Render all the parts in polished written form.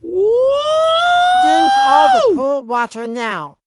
Drink all the cold water now.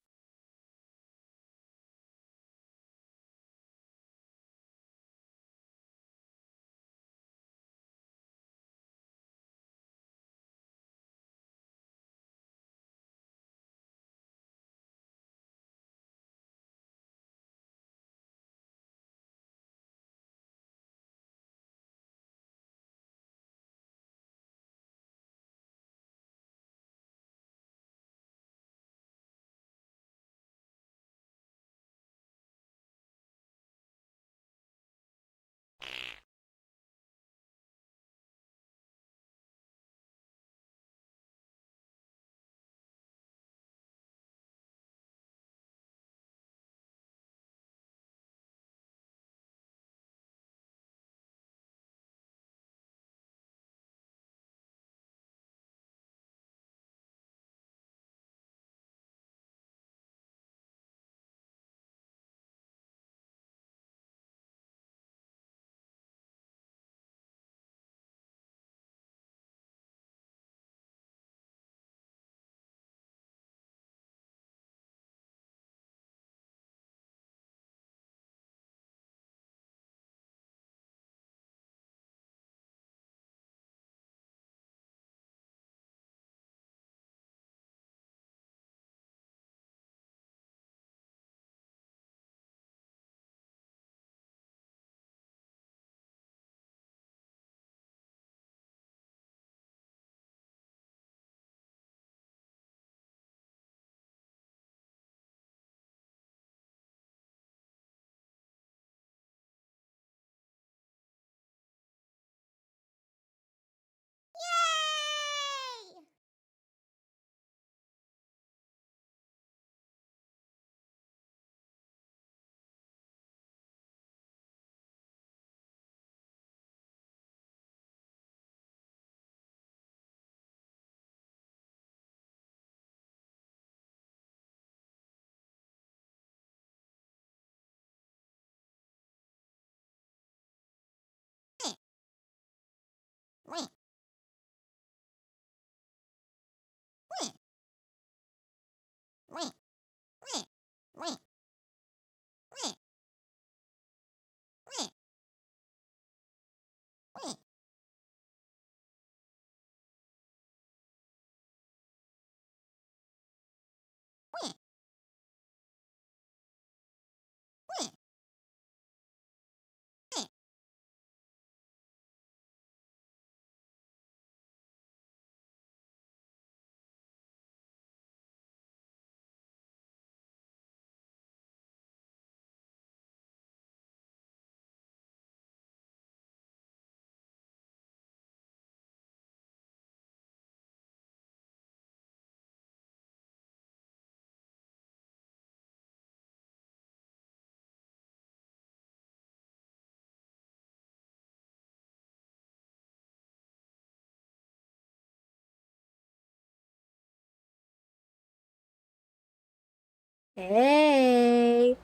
Hey,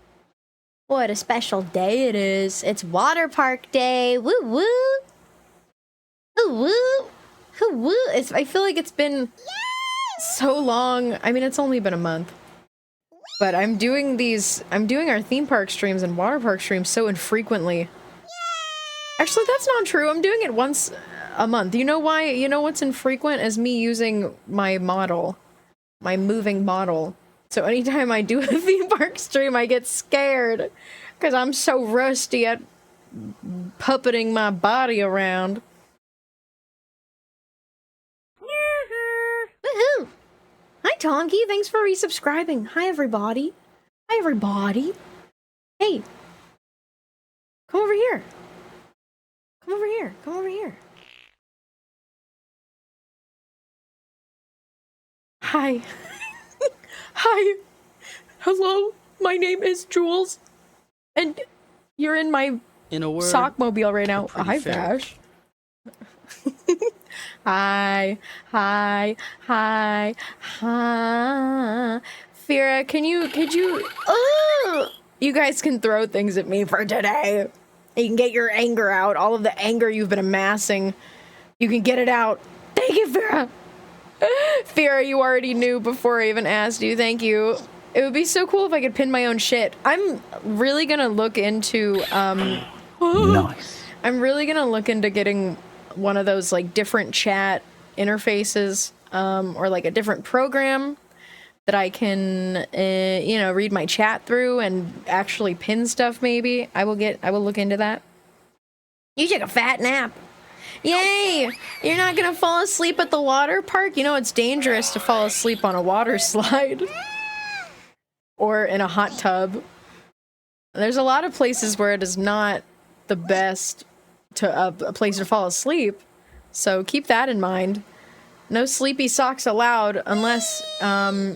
what a special day it is. It's water park day. Woo woo. Woo woo. Woo woo. I feel like it's been so long. I mean, it's only been a month. But I'm doing our theme park streams and water park streams so infrequently. Actually, that's not true. I'm doing it once a month. You know why? You know what's infrequent is me using my model, my moving model. So anytime I do a theme park stream, I get scared because I'm so rusty at puppeting my body around. Woohoo! Hi, Tonky. Thanks for resubscribing. Hi, everybody. Hi, everybody. Hey, come over here. Come over here. Come over here. Hi. Hi. Hello. My name is Jules. And you're in my sockmobile right now. Hi, Vash. Hi. Hi. Hi. Hi. Fira, could you you guys can throw things at me for today. You can get your anger out, all of the anger you've been amassing. You can get it out. Thank you, Fira. Fiora, you already knew before I even asked you. Thank you. It would be so cool if I could pin my own shit. I'm really gonna look into, Nice. I'm really gonna look into getting one of those, like, different chat interfaces, or, like, a different program that I can, you know, read my chat through and actually pin stuff, maybe. I will look into that. You took a fat nap. Yay! You're not gonna fall asleep at the water park? You know, it's dangerous to fall asleep on a water slide. Or in a hot tub. There's a lot of places where it is not the best to a place to fall asleep. So keep that in mind. No sleepy socks allowed unless, I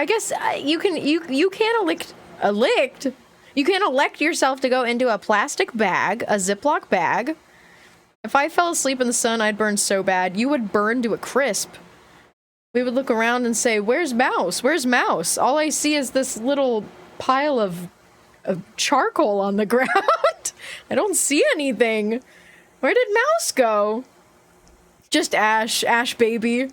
guess you can elect yourself to go into a plastic bag, a Ziploc bag. If I fell asleep in the sun, I'd burn so bad. You would burn to a crisp. We would look around and say, "Where's Mouse? Where's Mouse?" All I see is this little pile of charcoal on the ground. I don't see anything. Where did Mouse go? Just Ash baby.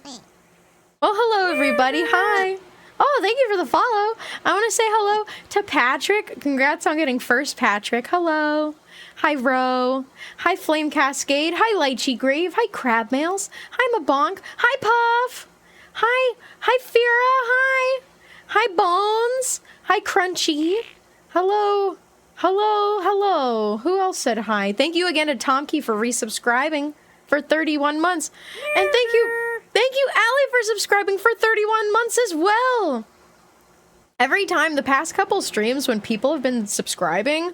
Well, hello everybody. Hi. Oh, thank you for the follow. I want to say hello to Patrick. Congrats on getting first, Patrick. Hello. Hi, Ro. Hi, Flame Cascade. Hi, Lychee Grave. Hi, Crab Mails. Hi, Mabonk. Hi, Puff. Hi. Hi, Fira. Hi. Hi, Bones. Hi, Crunchy. Hello. Hello. Hello. Who else said hi? Thank you again to Tomkey for resubscribing for 31 months. And thank you, Allie, for subscribing for 31 months as well. Every time, the past couple streams, when people have been subscribing,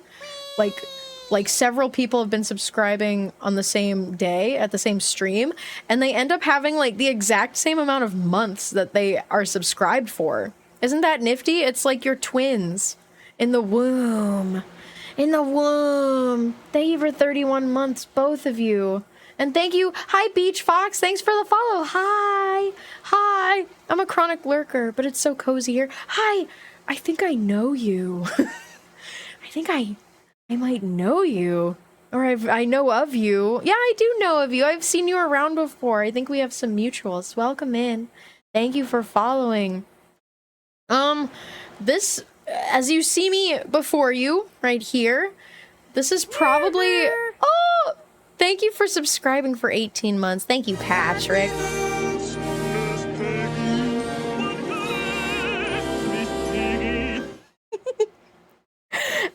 like several people have been subscribing on the same day at the same stream, and they end up having like the exact same amount of months that they are subscribed for. Isn't that nifty? It's like you're twins in the womb. In the womb. Thank you for 31 months, both of you. And thank you. Hi, Beach Fox. Thanks for the follow. Hi. Hi. I'm a chronic lurker, but it's so cozy here. Hi. I think I know you. I think I might know you. Or I know of you. Yeah, I do know of you. I've seen you around before. I think we have some mutuals. Welcome in. Thank you for following. This, as you see me before you, right here, this is probably... Oh! Thank you for subscribing for 18 months. Thank you, Patrick.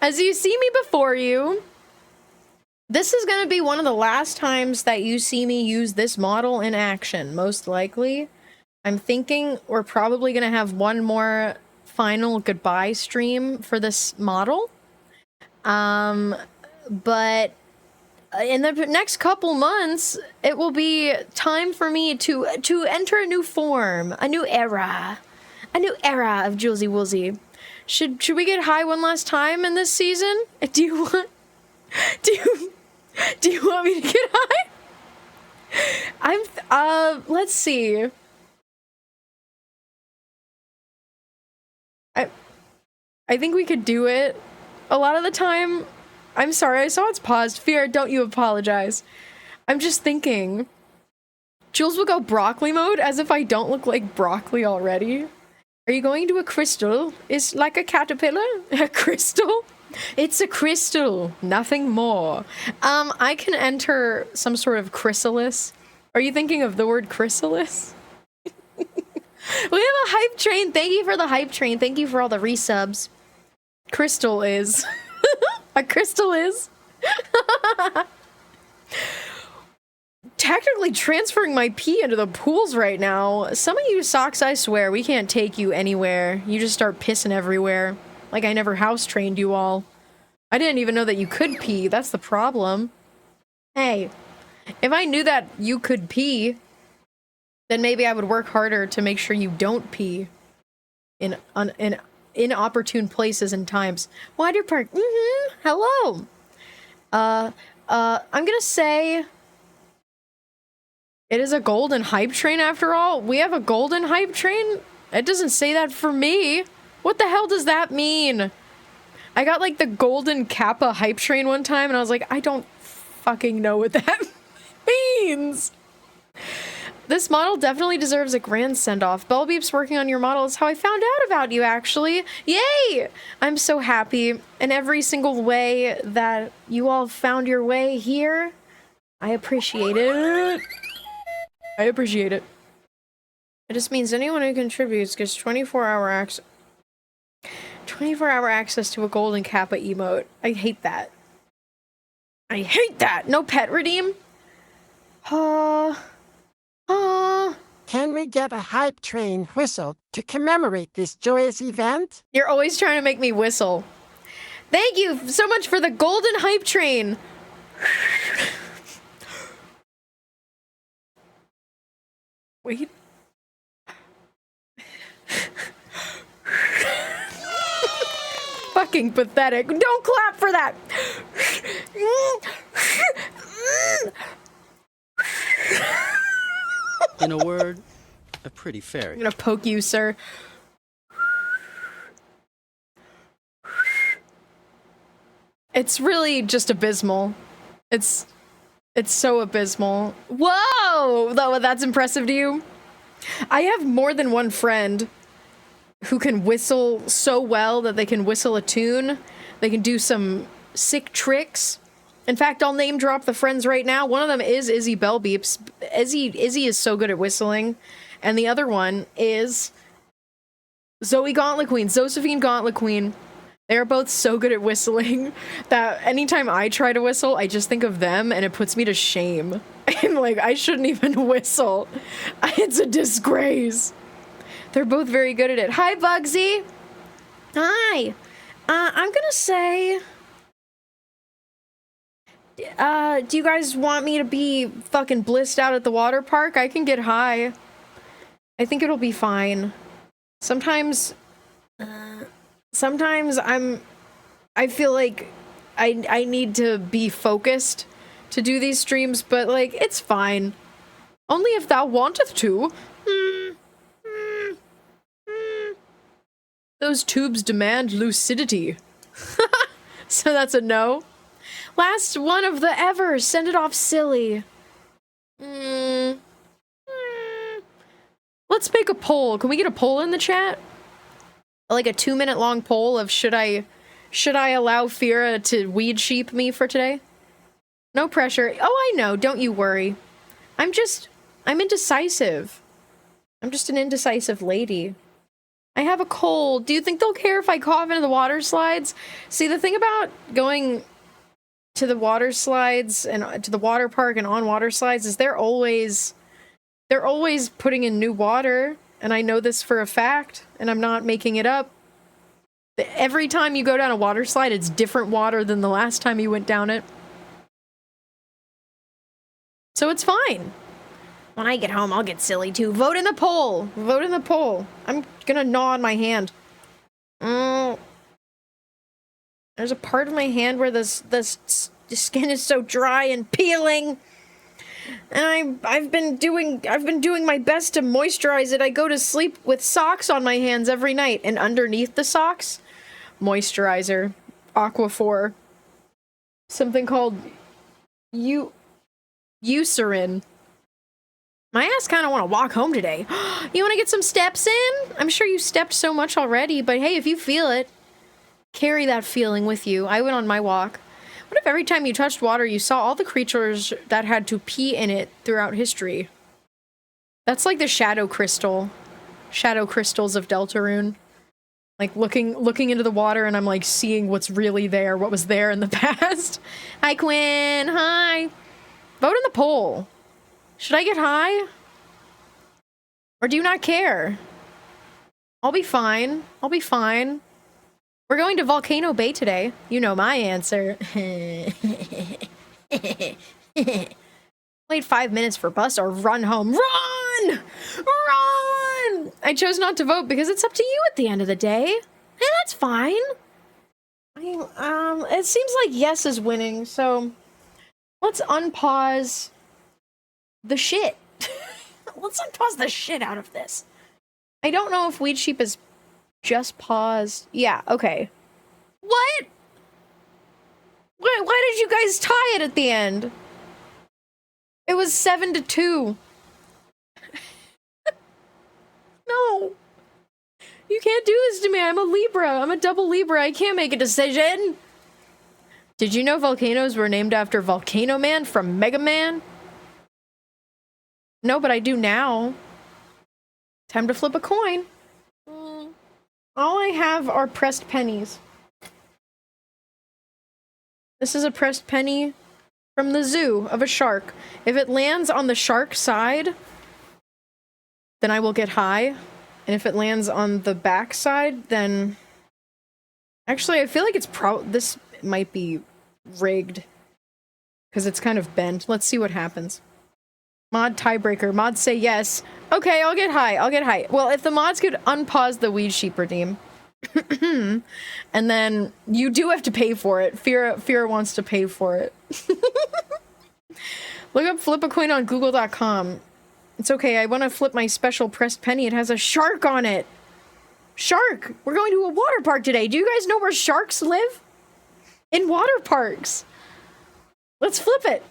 As you see me before you, this is going to be one of the last times that you see me use this model in action, most likely. I'm thinking we're probably going to have one more final goodbye stream for this model. But in the next couple months, it will be time for me to enter a new form, a new era of Julesy Woolsey. Should we get high one last time in this season? Do you want me to get high? Let's see. I think we could do it. A lot of the time, I'm sorry, I saw it's paused. Fear, don't you apologize. I'm just thinking. Jules will go broccoli mode as if I don't look like broccoli already. Are you going to a crystal? It's like a caterpillar? A crystal? It's a crystal, nothing more. I can enter some sort of chrysalis. Are you thinking of the word chrysalis? We have a hype train. Thank you for the hype train. Thank you for all the resubs. Crystal is. A crystal is. Technically transferring my pee into the pools right now. Some of you socks, I swear, we can't take you anywhere. You just start pissing everywhere. Like I never house trained you all. I didn't even know that you could pee. That's the problem. Hey, if I knew that you could pee, then maybe I would work harder to make sure you don't pee in inopportune places and times. Water park. Hello. I'm gonna say it is a golden hype train after all. We have a golden hype train? It doesn't say that for me. What the hell does that mean? I got like the golden Kappa hype train one time and I was like, I don't fucking know what that means. This model definitely deserves a grand send-off. Bellbeep's working on your model is how I found out about you, actually. Yay! I'm so happy in every single way that you all found your way here. I appreciate it. I appreciate it. It just means anyone who contributes gets 24-hour access. 24-hour access to a golden kappa emote. I hate that. I hate that! No pet redeem? Can we get a hype train whistle to commemorate this joyous event? You're always trying to make me whistle. Thank you so much for the golden hype train. Wait. Fucking pathetic. Don't clap for that. In a word, a pretty fairy. I'm gonna poke you, sir. It's really just abysmal. It's so abysmal. Whoa! That's impressive to you? I have more than one friend who can whistle so well that they can whistle a tune. They can do some sick tricks. In fact, I'll name drop the friends right now. One of them is Izzy Bellbeeps. Izzy is so good at whistling. And the other one is Zoe Gauntlet Queen, Josephine Gauntlet Queen. They're both so good at whistling that anytime I try to whistle, I just think of them and it puts me to shame. I'm like, I shouldn't even whistle. It's a disgrace. They're both very good at it. Hi, Bugsy. Hi. I'm gonna say... do you guys want me to be fucking blissed out at the water park? I can get high. I think it'll be fine. Sometimes I feel like I need to be focused to do these streams, but like, it's fine. Only if thou wanteth to. Those tubes demand lucidity. So that's a no. Last one of the ever. Send it off silly. Let's make a poll. Can we get a poll in the chat? Like a 2-minute long poll of should I allow Fira to weed sheep me for today? No pressure. Oh, I know. Don't you worry. I'm indecisive. I'm just an indecisive lady. I have a cold. Do you think they'll care if I cough into the water slides? See, the thing about going to the water slides and to the water park and on water slides is they're always putting in new water, and I know this for a fact, and I'm not making it up. Every time you go down a water slide, it's different water than the last time you went down it. So it's fine. When I get home, I'll get silly too. Vote in the poll. Vote in the poll. I'm gonna gnaw on my hand. There's a part of my hand where the skin is so dry and peeling. And I've been doing my best to moisturize it. I go to sleep with socks on my hands every night, and underneath the socks, moisturizer, Aquaphor, something called Eucerin. My ass kind of want to walk home today. You want to get some steps in? I'm sure you stepped so much already, but hey, if you feel it, carry that feeling with you. I went on my walk. What if every time you touched water, you saw all the creatures that had to pee in it throughout history? That's like the shadow crystals of Deltarune. Like looking into the water, and I'm like seeing what's really there, what was there in the past. Hi, Quinn. Hi. Vote in the poll. Should I get high? Or do you not care? I'll be fine. I'll be fine. We're going to Volcano Bay today. You know my answer. Wait 5 minutes for bus or run home. Run! Run! I chose not to vote because it's up to you at the end of the day. Hey, that's fine. It seems like yes is winning, so let's unpause the shit. Let's unpause the shit out of this. I don't know if Weed Sheep is just paused. Yeah, okay. What? Why did you guys tie it at the end? It was 7-2. can't do this to me. I'm a Libra. I'm a double Libra. I can't make a decision. Did you know volcanoes were named after Volcano Man from Mega Man? No, but I do now. Time to flip a coin. All I have are pressed pennies. This is a pressed penny from the zoo of a shark. If it lands on the shark side, then I will get high. And if it lands on the back side, then... Actually, I feel like it's this might be rigged. Because it's kind of bent. Let's see what happens. Mod tiebreaker. Mods say yes. Okay, I'll get high. I'll get high. Well, if the mods could unpause the Weed Sheep redeem. And then you do have to pay for it. Fear wants to pay for it. Look up flip a coin on google.com. It's okay, I want to flip my special pressed penny. It has a shark on it. Shark! We're going to a water park today. Do you guys know where sharks live? In water parks. Let's flip it.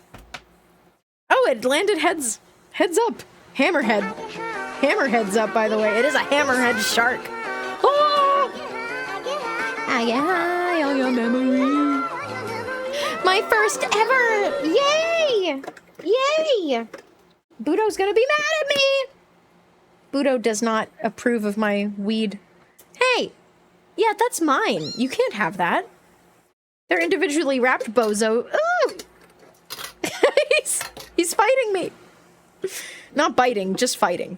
Oh, it landed heads up. Hammerhead. Hammerhead's up, by the way. It is a hammerhead shark. Oh! I get high on your memory. My first ever! Yay! Yay! Budo's gonna be mad at me! Budo does not approve of my weed. Hey! Yeah, that's mine. You can't have that. They're individually wrapped, bozo. Ooh! He's fighting me. Not biting, just fighting.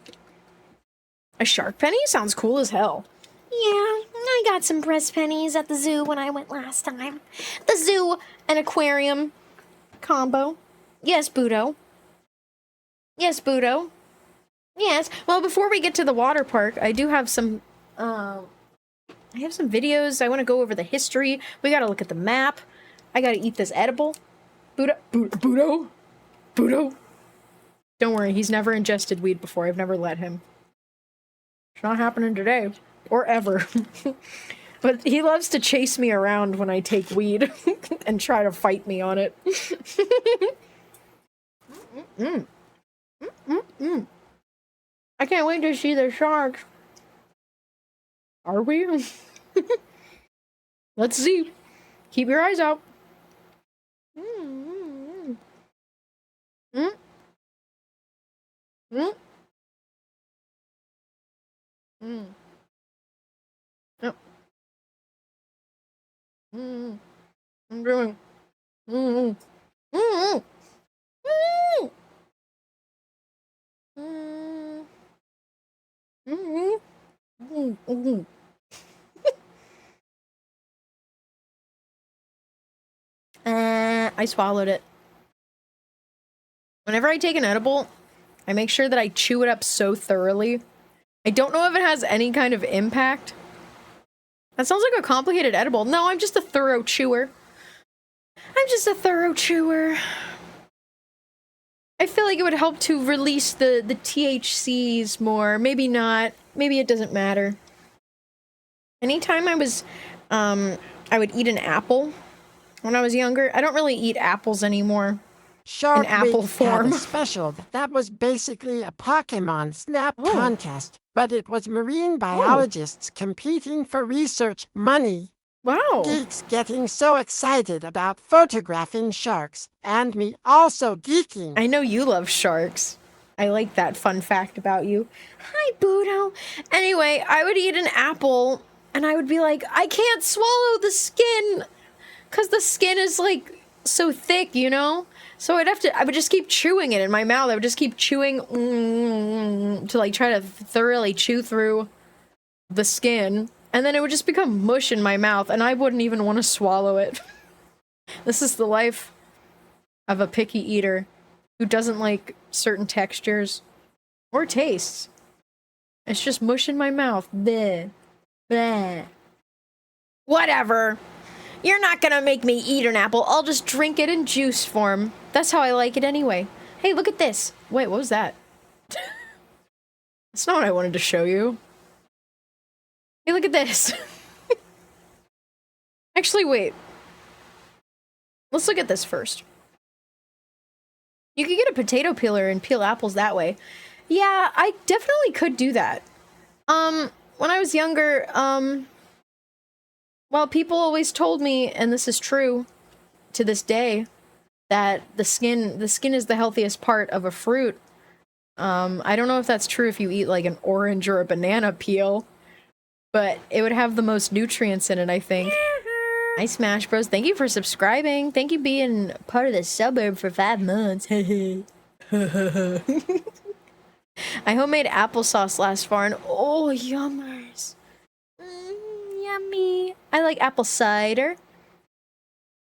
A shark penny? Sounds cool as hell. Yeah, I got some pressed pennies at the zoo when I went last time. The zoo and aquarium combo. Yes, Budo. Yes, Budo. Yes. Well, before we get to the water park, I do have some, I have some videos. I want to go over the history. We gotta look at the map. I gotta eat this edible. Budo? Don't worry, he's never ingested weed before. I've never let him. It's not happening today. Or ever. But he loves to chase me around when I take weed and try to fight me on it. I can't wait to see the sharks. Are we? Let's see. Keep your eyes out. Yep. I'm doing. I swallowed it. Whenever I take an edible, I make sure that I chew it up so thoroughly. I don't know if it has any kind of impact. That sounds like a complicated edible. No, I'm just a thorough chewer. I'm just a thorough chewer. I feel like it would help to release the THCs more. Maybe not. Maybe it doesn't matter. Anytime I was, I would eat an apple when I was younger. I don't really eat apples anymore. Shark in apple Week form. had a special that was basically a Pokemon Snap contest, but it was marine biologists competing for research money. Wow. Geeks getting so excited about photographing sharks, and me also geeking. I know you love sharks. I like that fun fact about you. Hi, Budo. Anyway, I would eat an apple, and I would be like, I can't swallow the skin, because the skin is, like, so thick, you know? So I would just keep chewing it in my mouth. I would just keep chewing to, like, try to thoroughly chew through the skin. And then it would just become mush in my mouth, and I wouldn't even want to swallow it. This is the life of a picky eater who doesn't like certain textures or tastes. It's just mush in my mouth. Bleh. Bleh. Whatever. You're not gonna make me eat an apple. I'll just drink it in juice form. That's how I like it anyway. Hey, look at this. Wait, what was that? That's not what I wanted to show you. Hey, look at this. Actually, wait. Let's look at this first. You could get a potato peeler and peel apples that way. Yeah, I definitely could do that. when I was younger, well, people always told me, and this is true to this day, that the skin is the healthiest part of a fruit. I don't know if that's true if you eat like an orange or a banana peel, but it would have the most nutrients in it, I think. Hi, Smash Bros. Thank you for subscribing. Thank you being part of the suburb for 5 months. I homemade applesauce last fall, and oh, yummers. Yummy. I like apple cider.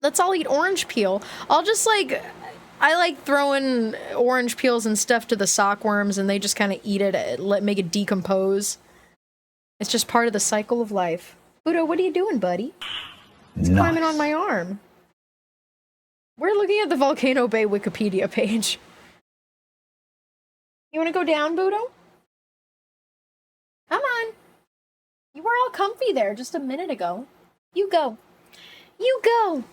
Let's all eat orange peel. I'll just like... I like throwing orange peels and stuff to the sockworms, and they just kind of eat it, make it decompose. It's just part of the cycle of life. Budo, what are you doing, buddy? It's climbing on my arm. We're looking at the Volcano Bay Wikipedia page. You want to go down, Budo? Come on. You were all comfy there just a minute ago. You go. You go.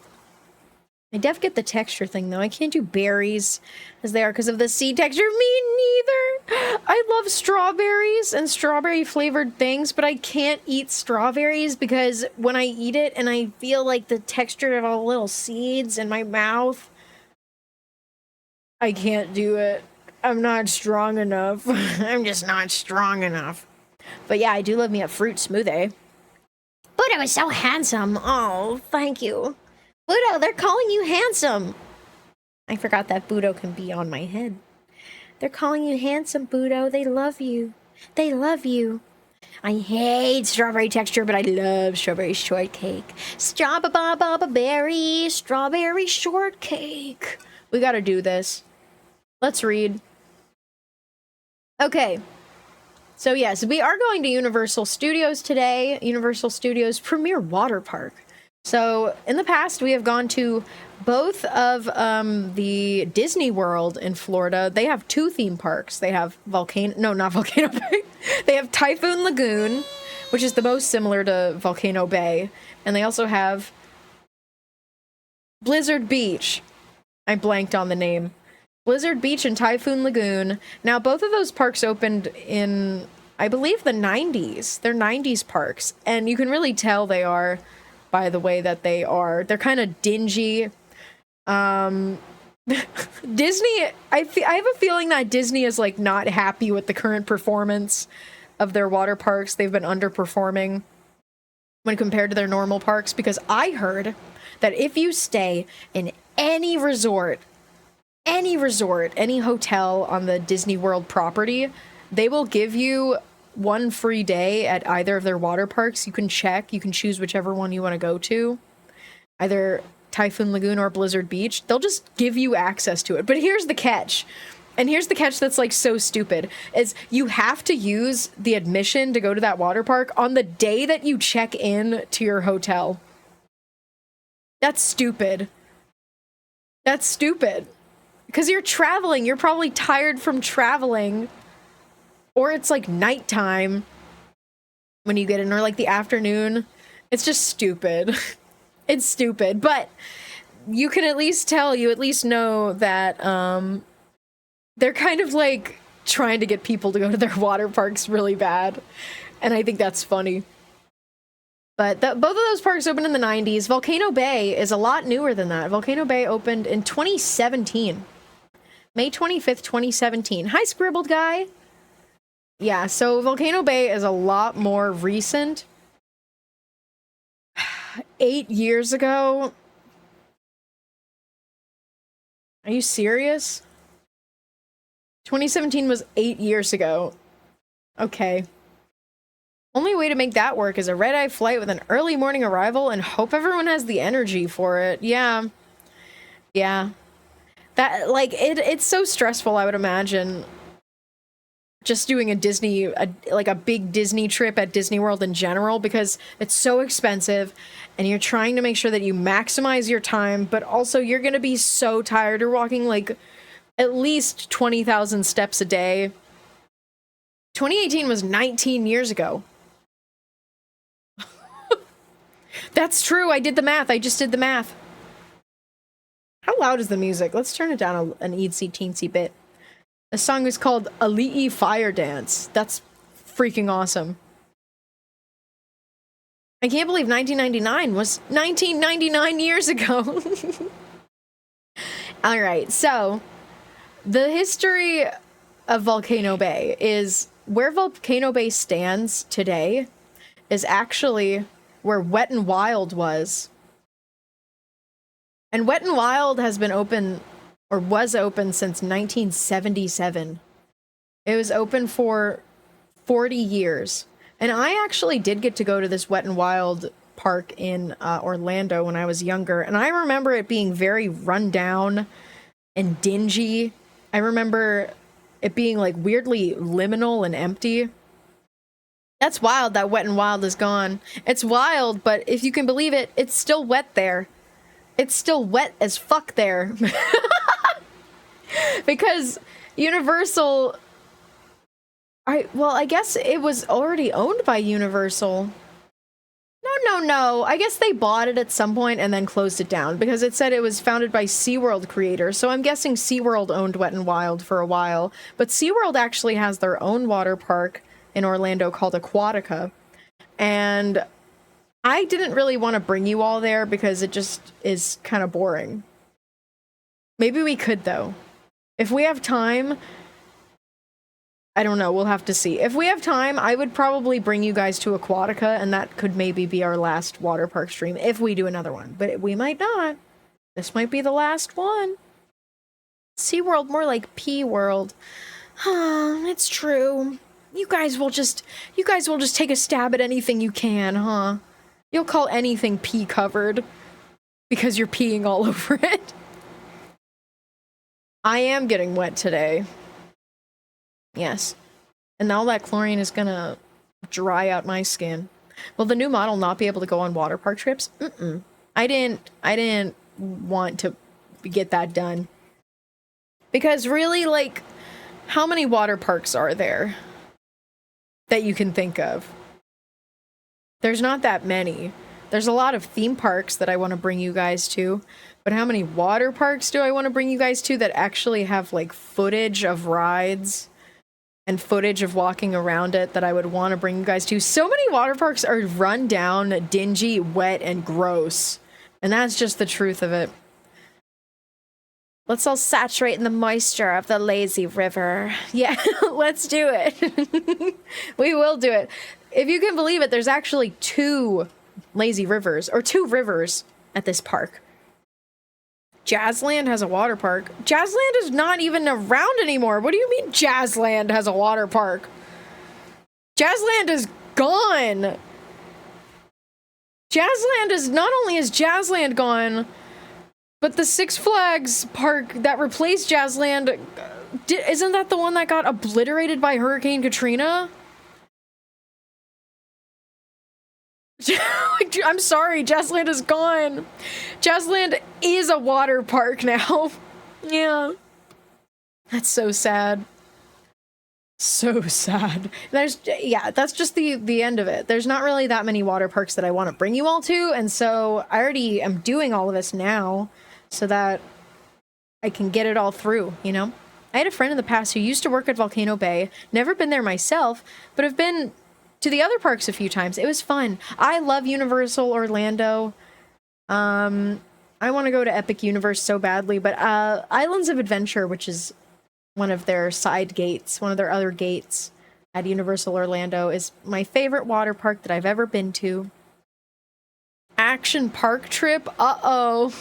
I def get the texture thing, though. I can't do berries as they are because of the seed texture. Me neither! I love strawberries and strawberry-flavored things, but I can't eat strawberries because when I eat it and I feel like the texture of all the little seeds in my mouth, I can't do it. I'm not strong enough. I'm just not strong enough. But yeah, I do love me a fruit smoothie. Budo is so handsome. Oh, thank you. Budo, they're calling you handsome. I forgot that Budo can be on my head. They're calling you handsome, Budo. They love you. They love you. I hate strawberry texture, but I love strawberry shortcake. Strawberry shortcake. We gotta do this. Let's read. Okay. So yes, we are going to Universal Studios today. Universal Studios Premier Water Park. So, in the past, we have gone to both of the Disney World in Florida. They have 2 theme parks. They have not Volcano Bay. They have Typhoon Lagoon, which is the most similar to Volcano Bay. And they also have Blizzard Beach. I blanked on the name. Blizzard Beach and Typhoon Lagoon. Now, both of those parks opened in, I believe, the 90s. They're 90s parks. And you can really tell they are... by the way that they are. They're kind of dingy. Disney, I have a feeling that Disney is like not happy with the current performance of their water parks. They've been underperforming when compared to their normal parks, because I heard that if you stay in any resort, any hotel on the Disney World property, they will give you 1 free day at either of their water parks. You can choose whichever one you want to go to, either Typhoon Lagoon or Blizzard Beach. They'll just give you access to it. But here's the catch, and here's the catch that's like so stupid, is you have to use the admission to go to that water park on the day that you check in to your hotel. That's stupid. That's stupid. Because you're traveling, you're probably tired from traveling. Or it's like nighttime when you get in, or like the afternoon. It's just stupid. It's stupid. But you can at least know that they're kind of like trying to get people to go to their water parks really bad. And I think that's funny. But both of those parks opened in the 90s. Volcano Bay is a lot newer than that. Volcano Bay opened in 2017. May 25th, 2017. Hi, Scribbled Guy. Yeah, so Volcano Bay is a lot more recent. 8 years ago? Are you serious? 2017 was 8 years ago. Okay. Only way to make that work is a red-eye flight with an early morning arrival and hope everyone has the energy for it. Yeah. Yeah. That, like, it's so stressful, I would imagine. Just doing a big Disney trip at Disney World in general, because it's so expensive and you're trying to make sure that you maximize your time, but also you're going to be so tired. You're walking like at least 20,000 steps a day. 2018 was 19 years ago. That's true. I did the math. I just did the math. How loud is the music? Let's turn it down an eensy teensy bit. The song is called Ali'i Fire Dance. That's freaking awesome. I can't believe 1999 was 1999 years ago. All right, so the history of Volcano Bay is where Volcano Bay stands today is actually where Wet and Wild was. And Wet and Wild has been open, or was open since 1977. It was open for 40 years. And I actually did get to go to this Wet and Wild park in Orlando when I was younger. And I remember it being very run down and dingy. I remember it being like weirdly liminal and empty. That's wild that Wet and Wild is gone. It's wild, but if you can believe it, it's still wet there. It's still wet as fuck there. Because Universal... I guess it was already owned by Universal. No. I guess they bought it at some point and then closed it down because it said it was founded by SeaWorld creators. So I'm guessing SeaWorld owned Wet and Wild for a while. But SeaWorld actually has their own water park in Orlando called Aquatica. And I didn't really want to bring you all there because it just is kind of boring. Maybe we could, though. If we have time... I don't know, we'll have to see. If we have time, I would probably bring you guys to Aquatica, and that could maybe be our last water park stream if we do another one. But we might not. This might be the last one. SeaWorld, more like P-World. It's true. You guys will just take a stab at anything you can, huh? You'll call anything pee-covered because you're peeing all over it. I am getting wet today. Yes. And all that chlorine is gonna dry out my skin. Will the new model not be able to go on water park trips? I didn't want to get that done. Because really, like, how many water parks are there that you can think of? There's not that many. There's a lot of theme parks that I want to bring you guys to. But how many water parks do I want to bring you guys to that actually have, like, footage of rides? And footage of walking around it that I would want to bring you guys to. So many water parks are run down, dingy, wet, and gross. And that's just the truth of it. Let's all saturate in the moisture of the lazy river. Yeah, let's do it. We will do it. If you can believe it, there's actually 2 lazy rivers, or 2 rivers at this park. Jazzland has a water park. Jazzland is not even around anymore. What do you mean Jazzland has a water park? Jazzland is gone. Jazzland is, not only is Jazzland gone, but the Six Flags park that replaced Jazzland, isn't that the one that got obliterated by Hurricane Katrina? I'm sorry, Jazzland is gone. Jazzland is a water park now. Yeah. That's so sad. So sad. That's just the end of it. There's not really that many water parks that I want to bring you all to, and so I already am doing all of this now so that I can get it all through, you know? I had a friend in the past who used to work at Volcano Bay, never been there myself, but have been to the other parks a few times. It was fun. I love Universal Orlando. I want to go to Epic Universe so badly, but Islands of Adventure, which is one of their side gates, one of their other gates at Universal Orlando, is my favorite water park that I've ever been to. Action park trip? Uh-oh.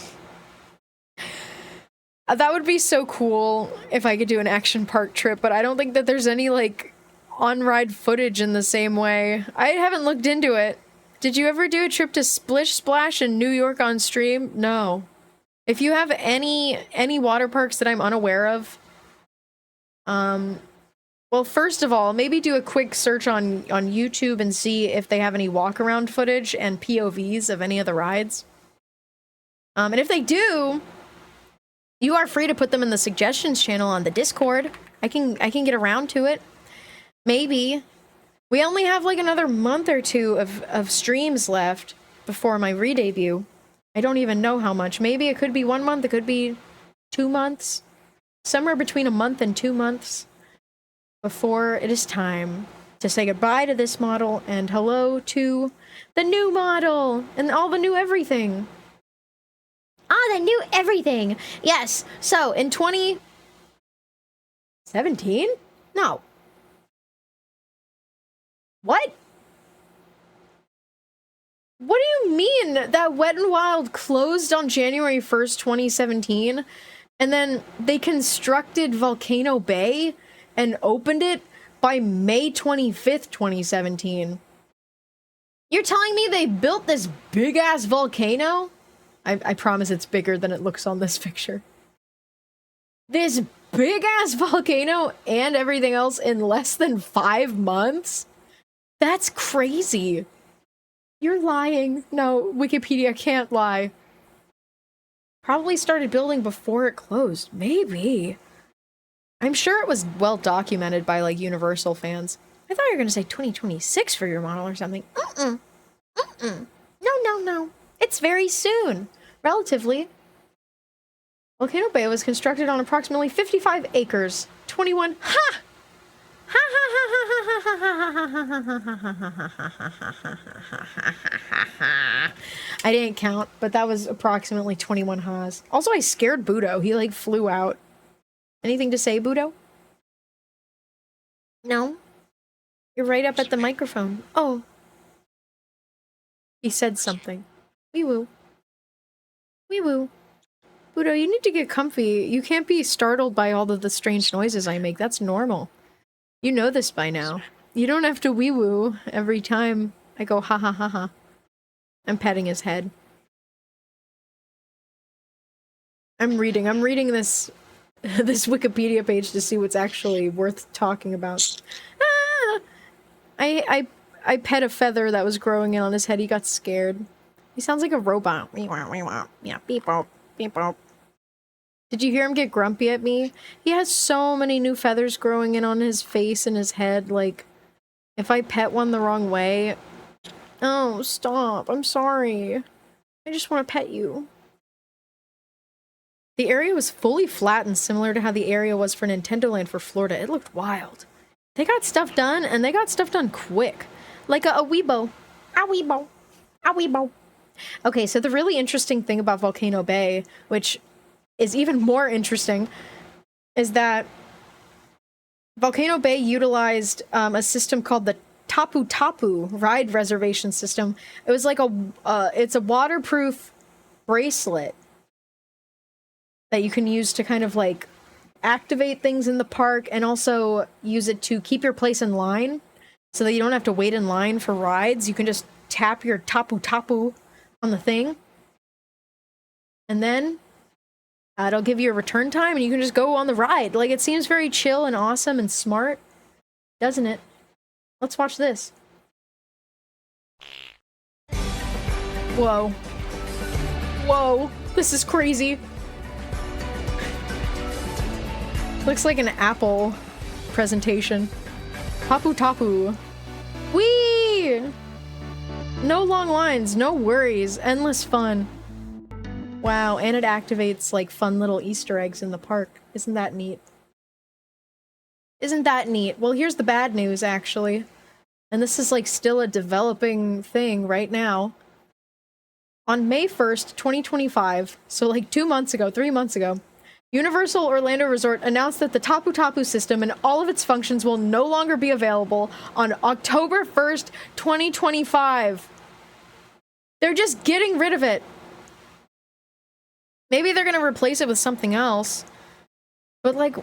That would be so cool if I could do an action park trip, but I don't think that there's any, like, on-ride footage in the same way. I haven't looked into it. Did you ever do a trip to Splish Splash in New York on stream? No. If you have any water parks that I'm unaware of, well, first of all, maybe do a quick search on YouTube and see if they have any walk-around footage and POVs of any of the rides. And if they do, you are free to put them in the suggestions channel on the Discord. I can get around to it. Maybe. We only have like another month or 2 of streams left before my re-debut. I don't even know how much. Maybe it could be 1 month, it could be 2 months. Somewhere between a month and 2 months before it is time to say goodbye to this model and hello to the new model and all the new everything. The new everything. Yes. So in 2017? No. What? What do you mean that Wet n Wild closed on January 1st, 2017, and then they constructed Volcano Bay and opened it by May 25th, 2017? You're telling me they built this big-ass volcano? I promise it's bigger than it looks on this picture. This big-ass volcano and everything else in less than 5 months? That's crazy. You're lying. No, Wikipedia can't lie. Probably started building before it closed. Maybe. I'm sure it was well documented by, like, Universal fans. I thought you were going to say 2026 for your model or something. No. It's very soon. Relatively. Volcano Bay was constructed on approximately 55 acres. 21... Ha! I didn't count, but that was approximately 21 ha's. Also, I scared Budo. He, like, flew out. Anything to say, Budo? No. You're right up at the microphone. Oh. He said something. Wee woo. Wee woo. Budo, you need to get comfy. You can't be startled by all of the strange noises I make. That's normal. You know this by now. You don't have to wee woo every time I go ha ha ha ha. I'm petting his head. I'm reading this this Wikipedia page to see what's actually worth talking about. Ah! I pet a feather that was growing in on his head. He got scared. He sounds like a robot. Yeah, beep bop, beep bop. Did you hear him get grumpy at me? He has so many new feathers growing in on his face and his head. Like, if I pet one the wrong way... Oh, stop. I'm sorry. I just want to pet you. The area was fully flattened, similar to how the area was for Nintendo Land for Florida. It looked wild. They got stuff done, and they got stuff done quick. Like a weebo. A weebo. A weebo. Okay, so the really interesting thing about Volcano Bay, which is even more interesting, is that Volcano Bay utilized a system called the Tapu Tapu ride reservation system. It was like it's a waterproof bracelet that you can use to kind of like activate things in the park and also use it to keep your place in line so that you don't have to wait in line for rides. You can just tap your Tapu Tapu on the thing, and then it'll give you a return time and you can just go on the ride. Like, it seems very chill and awesome and smart, doesn't it? Let's watch this. Whoa. Whoa. This is crazy. Looks like an Apple presentation. Tapu Tapu. Whee! No long lines, no worries, endless fun. Wow, and it activates like fun little Easter eggs in the park. Isn't that neat? Isn't that neat? Well, here's the bad news, actually. And this is like still a developing thing right now. On May 1st, 2025, so like 3 months ago, Universal Orlando Resort announced that the Tapu Tapu system and all of its functions will no longer be available on October 1st, 2025. They're just getting rid of it. Maybe they're gonna replace it with something else. But like,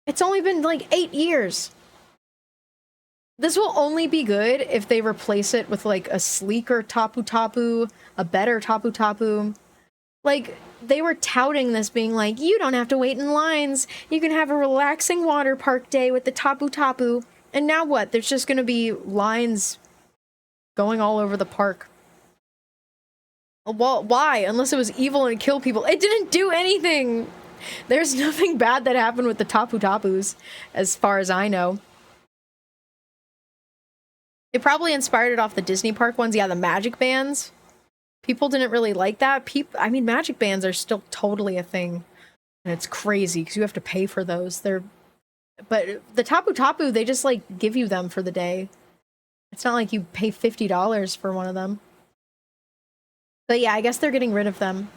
it's only been like 8 years. This will only be good if they replace it with like a sleeker Tapu Tapu, a better Tapu Tapu. Like, they were touting this being like, you don't have to wait in lines. You can have a relaxing water park day with the Tapu Tapu. And now what? There's just gonna be lines going all over the park. Well, why? Unless it was evil and killed people. It didn't do anything! There's nothing bad that happened with the Tapu Tapus, as far as I know. It probably inspired it off the Disney park ones. Yeah, the magic bands. People didn't really like that. I mean, magic bands are still totally a thing. And it's crazy, because you have to pay for those. They're But the Tapu Tapu, they just like give you them for the day. It's not like you pay $50 for one of them. But yeah, I guess they're getting rid of them.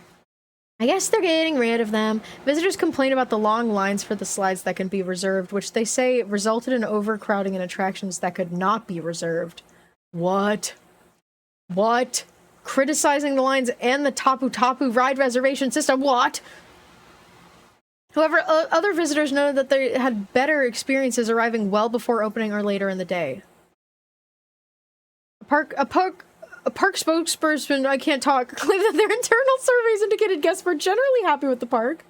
Visitors complain about the long lines for the slides that can be reserved, which they say resulted in overcrowding in attractions that could not be reserved. What? What? Criticizing the lines and the Tapu Tapu ride reservation system. What? However, other visitors noted that they had better experiences arriving well before opening or later in the day. A park spokesperson, I can't talk, claimed that their internal surveys indicated guests were generally happy with the park.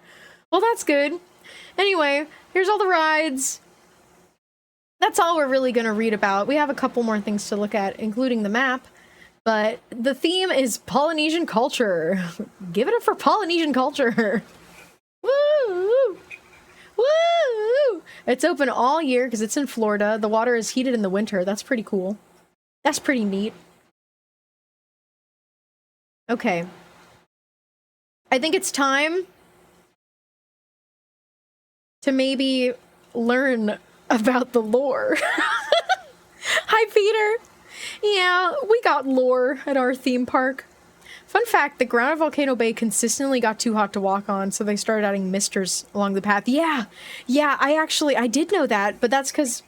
Well, that's good. Anyway, here's all the rides. That's all we're really going to read about. We have a couple more things to look at, including the map. But the theme is Polynesian culture. Give it up for Polynesian culture. Woo! Woo! It's open all year because it's in Florida. The water is heated in the winter. That's pretty cool. That's pretty neat. Okay. I think it's time to maybe learn about the lore. Hi, Peter. Yeah, we got lore at our theme park. Fun fact, the ground at Volcano Bay consistently got too hot to walk on, so they started adding misters along the path. Yeah, I did know that, but that's because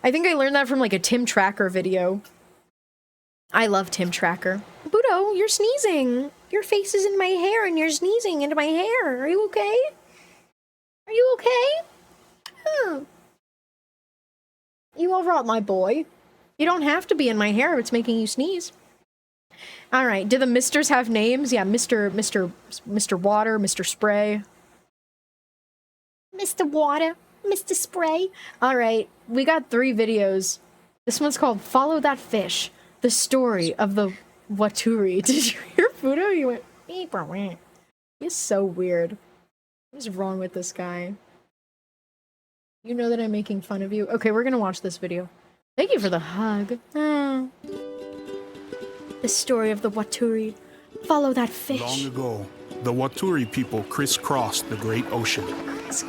I think I learned that from like a Tim Tracker video. I love Tim Tracker. Budo, you're sneezing. Your face is in my hair and you're sneezing into my hair. Are you okay? Are you okay? Huh. You all right, my boy. You don't have to be in my hair if it's making you sneeze. All right. Do the misters have names? Yeah, Mr. Water, Mr. Spray. Mr. Water, Mr. Spray. All right. We got 3 videos. This one's called Follow That Fish. The story of the Waturi. Did you hear Fudo? You went, beep. He's so weird. What is wrong with this guy? You know that I'm making fun of you? Okay, we're gonna watch this video. Thank you for the hug. Oh. The story of the Waturi. Follow that fish. Long ago, the Waturi people crisscrossed the great ocean.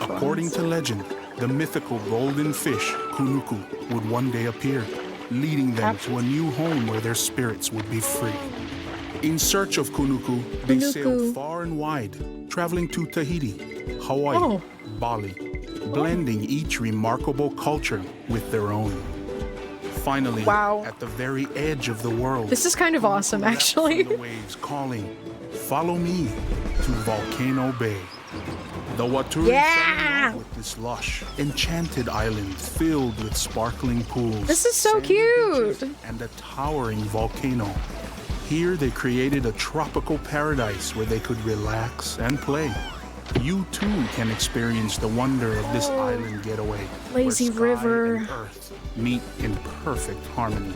According to legend, the mythical golden fish, Kunuku, would one day appear, leading them to a new home where their spirits would be free. In search of Kunuku, they sailed far and wide, traveling to Tahiti, Hawaii, Bali, blending each remarkable culture with their own. Finally, at the very edge of the world, this is kind of awesome, actually. The waves calling, "Follow me to Volcano Bay." The Waturi fell in love with this lush, enchanted island filled with sparkling pools. This is so cute! And a towering volcano. Here they created a tropical paradise where they could relax and play. You too can experience the wonder of this island getaway. Lazy river. And earth meet in perfect harmony.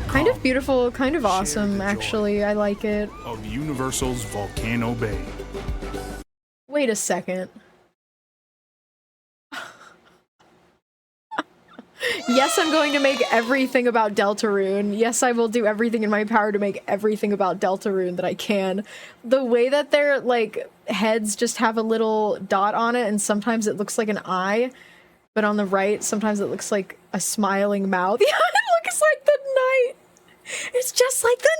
Kind of beautiful, kind of awesome, actually. I like it. Of Universal's Volcano Bay. Wait a second. Yes, I'm going to make everything about Deltarune. Yes, I will do everything in my power to make everything about Deltarune that I can. The way that their, like, heads just have a little dot on it, and sometimes it looks like an eye, but on the right, sometimes it looks like a smiling mouth. Yeah, it looks like the night. It's just like the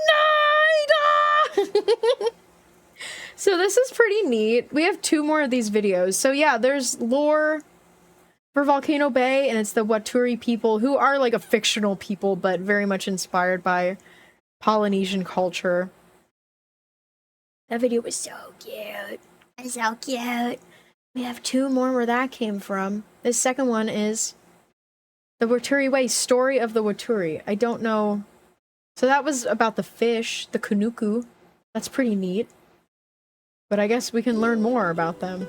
night! Ah! So this is pretty neat. We have 2 more of these videos. So yeah, there's lore for Volcano Bay, and it's the Waturi people, who are like a fictional people, but very much inspired by Polynesian culture. That video was so cute. It's so cute. We have 2 more where that came from. This second one is the Waturi Way, story of the Waturi. I don't know. So that was about the fish, the Kunuku. That's pretty neat. But I guess we can learn more about them.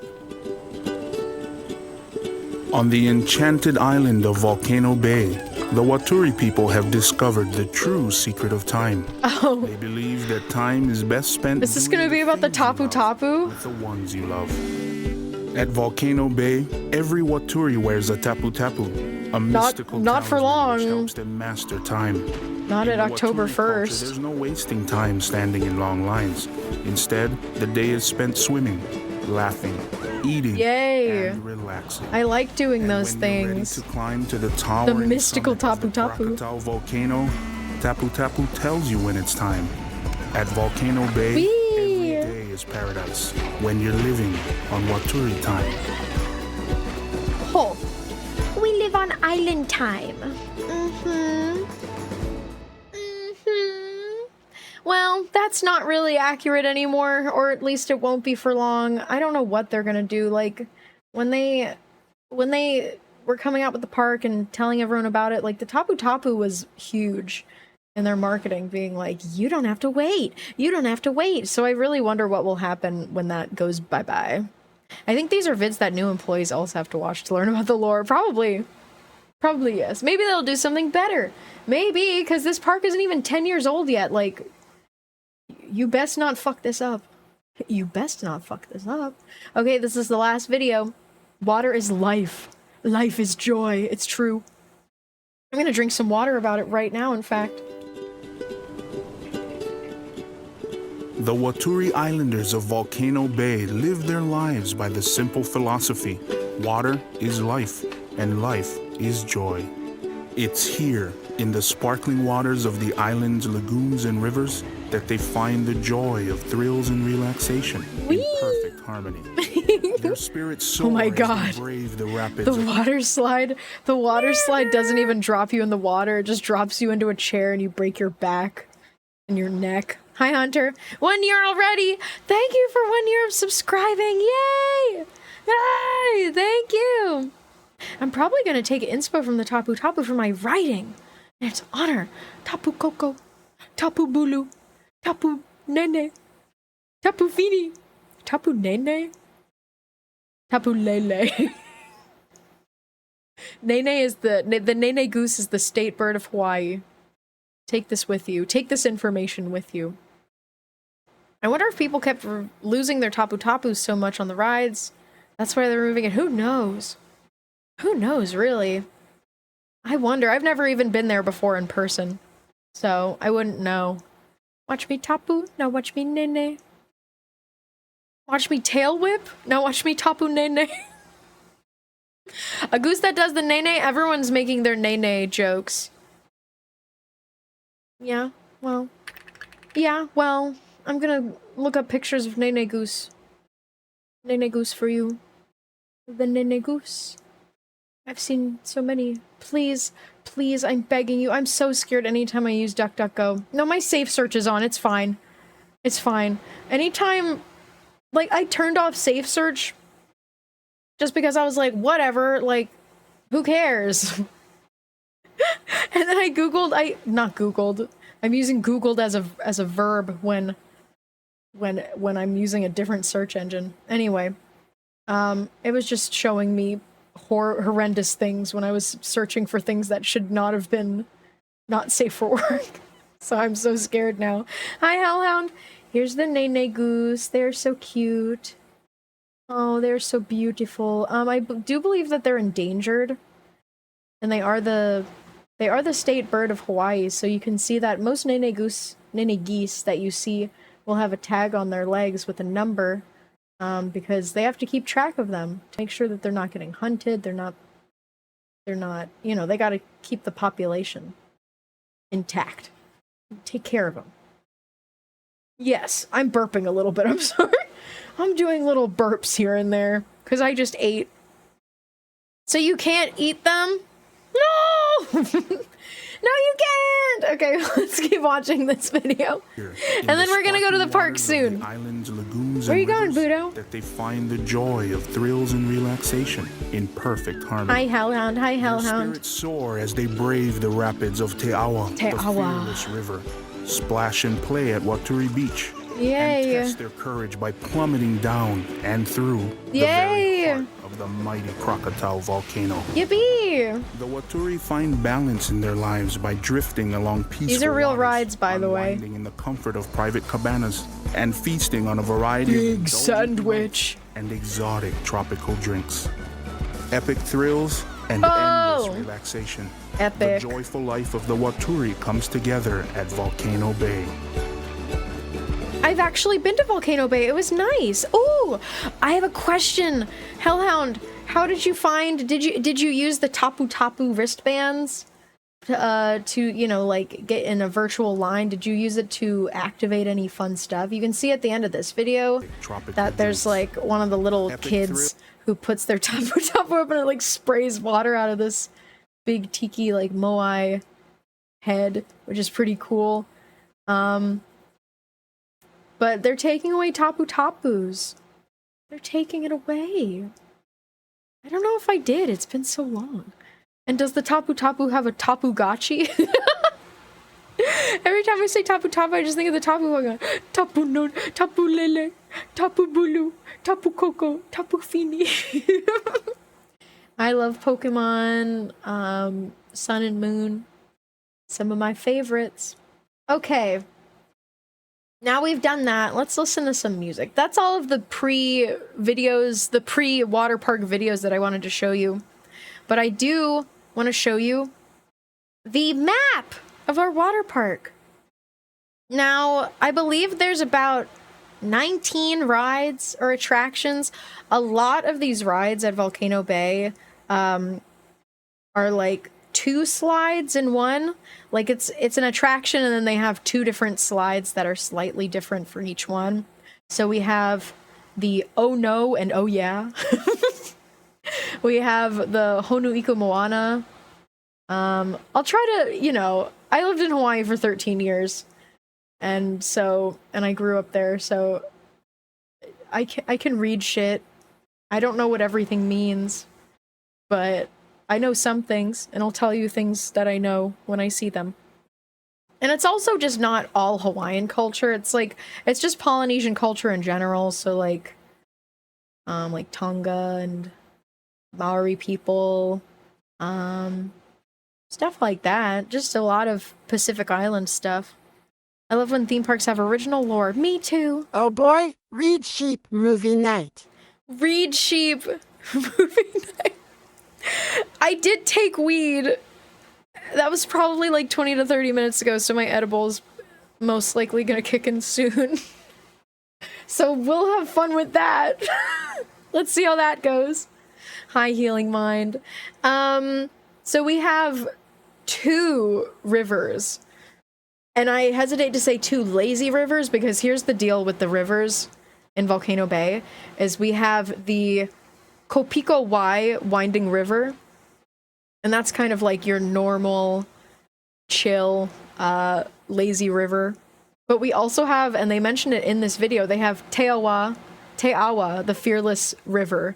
On the enchanted island of Volcano Bay, the Waturi people have discovered the true secret of time. Oh. They believe that time is best spent. Is this going to be about the Tapu Tapu? With the ones you love. At Volcano Bay, every Waturi wears a Tapu Tapu, a mystical not for long. Which helps them master time. Not at October 1st. Culture, there's no wasting time standing in long lines. Instead, the day is spent swimming, laughing, eating Yay. and relaxing. I like doing And those when you're ready things. to climb to the towering mystical summit of the Tapu Tapu. Krakatau volcano, Tapu Tapu tells you when it's time. At Volcano Bay, Whee! every day is paradise when you're living on Waturi time. Oh. We live on island time. Well, that's not really accurate anymore, or at least it won't be for long. I don't know what they're gonna do. Like, when they were coming out with the park and telling everyone about it, like, the Tapu Tapu was huge in their marketing, being like, you don't have to wait. You don't have to wait. So I really wonder what will happen when that goes bye-bye. I think these are vids that new employees also have to watch to learn about the lore. Probably. Probably, yes. Maybe they'll do something better. Maybe, because this park isn't even 10 years old yet. Like, you best not fuck this up. You best not fuck this up. Okay, this is the last video. Water is life. Life is joy. It's true. I'm gonna drink some water about it right now, in fact. The Waturi Islanders of Volcano Bay live their lives by the simple philosophy: water is life, and life is joy. It's here, in the sparkling waters of the island's lagoons and rivers, that they find the joy of thrills and relaxation in perfect harmony. Their spirits soar Oh my as they God. brave the rapids The of water slide doesn't even drop you in the water. It just drops you into a chair and you break your back and your neck. Hi, Hunter. 1 year already. Thank you for 1 year of subscribing. Yay! Yay! Thank you. I'm probably going to take inspo from the Tapu Tapu for my writing. And it's honor. Tapu Koko. Tapu Bulu. Tapu Nene. Tapu Fini. Tapu Nene. Tapu Lele. Nene is the Nene goose is the state bird of Hawaii. Take this with you. Take this information with you. I wonder if people kept losing their Tapu Tapus so much on the rides. That's why they're removing it. Who knows? Who knows, really? I wonder. I've never even been there before in person. So, I wouldn't know. Watch me Tapu. Now watch me Nene. Watch me tail whip. Now watch me Tapu Nene. A goose that does the Nene, everyone's making their Nene jokes. Yeah, well, I'm gonna look up pictures of Nene Goose. Nene Goose for you. The Nene Goose. I've seen so many. Please, please, I'm begging you. I'm so scared anytime I use DuckDuckGo. No, my safe search is on. It's fine. It's fine. Anytime, like, I turned off safe search just because I was like, whatever, like, who cares? And then I googled, not googled. I'm using googled as a verb when I'm using a different search engine. Anyway, it was just showing me horrendous things when I was searching for things that should not have been not safe for work. So I'm so scared now. Hi, Hellhound. Here's the Nene Goose. They're so cute. Oh, they're so beautiful. I do believe that they're endangered, and they are the state bird of Hawaii. So you can see that most Nene geese that you see will have a tag on their legs with a number, because they have to keep track of them to make sure that they're not getting hunted. They're not. You know, they got to keep the population intact. Take care of them. Yes, I'm burping a little bit. I'm sorry. I'm doing little burps here and there because I just ate. So you can't eat them? No! No, you can't! Okay, let's keep watching this video. And then we're gonna go to the park soon. Islands, lagoons, Where are you and going, rivers, Budo? that they find the joy of thrills and relaxation in perfect harmony. Hi, Hellhound. Hi, Their Hellhound. spirits soar as they brave the rapids of Te Awa, the Awa. fearless river, splash and play at Waturi Beach, and Yay! test their courage by plummeting down and through the Yay! very heart of the mighty Krakatau volcano. Yippee! The Waturi find balance in their lives by drifting along peaceful These are real waters, rides, by the way. unwinding in the comfort of private cabanas, and feasting on a variety of Big indulgent sandwich. and exotic tropical drinks. Epic thrills and Oh! endless relaxation. Epic. The joyful life of the Waturi comes together at Volcano Bay. I've actually been to Volcano Bay. It was nice. Ooh, I have a question. Hellhound, how did you find, did you use the Tapu Tapu wristbands to, you know, like get in a virtual line? Did you use it to activate any fun stuff? You can see at the end of this video that there's like one of the little kids who puts their Tapu Tapu up and it like sprays water out of this big tiki like moai head, which is pretty cool. But they're taking away Tapu Tapus. They're taking it away. I don't know if I did. It's been so long. And does the Tapu Tapu have a Tapu Gachi? Every time I say Tapu Tapu, I just think of the Tapu Waga. Tapu No, Tapu Lele, Tapu Bulu, Tapu Koko, Tapu Fini. I love Pokemon, Sun and Moon. Some of my favorites. Okay. Now we've done that, let's listen to some music. That's all of the pre-videos, the pre-water park videos that I wanted to show you. But I do want to show you the map of our water park. Now, I believe there's about 19 rides or attractions. A lot of these rides at Volcano Bay are like 2 slides in one. Like it's an attraction and then they have 2 different slides that are slightly different for each one. So we have the Oh No and Oh Yeah. We have the Honu Iku Moana. I'll try to, you know, I lived in Hawaii for 13 years. And I grew up there, so I can read shit. I don't know what everything means, but I know some things, and I'll tell you things that I know when I see them. And it's also just not all Hawaiian culture. It's like, it's just Polynesian culture in general. So like Tonga and Maori people, stuff like that. Just a lot of Pacific Island stuff. I love when theme parks have original lore. Me too. Oh boy, Reed Sheep movie night. Reed Sheep movie night. I did take weed. That was probably like 20 to 30 minutes ago, so my edible's most likely gonna kick in soon. So we'll have fun with that. Let's see how that goes. High healing mind. So we have 2 rivers. And I hesitate to say 2 lazy rivers because here's the deal with the rivers in Volcano Bay is we have the Kopiko Y winding river, and that's kind of like your normal chill lazy river. But we also have, and they mentioned it in this video, they have Teawa, the fearless river.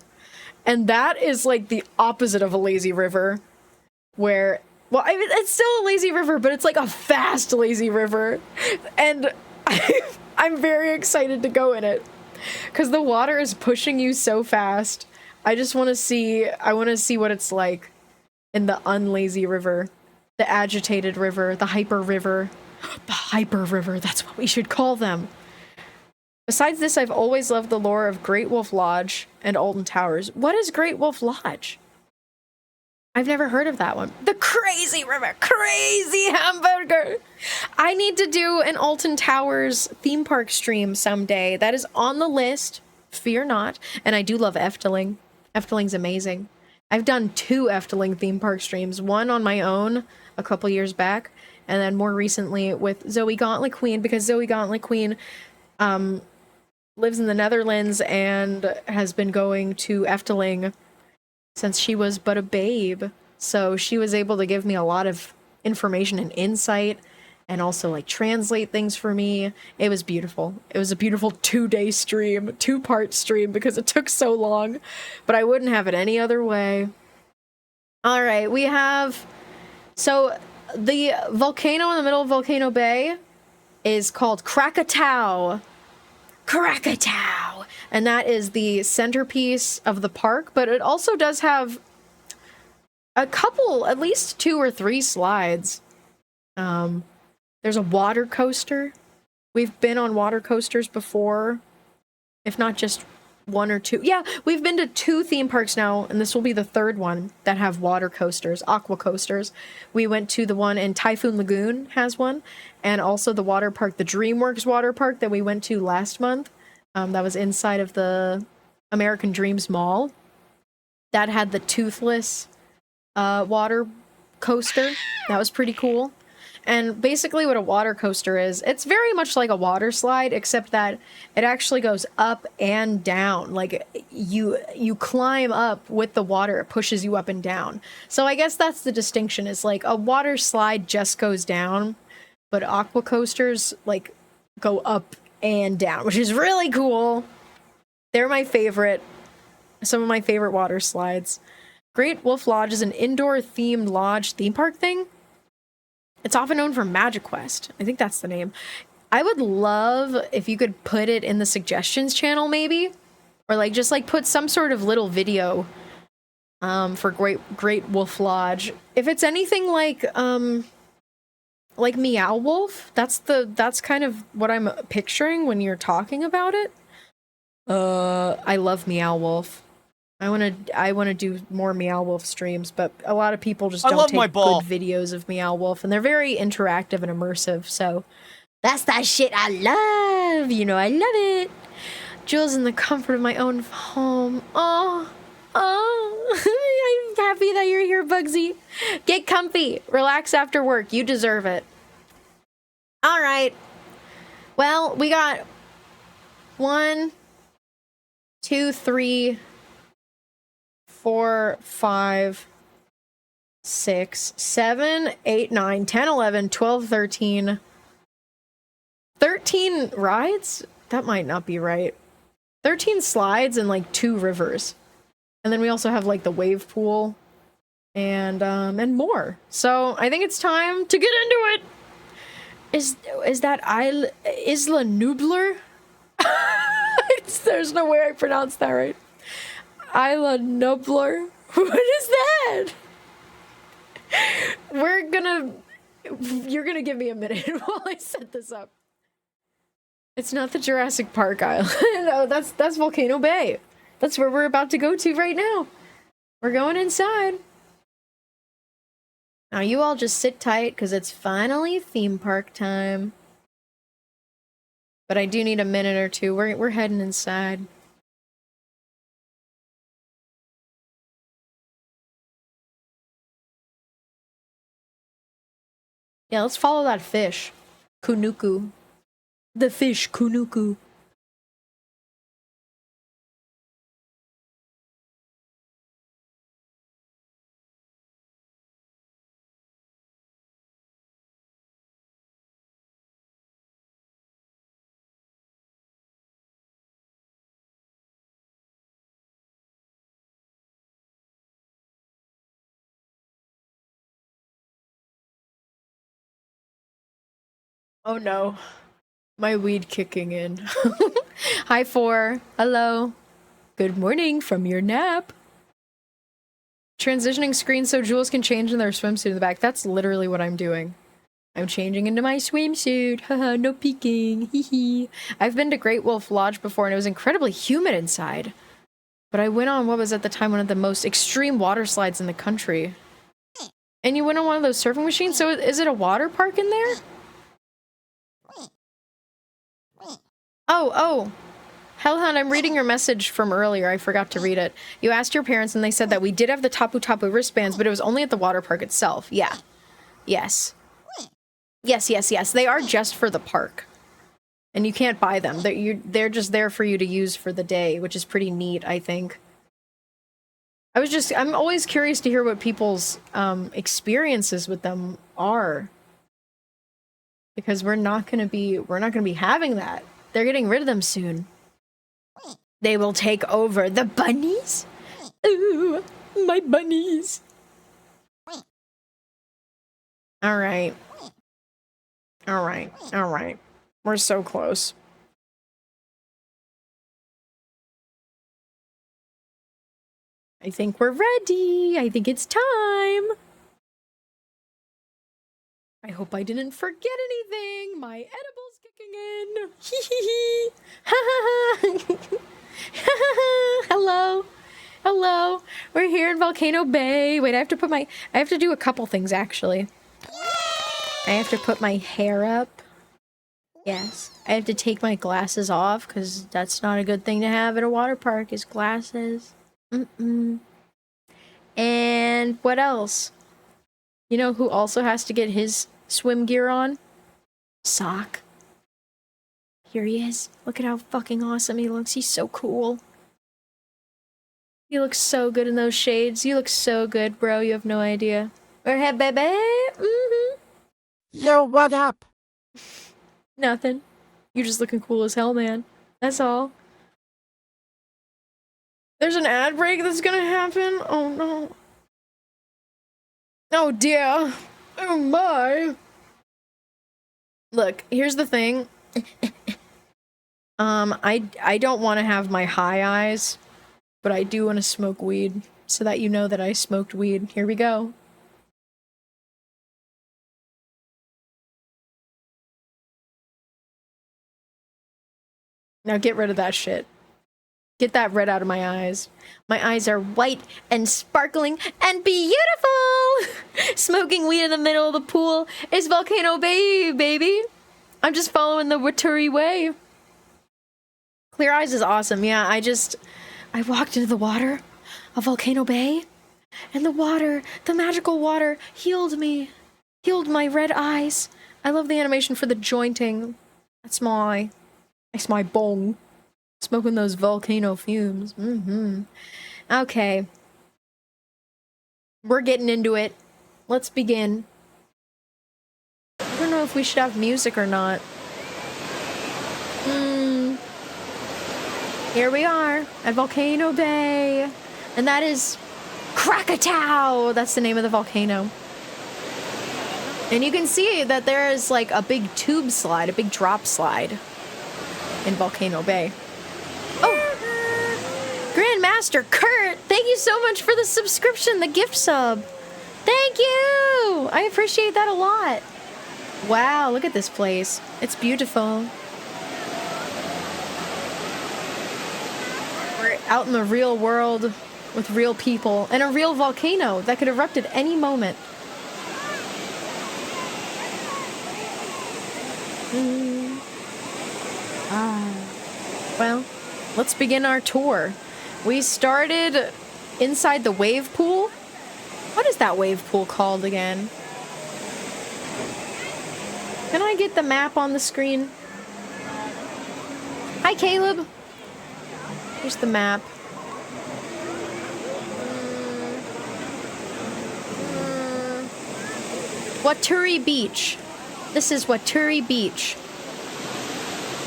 And that is like the opposite of a lazy river, where, well, I mean, it's still a lazy river, but it's like a fast lazy river. And I'm very excited to go in it because the water is pushing you so fast. I just want to see, what it's like in the unlazy river, the agitated river, the hyper river. The hyper river, that's what we should call them. Besides this, I've always loved the lore of Great Wolf Lodge and Alton Towers. What is Great Wolf Lodge? I've never heard of that one. The Crazy River, Crazy Hamburger. I need to do an Alton Towers theme park stream someday. That is on the list. Fear not. And I do love Efteling. Efteling's amazing. I've done 2 Efteling theme park streams. One on my own a couple years back, and then more recently with Zoe Gauntlet Queen, because Zoe Gauntlet Queen lives in the Netherlands and has been going to Efteling since she was but a babe. So she was able to give me a lot of information and insight and also like translate things for me. It was beautiful. It was a beautiful 2-day stream, 2-part stream because it took so long, but I wouldn't have it any other way. All right, we have, so the volcano in the middle of Volcano Bay is called Krakatoa. Krakatoa! And that is the centerpiece of the park, but it also does have a couple, at least 2 or 3 slides. There's a water coaster. We've been on water coasters before, if not just 1 or 2. Yeah, we've been to 2 theme parks now, and this will be the 3rd one that have water coasters, aqua coasters. We went to the one in Typhoon Lagoon has one, and also the water park, the DreamWorks water park that we went to last month. That was inside of the American Dreams Mall. That had the toothless water coaster. That was pretty cool. And basically what a water coaster is, it's very much like a water slide, except that it actually goes up and down. Like, you climb up with the water, it pushes you up and down. So I guess that's the distinction, is like a water slide just goes down, but aqua coasters, like, go up and down, which is really cool. They're my favorite. Some of my favorite water slides. Great Wolf Lodge is an indoor-themed lodge theme park thing. It's often known for Magic Quest. I think that's the name. I would love if you could put it in the suggestions channel, maybe, or like just like put some sort of little video for Great Wolf Lodge. If it's anything like Meow Wolf, that's kind of what I'm picturing when you're talking about it. I love Meow Wolf. I wanna do more Meow Wolf streams, but a lot of people just don't take good videos of Meow Wolf, and they're very interactive and immersive, so that's that shit I love! You know, I love it! Jules in the comfort of my own home. Oh, I'm happy that you're here, Bugsy. Get comfy, relax after work, you deserve it. Alright. Well, we got 1, 2, 3... 4, 5, 6, 7, 8, 9, 10, 11, 12, 13. 13 rides? That might not be right. 13 slides and like 2 rivers. And then we also have like the wave pool and more. So I think it's time to get into it. Is that Isla Nublar? There's no way I pronounced that right. Isla Nublar? What is that? You're gonna give me a minute while I set this up. It's not the Jurassic Park Island. No, that's Volcano Bay. That's where we're about to go to right now. We're going inside. Now you all just sit tight, because it's finally theme park time. But I do need a minute or two. We're heading inside. Yeah, let's follow that fish. Kunuku. The fish, Kunuku. Oh no. My weed kicking in. Hi, 4. Hello. Good morning from your nap. Transitioning screen so Jules can change in their swimsuit in the back. That's literally what I'm doing. I'm changing into my swimsuit. Haha, no peeking. Hee hee. I've been to Great Wolf Lodge before and it was incredibly humid inside. But I went on what was at the time one of the most extreme water slides in the country. And you went on one of those surfing machines? So is it a water park in there? Oh. Hellhound, I'm reading your message from earlier. I forgot to read it. You asked your parents and they said that we did have the Tapu Tapu wristbands, but it was only at the water park itself. Yeah. Yes. Yes. They are just for the park. And you can't buy them. They're just there for you to use for the day, which is pretty neat, I think. I'm always curious to hear what people's experiences with them are. Because we're not gonna be having that. They're getting rid of them soon. They will take over the bunnies. Ooh, my bunnies. All right. We're so close. I think we're ready. I think it's time. I hope I didn't forget anything. My edible's kicking in. Hello. Hello. We're here in Volcano Bay. Wait, I have to do a couple things actually. I have to put my hair up. Yes. I have to take my glasses off because that's not a good thing to have at a water park is glasses. And what else? You know who also has to get his swim gear on? Sock. Here he is. Look at how fucking awesome he looks. He's so cool. He looks so good in those shades. You look so good, bro. You have no idea. Go ahead, baby. Yo, what up? Nothing. You're just looking cool as hell, man. That's all. There's an ad break that's gonna happen? Oh no. Oh dear. Oh my. Look, here's the thing. I don't want to have my high eyes, but I do want to smoke weed so that you know that I smoked weed. Here we go. Now get rid of that shit. Get that red out of my eyes. My eyes are white and sparkling and beautiful! Smoking weed in the middle of the pool is Volcano Bay, baby! I'm just following the Waturi way. Clear eyes is awesome. Yeah, I walked into the water of Volcano Bay, and the water, the magical water, healed me. Healed my red eyes. I love the animation for the jointing. That's my bong. Smoking those volcano fumes. Okay. We're getting into it. Let's begin. I don't know if we should have music or not. Here we are at Volcano Bay. And that is Krakatoa. That's the name of the volcano. And you can see that there is like a big tube slide, a big drop slide in Volcano Bay. Oh! Grandmaster Kurt, thank you so much for the subscription, the gift sub. Thank you! I appreciate that a lot. Wow, look at this place. It's beautiful. We're out in the real world with real people and a real volcano that could erupt at any moment. Well, let's begin our tour. We started inside the wave pool. What is that wave pool called again? Can I get the map on the screen? Hi, Caleb. Here's the map. Waturi Beach. This is Waturi Beach.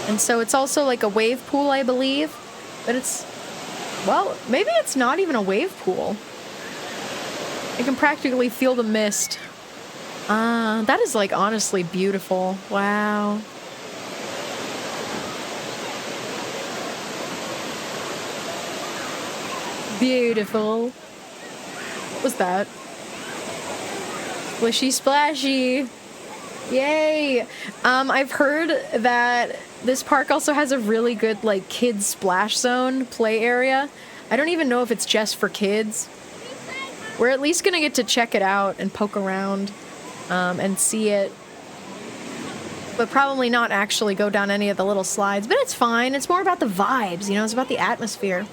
And so it's also like a wave pool, I believe. But it's... well, maybe it's not even a wave pool. I can practically feel the mist. That is like honestly beautiful. Wow. Beautiful. What was that? Splishy splashy. Yay! I've heard that this park also has a really good, like, kids splash zone play area. I don't even know if it's just for kids. We're at least gonna get to check it out and poke around, and see it. But probably not actually go down any of the little slides, but it's fine. It's more about the vibes, you know, it's about the atmosphere.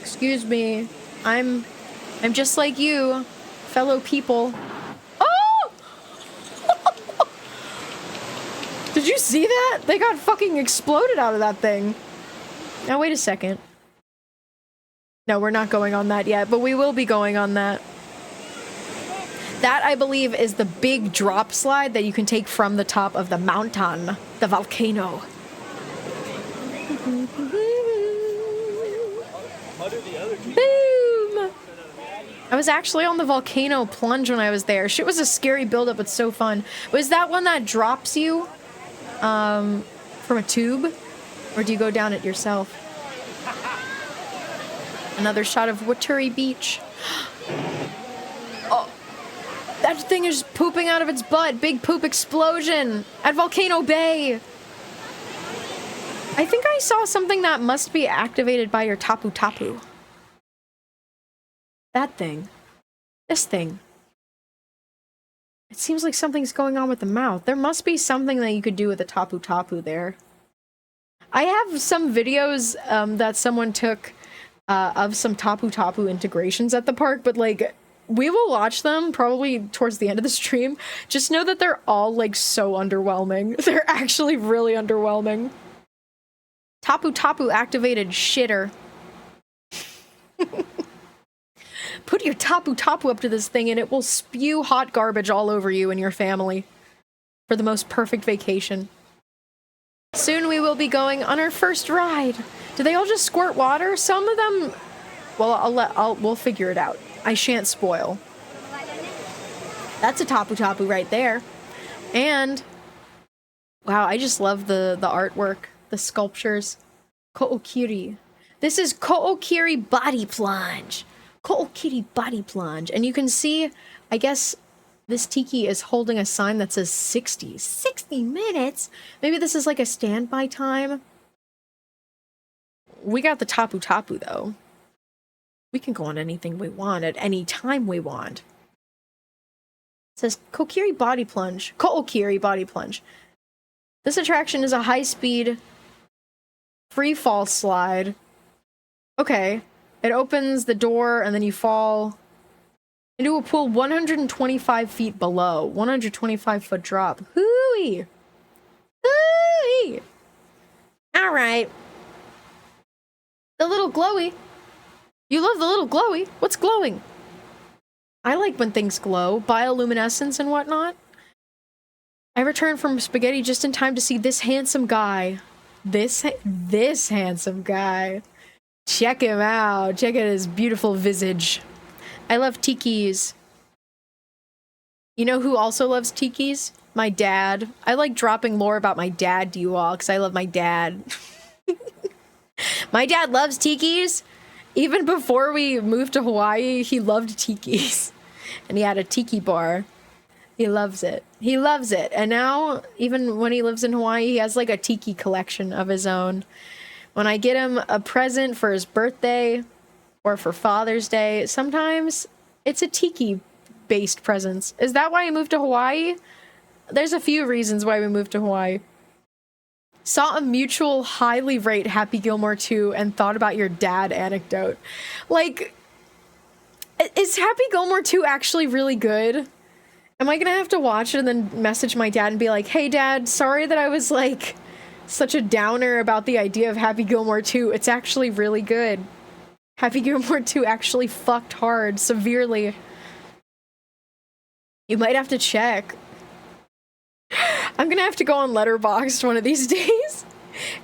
Excuse me. I'm just like you, fellow people. Oh! Did you see that? They got fucking exploded out of that thing. Now wait a second. No, we're not going on that yet, but we will be going on that. That, I believe, is the big drop slide that you can take from the top of the mountain, the volcano. Boom! I was actually on the volcano plunge when I was there. Shit was a scary buildup, but so fun. Was that one that drops you from a tube? Or do you go down it yourself? Another shot of Waturi Beach. Oh, that that thing is pooping out of its butt. Big poop explosion at Volcano Bay. I think I saw something that must be activated by your Tapu Tapu. That thing. This thing. It seems like something's going on with the mouth. There must be something that you could do with a Tapu Tapu there. I have some videos that someone took of some Tapu Tapu integrations at the park, but like, we will watch them probably towards the end of the stream. Just know that they're all like so underwhelming. They're actually really underwhelming. Tapu Tapu activated shitter. Put your Tapu Tapu up to this thing and it will spew hot garbage all over you and your family for the most perfect vacation. Soon we will be going on our first ride. Do they all just squirt water? Some of them... Well, we'll figure it out. I shan't spoil. That's a Tapu Tapu right there. And... wow, I just love the artwork. The sculptures. Ko'okiri. This is Ko'okiri Body Plunge. Ko'okiri Body Plunge. And you can see, I guess, this tiki is holding a sign that says 60. 60 minutes? Maybe this is like a standby time. We got the Tapu Tapu, though. We can go on anything we want at any time we want. It says Ko'okiri Body Plunge. Ko'okiri Body Plunge. This attraction is a high-speed free fall slide. Okay. It opens the door and then you fall into a pool 125 feet below. 125 foot drop. Hooey! Hooey! Alright. The little glowy. You love the little glowy. What's glowing? I like when things glow. Bioluminescence and whatnot. I returned from spaghetti just in time to see this handsome guy. This handsome guy. Check him out. Check out his beautiful visage. I love tikis. You know who also loves tikis? My dad. I like dropping lore about my dad to you all because I love my dad. My dad loves tikis. Even before we moved to Hawaii, he loved tikis. And he had a tiki bar. He loves it. He loves it. And now, even when he lives in Hawaii, he has like a tiki collection of his own. When I get him a present for his birthday or for Father's Day, sometimes it's a tiki-based presents. Is that why I moved to Hawaii? There's a few reasons why we moved to Hawaii. Saw a mutual highly rate Happy Gilmore 2 and thought about your dad anecdote. Like, is Happy Gilmore 2 actually really good? Am I gonna have to watch it and then message my dad and be like, hey dad, sorry that I was like such a downer about the idea of Happy Gilmore 2. It's actually really good. Happy Gilmore 2 actually fucked hard, severely. You might have to check. I'm gonna have to go on Letterboxd one of these days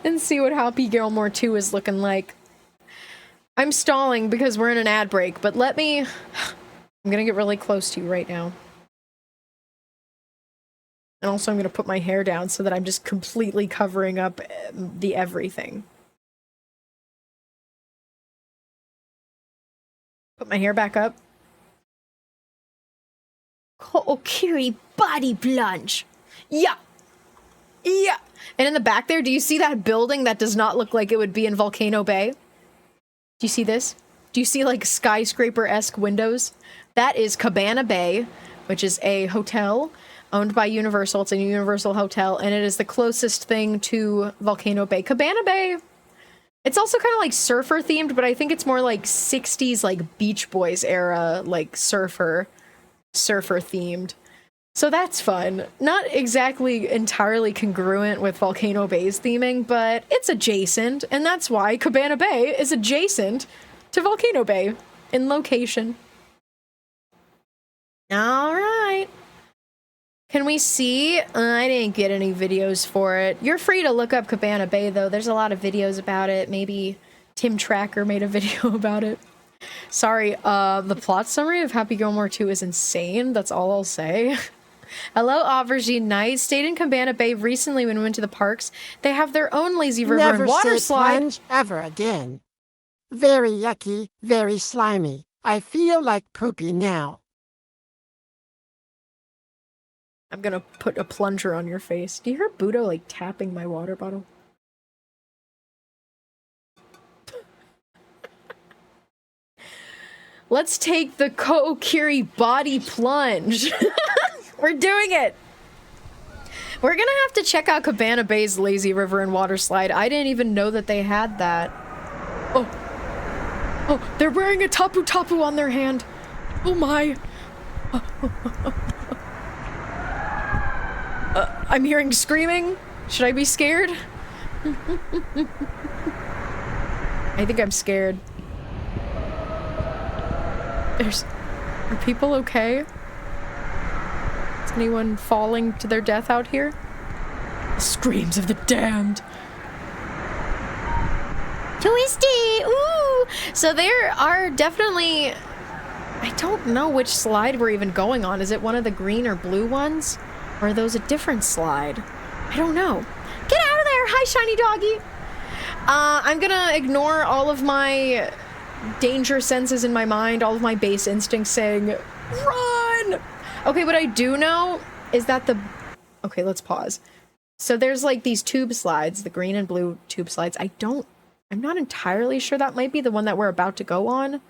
and see what Happy Gilmore 2 is looking like. I'm stalling because we're in an ad break, but let me... I'm gonna get really close to you right now. And also I'm gonna put my hair down so that I'm just completely covering up the everything. Put my hair back up. Ko'okiri Body Plunge. Yeah. Yeah. And in the back there, do you see that building that does not look like it would be in Volcano Bay? Do you see this? Do you see like skyscraper-esque windows? That is Cabana Bay, which is a hotel owned by Universal. It's a Universal hotel, and it is the closest thing to Volcano Bay. Cabana Bay, it's also kind of like surfer themed, but I think it's more like 60s like Beach Boys era, like surfer themed. So that's fun. Not exactly entirely congruent with Volcano Bay's theming, but it's adjacent, and that's why Cabana Bay is adjacent to Volcano Bay in location. All right. Can we see? I didn't get any videos for it. You're free to look up Cabana Bay, though. There's a lot of videos about it. Maybe Tim Tracker made a video about it. Sorry, the plot summary of Happy Gilmore 2 is insane. That's all I'll say. Hello, Aubergine Knight. Stayed in Cabana Bay recently when we went to the parks. They have their own lazy river Never and water say slide. plunge ever again. Very yucky, very slimy. I feel like poopy now. I'm gonna put a plunger on your face. Do you hear Budo like tapping my water bottle? Let's take the Kokiri body plunge. We're doing it. We're gonna have to check out Cabana Bay's lazy river and water slide. I didn't even know that they had that. Oh. Oh, they're wearing a tapu tapu on their hand. Oh my. I'm hearing screaming. Should I be scared? I think I'm scared. Are people okay? Is anyone falling to their death out here? The screams of the damned. Twisty! Ooh! So there are definitely... I don't know which slide we're even going on. Is it one of the green or blue ones? Or are those a different slide? I don't know. Get out of there! Hi, shiny doggy! I'm gonna ignore all of my danger senses in my mind, all of my base instincts saying, run! Okay, what I do know is that the... Okay, let's pause. So there's like these tube slides, the green and blue tube slides. I'm not entirely sure. That might be the one that we're about to go on.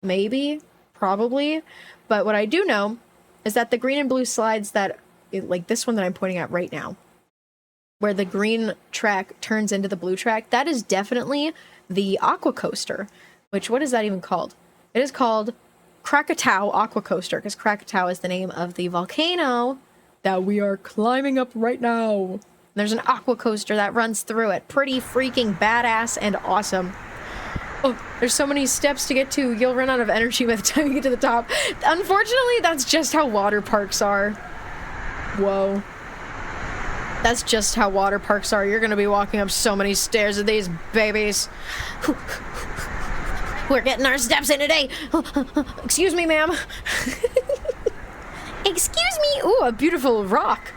Maybe. Probably. But what I do know is that the green and blue slides that, like this one that I'm pointing at right now, where the green track turns into the blue track, that is definitely the Aqua Coaster. Which, what is that even called? It is called Krakatoa Aqua Coaster, because Krakatoa is the name of the volcano that we are climbing up right now. There's an aqua coaster that runs through it. Pretty freaking badass and awesome. Oh, there's so many steps to get to, you'll run out of energy by the time you get to the top. Unfortunately, that's just how water parks are. Whoa. That's just how water parks are. You're gonna be walking up so many stairs with these babies. We're getting our steps in today. Excuse me, ma'am. Excuse me. Ooh, a beautiful rock.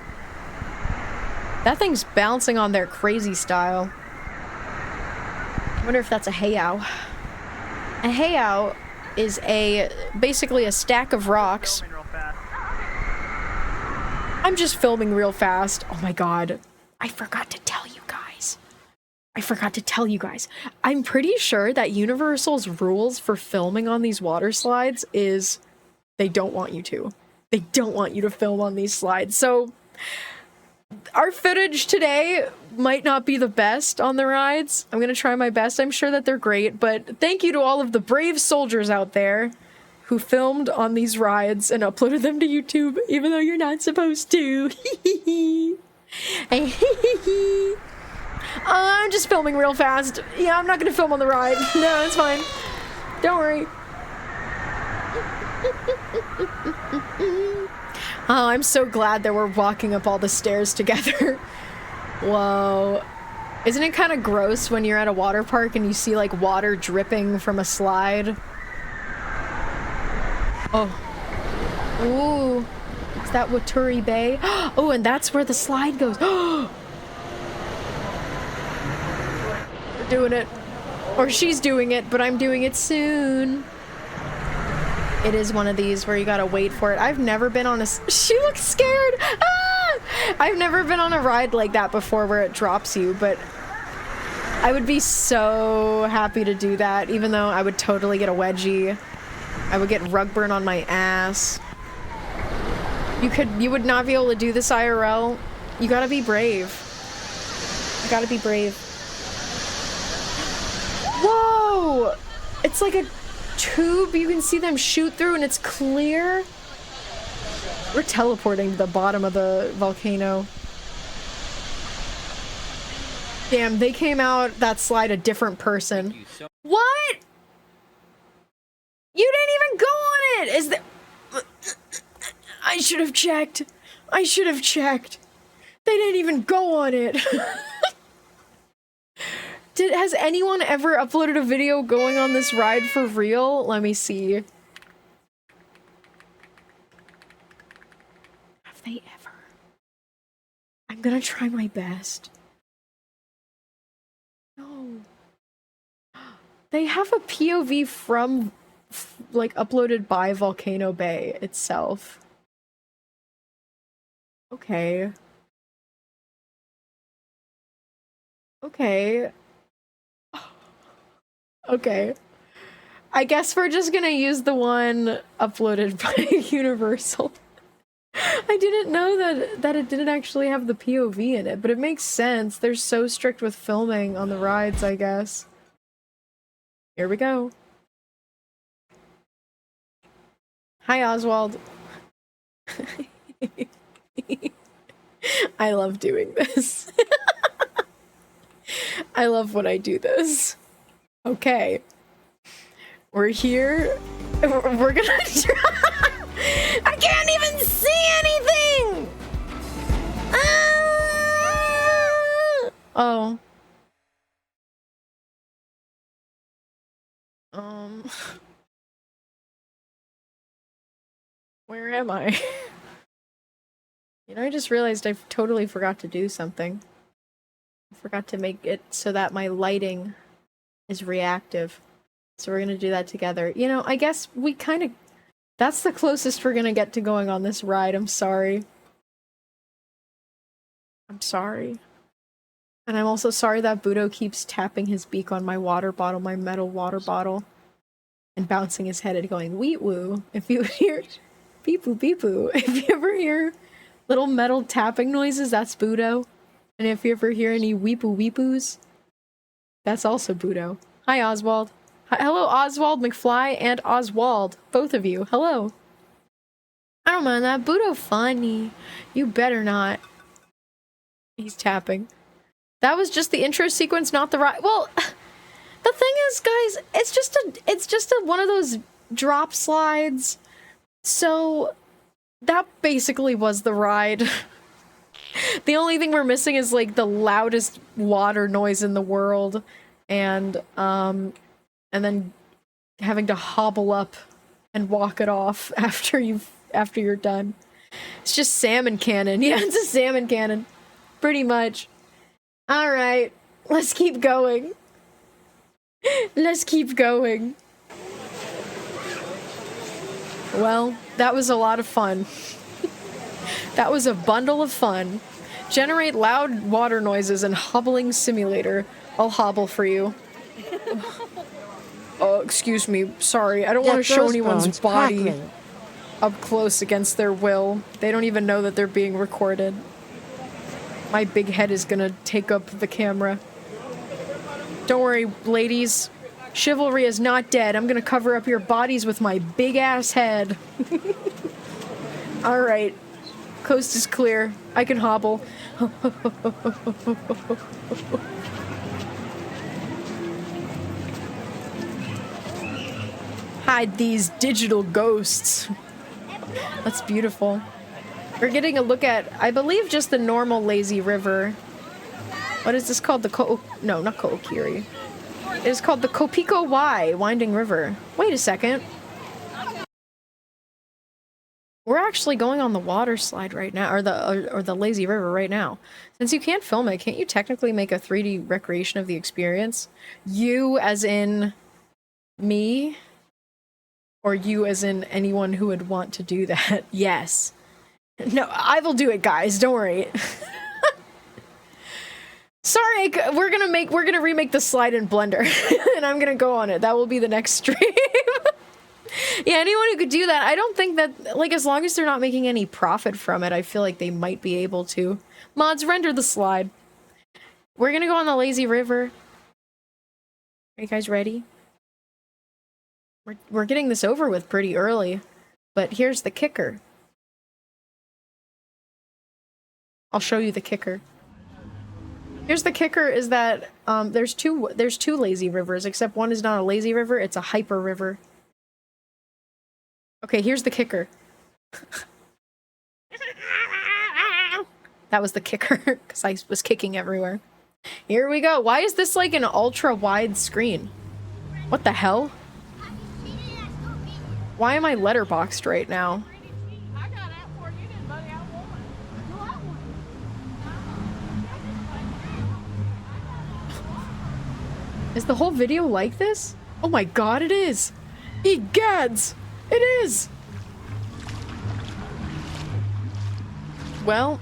That thing's bouncing on their crazy style. I wonder if that's a heiau. A heiau is basically a stack of rocks. I'm just filming real fast. Oh my god. I forgot to tell you guys. I'm pretty sure that Universal's rules for filming on these water slides is they don't want you to. They don't want you to film on these slides. So our footage today might not be the best on the rides. I'm gonna try my best. I'm sure that they're great, but thank you to all of the brave soldiers out there who filmed on these rides and uploaded them to YouTube, even though you're not supposed to. I'm just filming real fast. Yeah, I'm not gonna film on the ride. No, it's fine. Don't worry. Oh, I'm so glad that we're walking up all the stairs together. Whoa. Isn't it kind of gross when you're at a water park and you see like water dripping from a slide? Oh. Ooh. Is that Waturi Bay? Oh, and that's where the slide goes. We're doing it. Or she's doing it, but I'm doing it soon. It is one of these where you gotta wait for it. I've never been on a... She looks scared! Ah! I've never been on a ride like that before where it drops you, but I would be so happy to do that, even though I would totally get a wedgie. I would get rug burn on my ass. You would not be able to do this IRL. You gotta be brave. You gotta be brave. Whoa! It's like a tube you can see them shoot through and it's clear. We're teleporting to the bottom of the volcano. Damn, they came out that slide a different person. What? You didn't even go on it! Is that... I should have checked. I should have checked. They didn't even go on it. Has anyone ever uploaded a video going on this ride for real? Let me see. Have they ever? I'm gonna try my best. No. They have a POV from, like, uploaded by Volcano Bay itself. Okay. Okay. Okay. I guess we're just gonna use the one uploaded by Universal. I didn't know that it didn't actually have the POV in it, but it makes sense. They're so strict with filming on the rides, I guess. Here we go. Hi, Oswald. I love doing this. I love when I do this. Okay. We're here. We're gonna try. I can't even see anything! Oh. Where am I? You know, I just realized I totally forgot to do something. I forgot to make it so that my lighting is reactive. So we're gonna do that together. You know, I guess we kind of... That's the closest we're gonna get to going on this ride. I'm sorry. I'm sorry. And I'm also sorry that Budo keeps tapping his beak on my water bottle, my metal water bottle, and bouncing his head and going, weet woo. If you hear beep boo beep boo, if you ever hear little metal tapping noises, that's Budo. And if you ever hear any weepoo weepoos, that's also Budo. Hi, Oswald. Hi, hello, Oswald McFly and Oswald. Both of you. Hello. I don't mind that. Budo funny. You better not. He's tapping. That was just the intro sequence, not the ride. Well, the thing is, guys, it's just a one of those drop slides. So that basically was the ride. The only thing we're missing is like the loudest water noise in the world, and then having to hobble up and walk it off after you're done. It's just salmon cannon. Yeah, it's a salmon cannon. Pretty much. Alright, let's keep going. Let's keep going. Well, that was a lot of fun. That was a bundle of fun. Generate loud water noises and hobbling simulator. I'll hobble for you. Oh, excuse me. Sorry, I don't want to show anyone's body up close against their will. They don't even know that they're being recorded. My big head is gonna take up the camera. Don't worry, ladies. Chivalry is not dead. I'm gonna cover up your bodies with my big ass head. Alright. Coast is clear. I can hobble. Hide these digital ghosts. That's beautiful. We're getting a look at, I believe, just the normal lazy river. What is this called? No, not Ko'okiri. It is called the Kopiko Y Winding River. Wait a second. We're actually going on the water slide right now, or the lazy river right now. Since you can't film it, can't you technically make a 3D recreation of the experience? You as in me? Or you as in anyone who would want to do that? Yes. No, I will do it, guys. Don't worry. Sorry, we're gonna remake the slide in Blender, and I'm gonna go on it. That will be the next stream. Yeah, anyone who could do that, I don't think that, like, as long as they're not making any profit from it, I feel like they might be able to. Mods, render the slide. We're gonna go on the lazy river. Are you guys ready? We're getting this over with pretty early, but here's the kicker. I'll show you the kicker. Here's the kicker is that there's two lazy rivers, except one is not a lazy river, it's a hyper river. Okay, here's the kicker. That was the kicker, because I was kicking everywhere. Here we go. Why is this like an ultra wide screen? What the hell? Why am I letterboxed right now? Is the whole video like this? Oh my god, it is! Egads! It is! Well,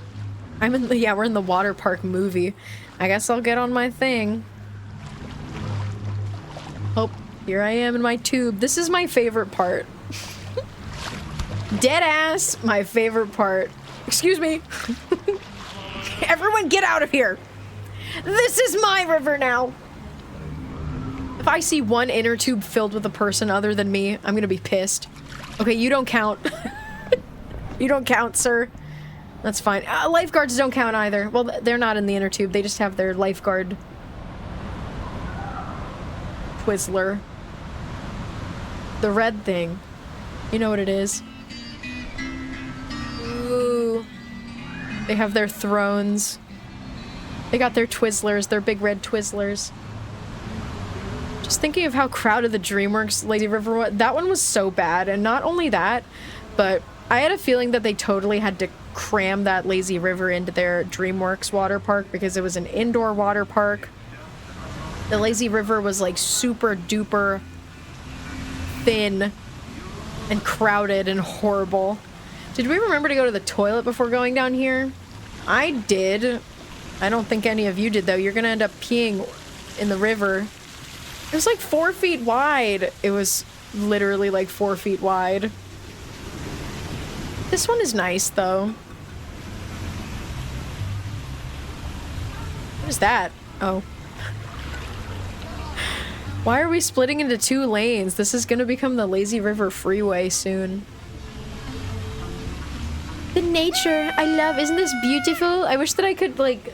I'm in the, yeah, we're in the water park movie. I guess I'll get on my thing. Oh, here I am in my tube. This is my favorite part. Dead ass, my favorite part. Excuse me. Everyone get out of here. This is my river now. If I see one inner tube filled with a person other than me, I'm gonna be pissed. Okay, you don't count. You don't count, sir. That's fine. Lifeguards don't count either. Well, they're not in the inner tube. They just have their lifeguard Twizzler. The red thing. You know what it is. Ooh. They have their thrones. They got their Twizzlers, their big red Twizzlers. Just thinking of how crowded the DreamWorks Lazy River was. That one was so bad. And not only that, but I had a feeling that they totally had to cram that Lazy River into their DreamWorks water park because it was an indoor water park. The Lazy River was like super duper thin and crowded and horrible. Did we remember to go to the toilet before going down here? I did. I don't think any of you did though. You're gonna end up peeing in the river. It was like 4 feet wide. It was literally like 4 feet wide. This one is nice, though. What is that? Oh. Why are we splitting into 2 lanes? This is gonna become the Lazy River Freeway soon. The nature I love. Isn't this beautiful? I wish that I could, like,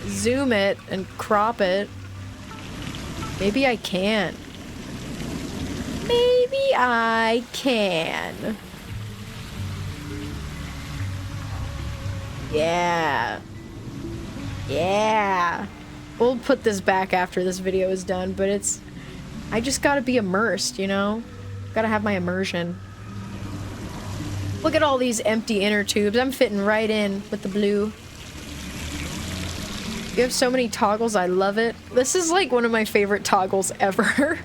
zoom it and crop it. Maybe I can. Maybe I can. Yeah. Yeah. We'll put this back after this video is done, but it's... I just gotta be immersed, you know? Gotta have my immersion. Look at all these empty inner tubes. I'm fitting right in with the blue. You have so many toggles, I love it. This is like one of my favorite toggles ever.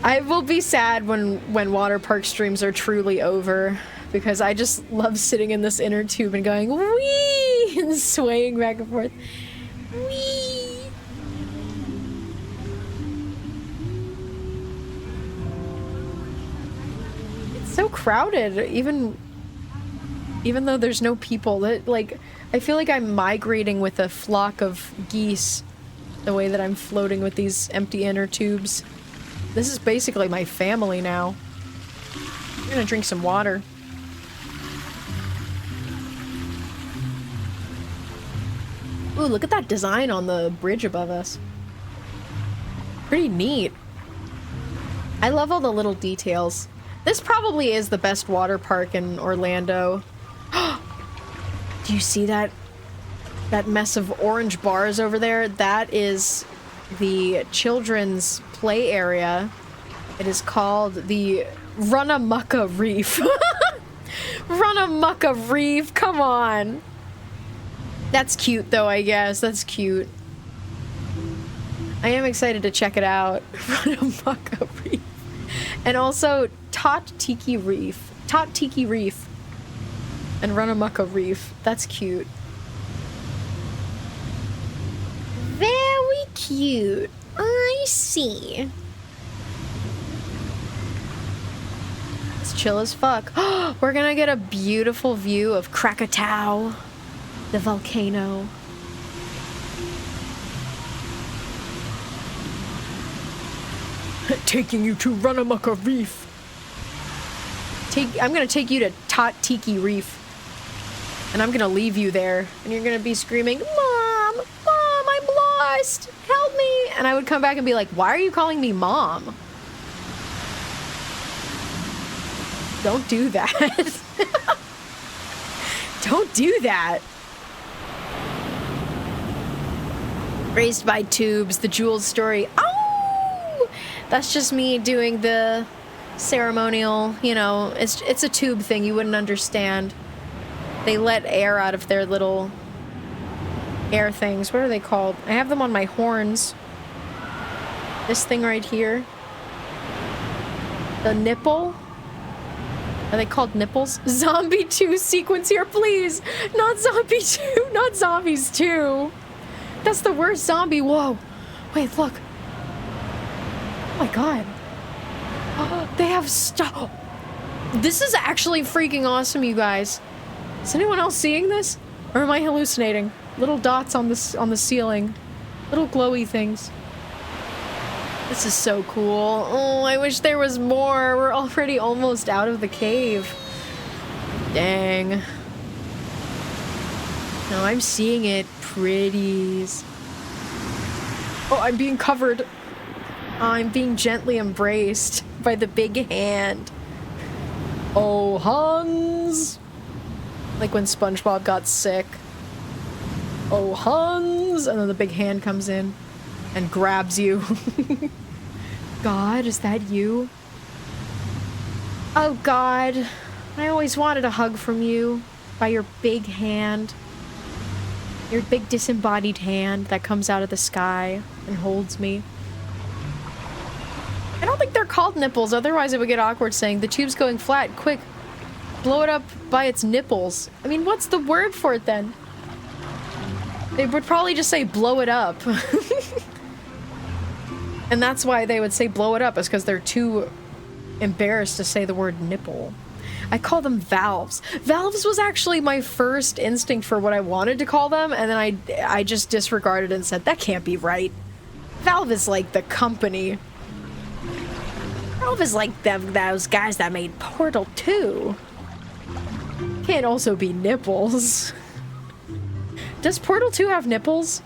I will be sad when water park streams are truly over, because I just love sitting in this inner tube and going wee and swaying back and forth. Wee. It's so crowded, even though there's no people. That, like, I feel like I'm migrating with a flock of geese, the way that I'm floating with these empty inner tubes. This is basically my family now. I'm gonna drink some water. Ooh, look at that design on the bridge above us. Pretty neat. I love all the little details. This probably is the best water park in Orlando. Do you see that mess of orange bars over there? That is the children's play area. It is called the Runamukka Reef. Runamukka Reef, come on. That's cute though, I guess. That's cute. I am excited to check it out. Runamukka Reef. And also Tot Tiki Reef. Tot Tiki Reef. And Runamukka Reef. That's cute. Very cute. I see. It's chill as fuck. We're gonna get a beautiful view of Krakatoa, the volcano. Taking you to Runamukka Reef. I'm gonna take you to Tot Tiki Reef. And I'm gonna leave you there. And you're gonna be screaming, Mom! Mom, I'm lost! Help me! And I would come back and be like, why are you calling me Mom? Don't do that. Don't do that. Raised by tubes, the Jules story. Oh! That's just me doing the ceremonial, you know, it's a tube thing, you wouldn't understand. They let air out of their little air things. What are they called? I have them on my horns. This thing right here. The nipple. Are they called nipples? Zombie 2 sequence here, please! Not Zombie 2! Not Zombies 2! That's the worst zombie. Whoa. Wait, look. Oh my god. Oh, they have stuff. This is actually freaking awesome, you guys. Is anyone else seeing this? Or am I hallucinating? Little dots on the ceiling. Little glowy things. This is so cool. Oh, I wish there was more. We're already almost out of the cave. Dang. No, I'm seeing it. Pretties. Oh, I'm being covered. I'm being gently embraced by the big hand. Oh, Hans! Like when SpongeBob got sick. Oh, Hans! And then the big hand comes in and grabs you. God, is that you? Oh, God. I always wanted a hug from you by your big hand. Your big disembodied hand that comes out of the sky and holds me. I don't think they're called nipples, otherwise it would get awkward saying, the tube's going flat, quick, blow it up by its nipples. I mean, what's the word for it then? They would probably just say blow it up. And that's why they would say blow it up, is because they're too embarrassed to say the word nipple. I call them valves. Valves was actually my first instinct for what I wanted to call them, and then I just disregarded it and said, that can't be right. Valve is like the company. Valve is like those guys that made Portal 2. Can't also be nipples. Does Portal 2 have nipples?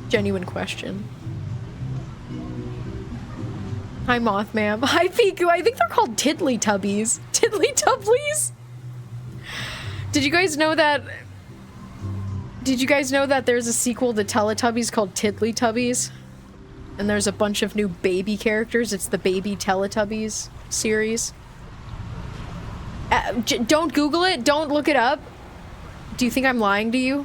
Genuine question. Hi, Mothman. Hi, Piku. I think they're called Tiddly Tubbies. Tiddly Tubblies? Did you guys know that... Did you guys know that there's a sequel to Teletubbies called Tiddly Tubbies? And there's a bunch of new baby characters. It's the Baby Teletubbies series. Don't Google it. Don't look it up. Do you think I'm lying to you?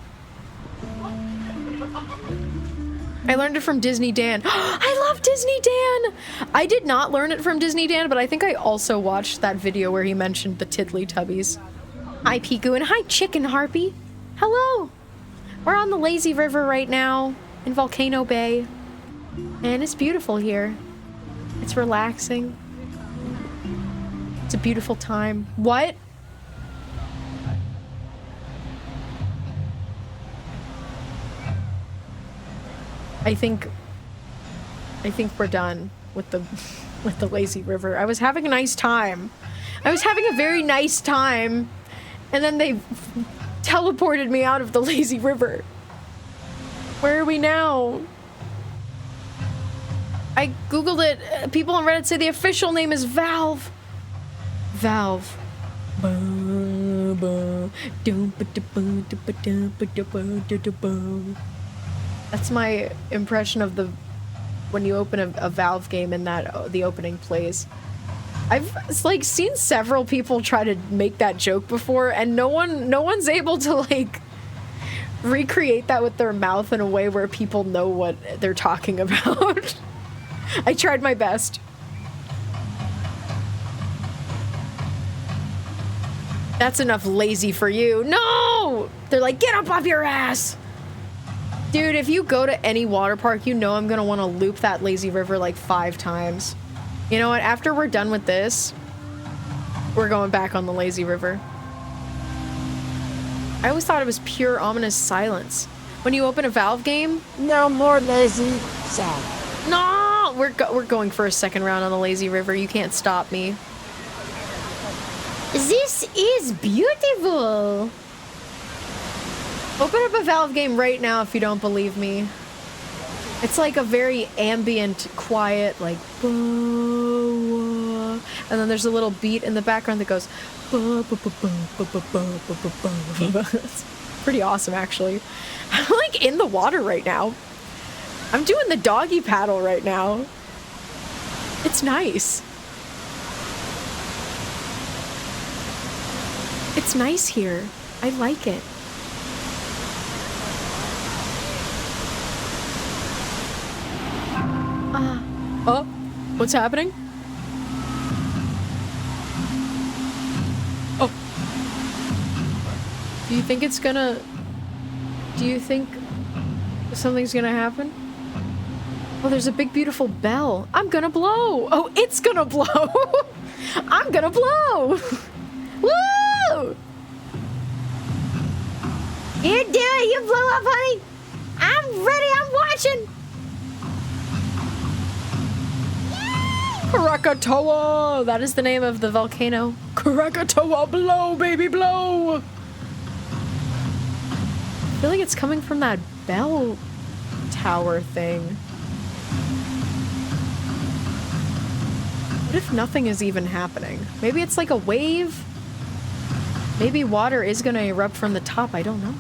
I learned it from Disney Dan. I love Disney Dan! I did not learn it from Disney Dan, but I think I also watched that video where he mentioned the Tiddly Tubbies. Hi, Piku, and hi, Chicken Harpy. Hello! We're on the lazy river right now, in Volcano Bay. And it's beautiful here. It's relaxing. It's a beautiful time. What? I think we're done with the lazy river. I was having a nice time. I was having a very nice time, and then they teleported me out of the lazy river. Where are we now? I googled it. People on Reddit say the official name is Valve. Valve. That's my impression of the when you open a Valve game and that the opening plays. I've like seen several people try to make that joke before, and no one's able to like recreate that with their mouth in a way where people know what they're talking about. I tried my best. That's enough lazy for you. No! They're like, get up off your ass! Dude, if you go to any water park, you know I'm gonna want to loop that lazy river like 5 times. You know what? After we're done with this, we're going back on the lazy river. I always thought it was pure ominous silence. When you open a Valve game... No more lazy sound. No! We're going for a second round on the lazy river. You can't stop me. This is beautiful. Open up a Valve game right now if you don't believe me. It's like a very ambient, quiet, like... And then there's a little beat in the background that goes... It's pretty awesome, actually. I'm like in the water right now. I'm doing the doggy paddle right now. It's nice. It's nice here. I like it. What's happening? Oh. Do you think it's gonna... Do you think something's gonna happen? Oh, there's a big beautiful bell. I'm gonna blow. Oh, it's gonna blow. I'm gonna blow. Woo! You do it. You blew up, honey. I'm ready. I'm watching. Krakatoa! That is the name of the volcano. Krakatoa, blow, baby, blow! I feel like it's coming from that bell tower thing. What if nothing is even happening? Maybe it's like a wave? Maybe water is gonna erupt from the top, I don't know.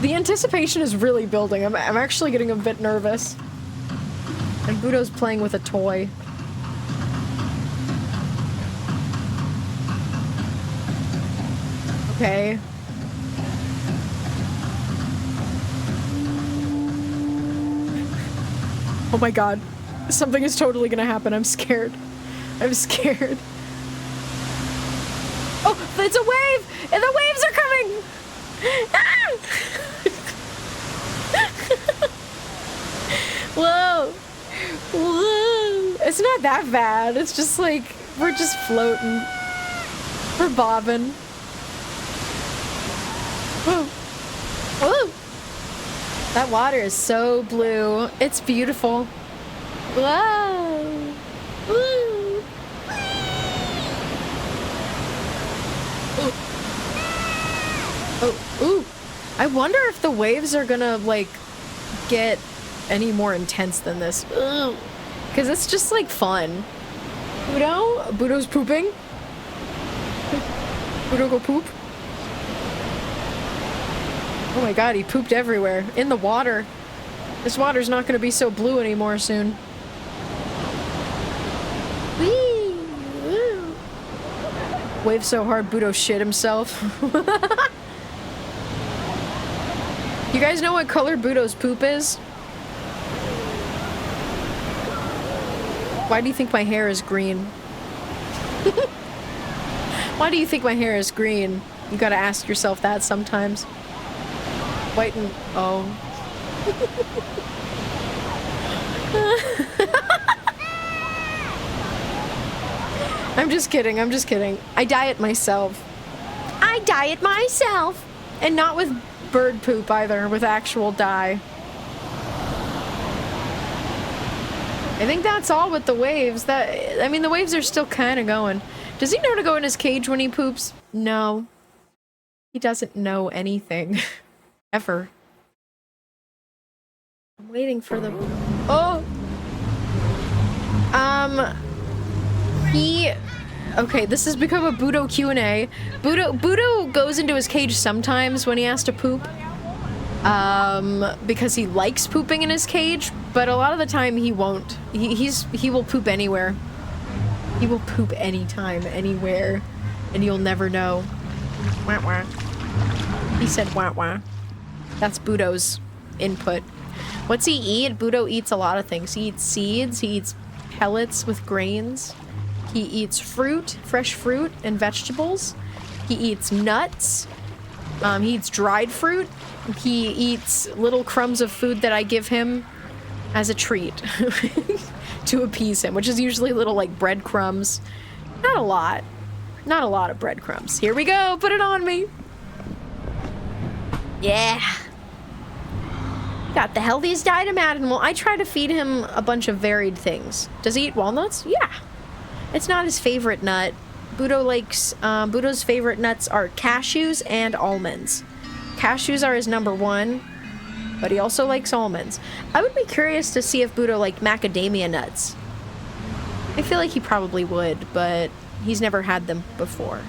The anticipation is really building. I'm actually getting a bit nervous. And Budo's playing with a toy. Okay. Oh my god. Something is totally gonna happen. I'm scared. I'm scared. Oh, it's a wave! And the waves are coming! Ah! Whoa. Whoa. It's not that bad. It's just like, we're just floating. We're bobbing. Whoa. Whoa. That water is so blue. It's beautiful. Whoa. Woo. Oh, ooh. I wonder if the waves are gonna, like, get any more intense than this. Because it's just, like, fun. Budo? Budo's pooping? Budo go poop? Oh my god, he pooped everywhere. In the water. This water's not gonna be so blue anymore soon. Whee! Woo! Wave so hard, Budo shit himself. You guys know what color Budo's poop is? Why do you think my hair is green? Why do you think my hair is green? You gotta ask yourself that sometimes. White and... oh. I'm just kidding, I'm just kidding. I dye it myself. I dye it myself! And not with bird poop either, with actual dye. I think that's all with the waves. I mean, the waves are still kind of going. Does he know to go in his cage when he poops? No. He doesn't know anything. Ever. I'm waiting for the... oh! Okay, this has become a Budo Q&A. Budo goes into his cage sometimes when he has to poop. Because he likes pooping in his cage, but a lot of the time he won't. He will poop anywhere. He will poop anytime, anywhere, and you'll never know. Wah wah. He said wah wah. That's Budo's input. What's he eat? Budo eats a lot of things. He eats seeds, he eats pellets with grains. He eats fruit, fresh fruit and vegetables. He eats nuts. He eats dried fruit. He eats little crumbs of food that I give him as a treat to appease him, which is usually little, like, breadcrumbs. Not a lot. Not a lot of breadcrumbs. Here we go. Put it on me. Yeah. Got the healthiest diet imaginable. I try to feed him a bunch of varied things. Does he eat walnuts? Yeah. It's not his favorite nut. Budo likes, Budo's favorite nuts are cashews and almonds. Cashews are his #1, but he also likes almonds. I would be curious to see if Budo liked macadamia nuts. I feel like he probably would, but he's never had them before.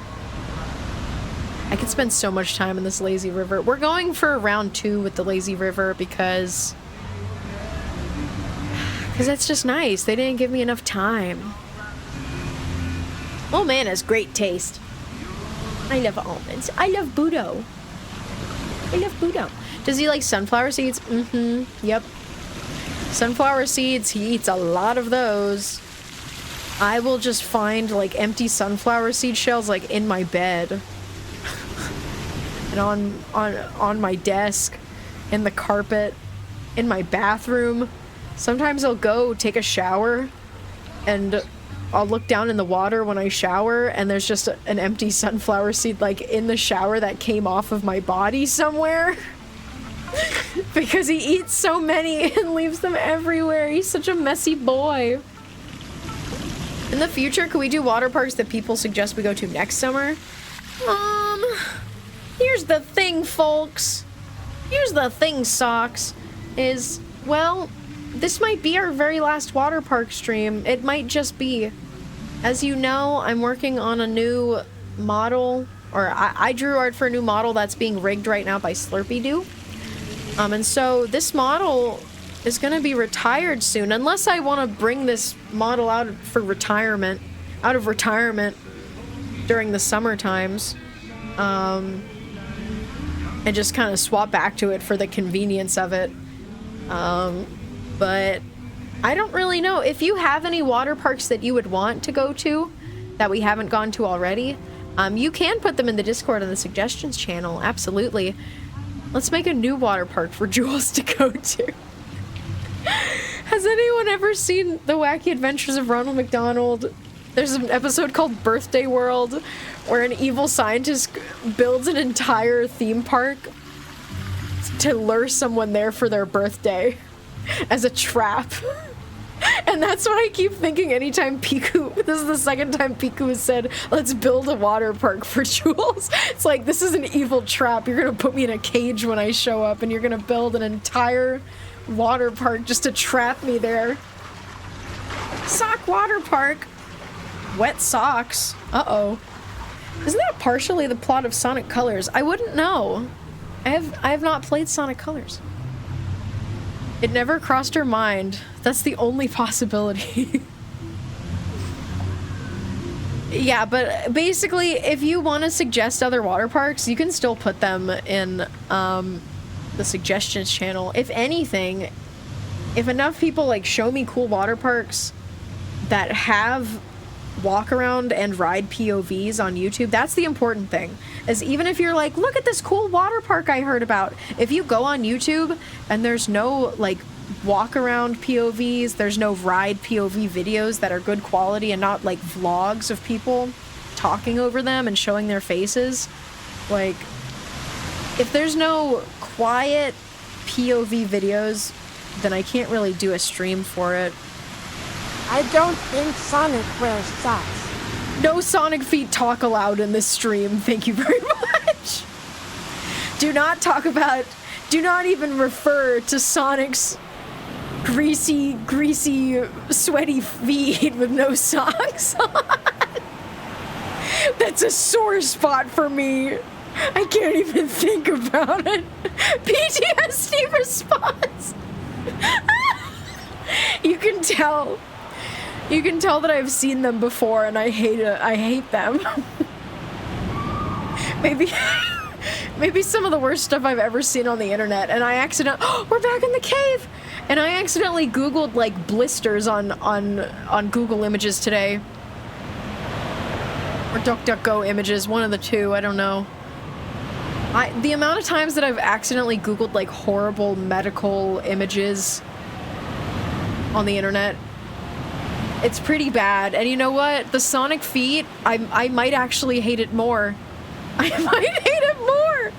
I could spend so much time in this lazy river. We're going for round 2 with the lazy river because that's just nice. They didn't give me enough time. Oh man, has great taste. I love almonds. I love Budo. I love Budo. Does he like sunflower seeds? Mm-hmm. Yep. Sunflower seeds, he eats a lot of those. I will just find like empty sunflower seed shells like in my bed. And on my desk, in the carpet, in my bathroom. Sometimes I'll go take a shower and I'll look down in the water when I shower and there's just an empty sunflower seed like in the shower that came off of my body somewhere. Because he eats so many and leaves them everywhere. He's such a messy boy. In the future, could we do water parks that people suggest we go to next summer? Here's the thing, folks. Here's the thing, Socks. Is, well, this might be our very last water park stream. It might just be. As you know, I'm working on a new model, or I drew art for a new model that's being rigged right now by Slurpy Doo. And so this model is going to be retired soon, unless I want to bring this model out of retirement during the summer times, and just kind of swap back to it for the convenience of it. But I don't really know. If you have any water parks that you would want to go to that we haven't gone to already, you can put them in the Discord and the suggestions channel. Absolutely. Let's make a new water park for Jules to go to. Has anyone ever seen The Wacky Adventures of Ronald McDonald? There's an episode called Birthday World where an evil scientist builds an entire theme park to lure someone there for their birthday as a trap. And that's what I keep thinking anytime Piku, this is the second time Piku has said, let's build a water park for Jules. It's like, this is an evil trap. You're gonna put me in a cage when I show up and you're gonna build an entire water park just to trap me there. Sock water park. Wet socks. Uh-oh. Isn't that partially the plot of Sonic Colors? I wouldn't know. I have not played Sonic Colors. It never crossed her mind. That's the only possibility. Yeah, but basically, if you want to suggest other water parks, you can still put them in the suggestions channel. If anything, if enough people like show me cool water parks that have walk around and ride POVs on YouTube, that's the important thing. Is even if you're like, look at this cool water park I heard about, if you go on YouTube and there's no like walk around POVs, there's no ride POV videos that are good quality and not like vlogs of people talking over them and showing their faces, like if there's no quiet POV videos, then I can't really do a stream for it. I don't think Sonic wears socks. No Sonic feet talk aloud in this stream. Thank you very much. Do not even refer to Sonic's greasy, sweaty feet with no socks on. That's a sore spot for me. I can't even think about it. PTSD response. You can tell that I've seen them before and I hate them. Maybe some of the worst stuff I've ever seen on the internet, and we're back in the cave! And I accidentally Googled like blisters on Google Images today. Or DuckDuckGo Images, one of the two, I don't know. The amount of times that I've accidentally Googled like horrible medical images on the internet, it's pretty bad. And you know what? The Sonic feet, I might actually hate it more. I might hate it more!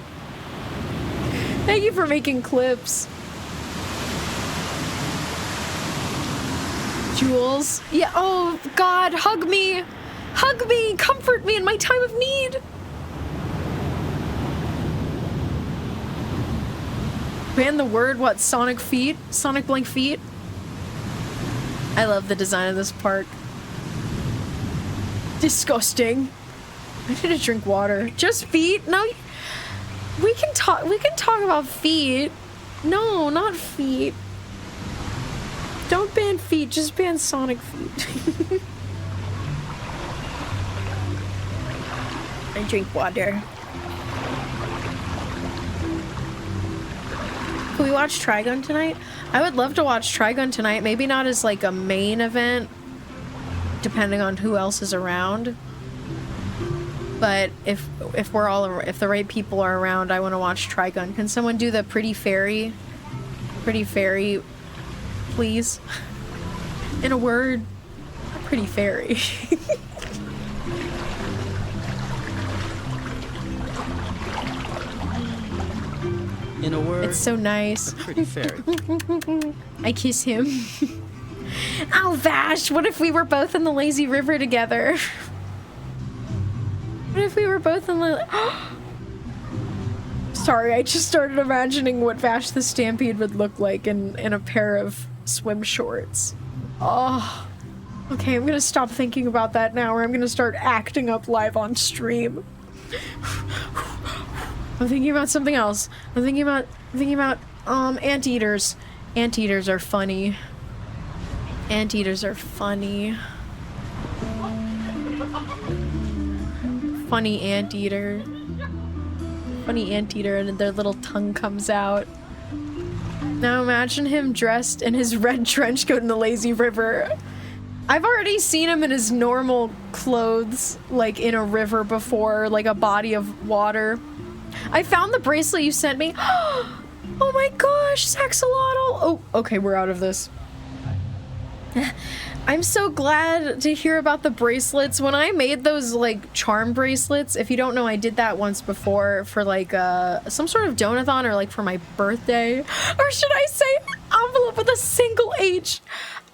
Thank you for making clips. Jules. Yeah, oh God, hug me! Hug me! Comfort me in my time of need! Ban the word, what, Sonic feet? Sonic blank feet? I love the design of this park. Disgusting. I need to drink water. Just feet? No, we can talk about feet. No, not feet. Don't ban feet, just ban Sonic feet. I drink water. Can we watch Trigun tonight? I would love to watch Trigun tonight. Maybe not as like a main event, depending on who else is around. But if the right people are around, I want to watch Trigun. Can someone do the Pretty Fairy? Pretty Fairy, please. In a word, a Pretty Fairy. In a word, It's so nice. a pretty fairy. I kiss him. Oh, Vash, what if we were both in the lazy river together? What if we were both in the... Sorry, I just started imagining what Vash the Stampede would look like in a pair of swim shorts. Oh. Okay, I'm gonna stop thinking about that now, or I'm gonna start acting up live on stream. I'm thinking about something else. I'm thinking about anteaters. Anteaters are funny. Anteaters are funny. Funny anteater. Funny anteater, and their little tongue comes out. Now imagine him dressed in his red trench coat in the lazy river. I've already seen him in his normal clothes, like in a river before, like a body of water. I found the bracelet you sent me. Oh my gosh, Saxolotl! Oh, okay, we're out of this. I'm so glad to hear about the bracelets. When I made those, like, charm bracelets, if you don't know, I did that once before for, like, some sort of donathon or, like, for my birthday. Or should I say envelope with a single H?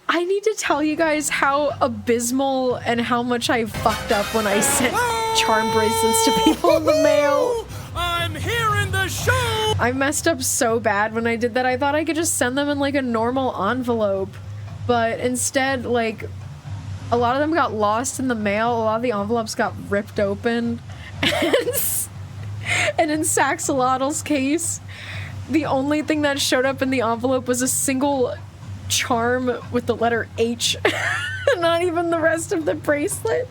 I need to tell you guys how abysmal and how much I fucked up when I sent charm bracelets to people in the mail. I'm here in the show! I messed up so bad when I did that. I thought I could just send them in, like, a normal envelope. But instead, like, a lot of them got lost in the mail. A lot of the envelopes got ripped open. And in Saxolotl's case, the only thing that showed up in the envelope was a single charm with the letter H. Not even the rest of the bracelet.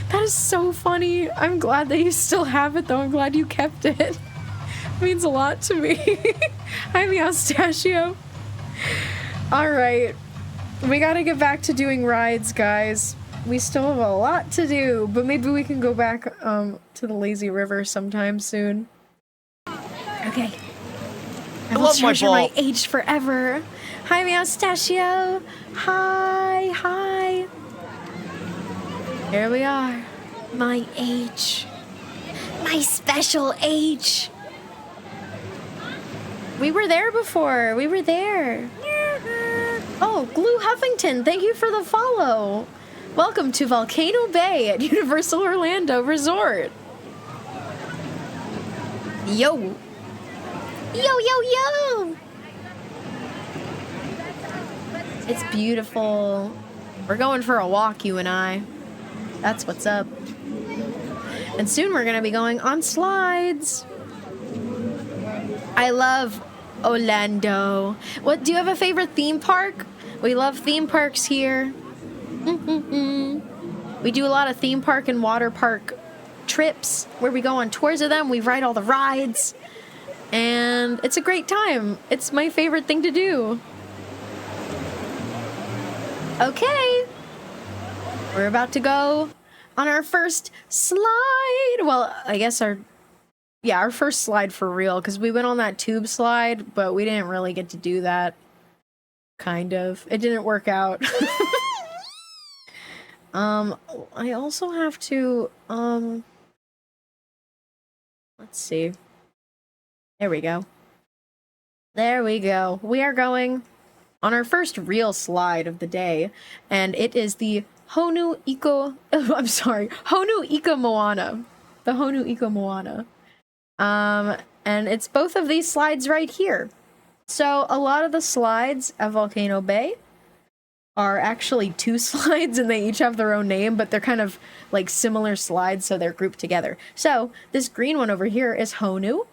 That is so funny. I'm glad that you still have it, though. I'm glad you kept it. It means a lot to me. Hi, Meowstachio. Alright. We gotta get back to doing rides, guys. We still have a lot to do, but maybe we can go back to the lazy river sometime soon. Okay. I will treasure my age forever. Hi, Meowstachio. Hi, hi. Here we are. My age. My special age. We were there before. We were there. Oh, Glue Huffington, thank you for the follow. Welcome to Volcano Bay at Universal Orlando Resort. Yo. Yo, yo, yo. It's beautiful. We're going for a walk, you and I. That's what's up. And soon we're going to be going on slides. I love Orlando. What, do you have a favorite theme park? We love theme parks here. We do a lot of theme park and water park trips where we go on tours of them. We ride all the rides. And it's a great time. It's my favorite thing to do. Okay. We're about to go on our first slide. Well, I guess our first slide for real, because we went on that tube slide, but we didn't really get to do that. Kind of. It didn't work out. I also have to, let's see. There we go. There we go. We are going on our first real slide of the day, and it is the Honu Ika Moana. The Honu Ika Moana. And it's both of these slides right here. So a lot of the slides at Volcano Bay are actually two slides, and they each have their own name, but they're kind of like similar slides, so they're grouped together. So this green one over here is Honu,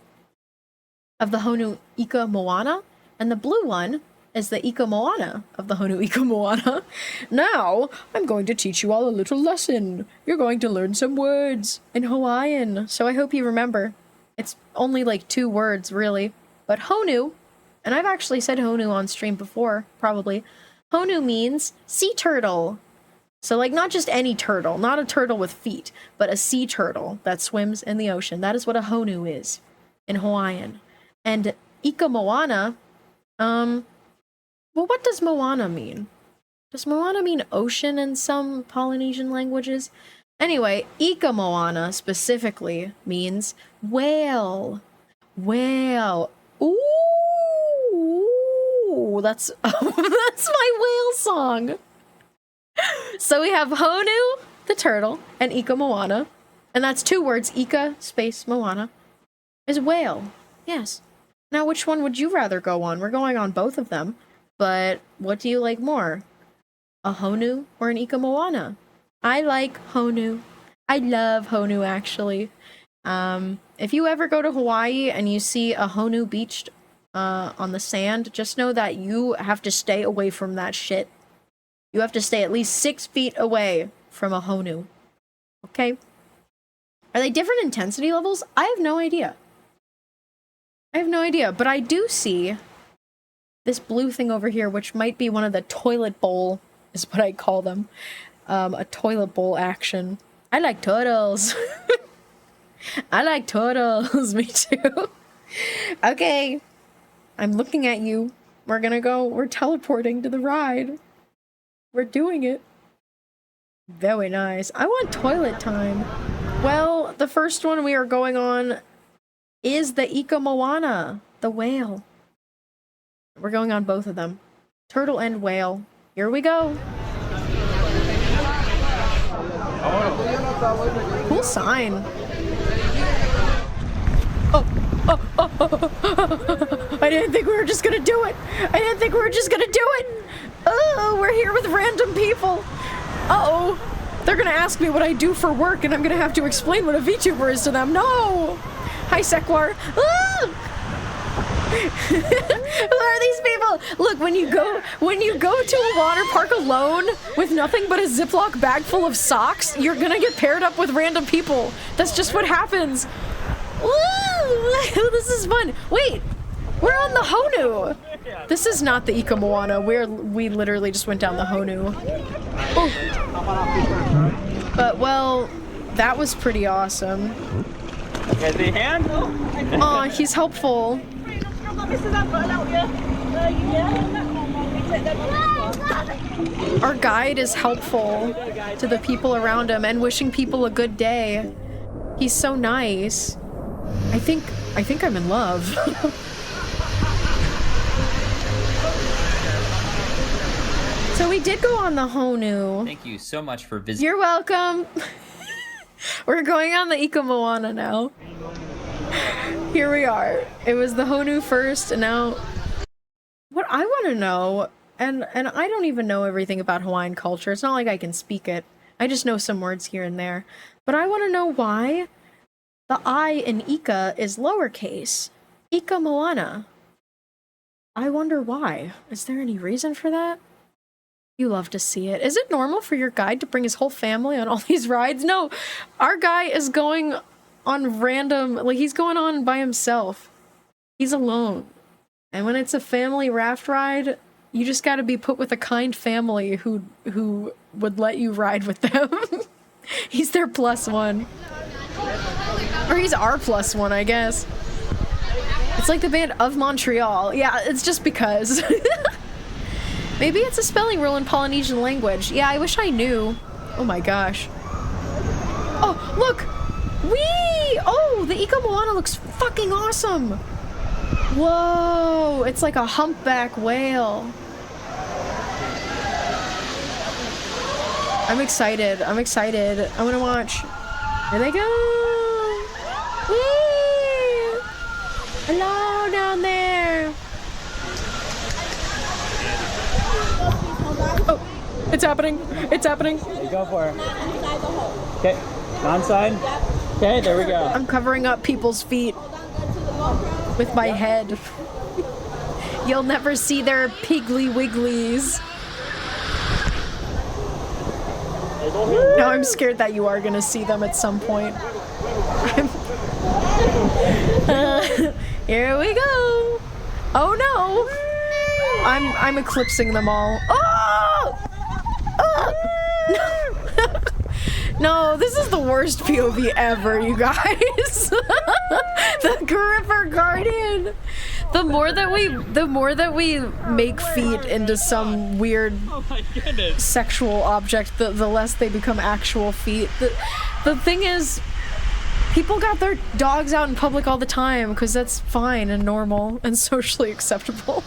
of the Honu Ika Moana, and the blue one is the Ika Moana of the Honu Ika Moana. Now, I'm going to teach you all a little lesson. You're going to learn some words in Hawaiian, so I hope you remember. It's only like 2 words, really. But Honu and I've actually said Honu on stream before, probably. Honu means sea turtle. So, like, not just any turtle, not a turtle with feet, but a sea turtle that swims in the ocean. That is what a Honu is in Hawaiian. And Ika Moana, well, what does Moana mean? Does Moana mean ocean in some Polynesian languages? Anyway, Ika Moana specifically means whale. Whale. Ooh, that's that's my whale song. So we have Honu, the turtle, and Ika Moana. And that's 2 words, Ika space Moana, is whale. Yes. Now, which one would you rather go on? We're going on both of them. But what do you like more? A Honu or an Ika Moana? I like Honu. I love Honu, actually. If you ever go to Hawaii and you see a Honu beached on the sand, just know that you have to stay away from that shit. You have to stay at least 6 feet away from a Honu. Okay? Are they different intensity levels? I have no idea. I have no idea, but I do see this blue thing over here, which might be one of the toilet bowl, is what I call them. A toilet bowl action. I like turtles. I like turtles. Me too. Okay. I'm looking at you. We're teleporting to the ride. We're doing it. Very nice. I want toilet time. Well, the first one we are going on is the Ika Moana, the whale. We're going on both of them. Turtle and whale. Here we go. Cool sign. Oh. I didn't think we were just gonna do it. Oh, we're here with random people. Uh-oh. They're gonna ask me what I do for work, and I'm gonna have to explain what a VTuber is to them. No! Hi, Sekwar. Who are these people? Look, when you go to a water park alone with nothing but a Ziploc bag full of socks, you're gonna get paired up with random people. That's just what happens. Woo! This is fun. Wait, we're on the Honu. This is not the Ika Moana. We literally just went down the Honu. Oh. But well, that was pretty awesome. Aw, he's helpful. Our guide is helpful to the people around him and wishing people a good day. He's so nice. I think I'm in love. So we did go on the Honu. Thank you so much for visiting. You're welcome. We're going on the Ika Moana now. Here we are. It was the Honu first, and now what I want to know, and I don't even know everything about Hawaiian culture. It's not like I can speak it. I just know some words here and there. But I want to know why the I in Ika is lowercase. Ika Moana. I wonder why. Is there any reason for that? You love to see it. Is it normal for your guide to bring his whole family on all these rides? No, our guy is going on random, like he's going on by himself. He's alone. And when it's a family raft ride, you just gotta be put with a kind family who would let you ride with them. He's their +1. Or he's our +1, I guess. It's like the band of Montreal. Yeah, it's just because. Maybe it's a spelling rule in Polynesian language. Yeah, I wish I knew. Oh my gosh. Oh, look! Whee! Oh, the Ika Moana looks fucking awesome! Whoa! It's like a humpback whale. I'm excited. I want to watch. Here they go! Whee! Hello down there! Oh, it's happening. It's happening. Go for it. Okay, on side. Okay, there we go. I'm covering up people's feet with my head. You'll never see their piggly wigglies. Now I'm scared that you are gonna see them at some point. Here we go. Oh no! I'm eclipsing them all. Oh! Oh! No, this is the worst POV ever, you guys. The Gripper Guardian. The more that we make feet into some weird sexual object, the less they become actual feet. The thing is, people got their dogs out in public all the time because that's fine and normal and socially acceptable.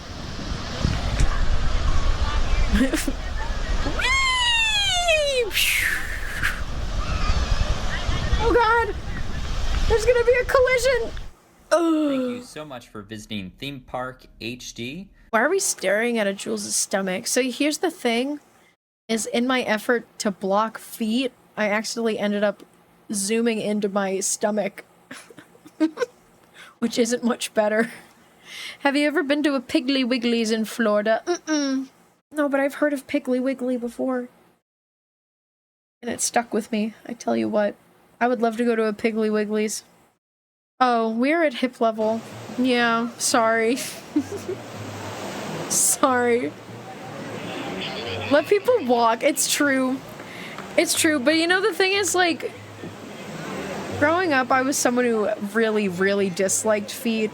Oh god! There's gonna be a collision! Thank you so much for visiting Theme Park HD. Why are we staring at a Jules' stomach? So here's the thing, is in my effort to block feet, I accidentally ended up zooming into my stomach. Which isn't much better. Have you ever been to a Piggly Wiggly's in Florida? No, but I've heard of Piggly Wiggly before. And it stuck with me, I tell you what. I would love to go to a Piggly Wiggly's. Oh, we're at hip level. Yeah, sorry. Sorry. Let people walk. It's true. It's true, but you know the thing is, like, growing up, I was someone who really, really disliked feet.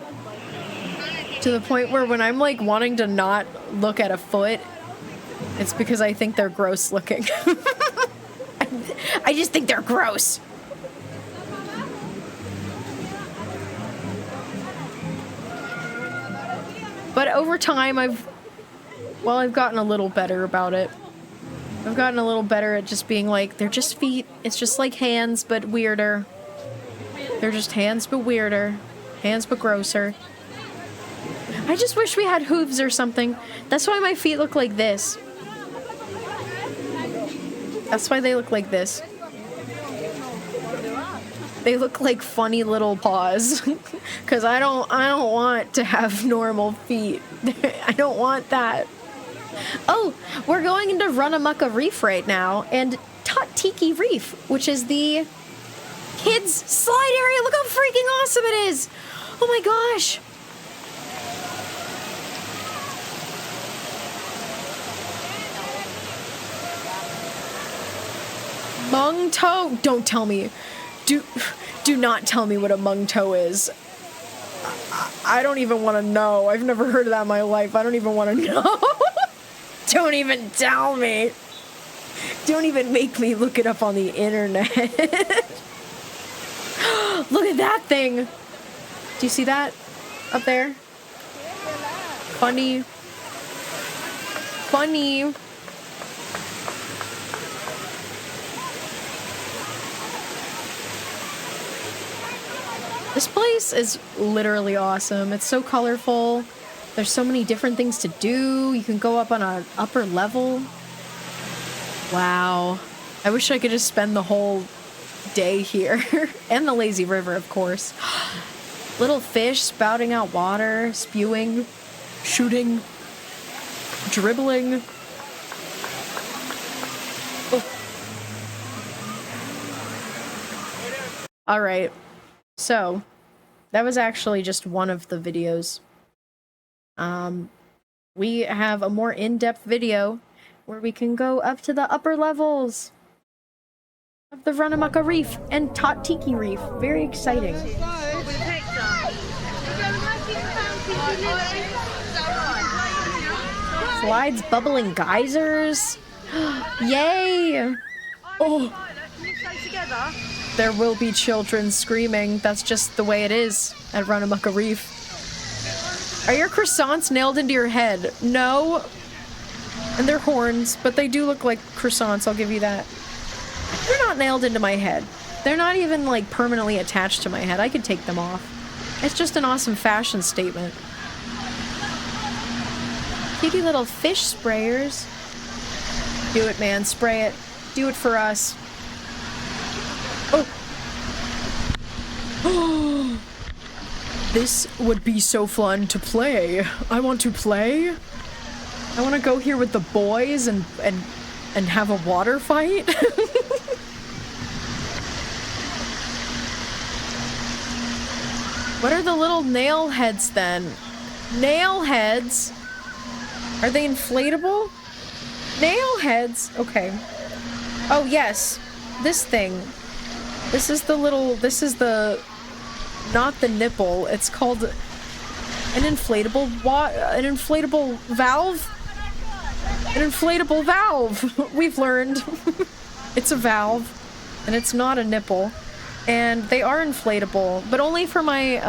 To the point where when I'm, like, wanting to not look at a foot, it's because I think they're gross looking. I just think they're gross. But over time, I've gotten a little better about it. I've gotten a little better at just being like, they're just feet. It's just like hands, but weirder. They're just hands, but weirder. Hands, but grosser. I just wish we had hooves or something. That's why my feet look like this. That's why they look like this. They look like funny little paws. Cause I don't want to have normal feet. I don't want that. Oh, we're going into Runamukka Reef right now, and Tiki Reef, which is the kids slide area. Look how freaking awesome it is! Oh my gosh! Mung toe? Don't tell me. Do not tell me what a mung toe is. I don't even want to know. I've never heard of that in my life. I don't even want to know. Don't even tell me. Don't even make me look it up on the internet. Look at that thing. Do you see that up there? Funny. Funny. This place is literally awesome. It's so colorful. There's so many different things to do. You can go up on an upper level. Wow. I wish I could just spend the whole day here. And the lazy river, of course. Little fish spouting out water, spewing, shooting, dribbling. Oh. All right. So, that was actually just one of the videos. We have a more in-depth video where we can go up to the upper levels of the Runamukka Reef and Tiki Reef. Very exciting. Slides, bubbling geysers. Yay! Oh. There will be children screaming. That's just the way it is at Runamukka Reef. Are your croissants nailed into your head? No. And they're horns, but they do look like croissants, I'll give you that. They're not nailed into my head. They're not even, like, permanently attached to my head. I could take them off. It's just an awesome fashion statement. Kitty little fish sprayers. Do it, man. Spray it. Do it for us. Oh. This would be so fun to play. I want to play. I want to go here with the boys and have a water fight. What are the little nail heads then? Nail heads. Are they inflatable? Nail heads. Okay. Oh, yes. This thing. This is the not the nipple. It's called an inflatable valve. An inflatable valve. We've learned. It's a valve, and it's not a nipple. And they are inflatable, but only for my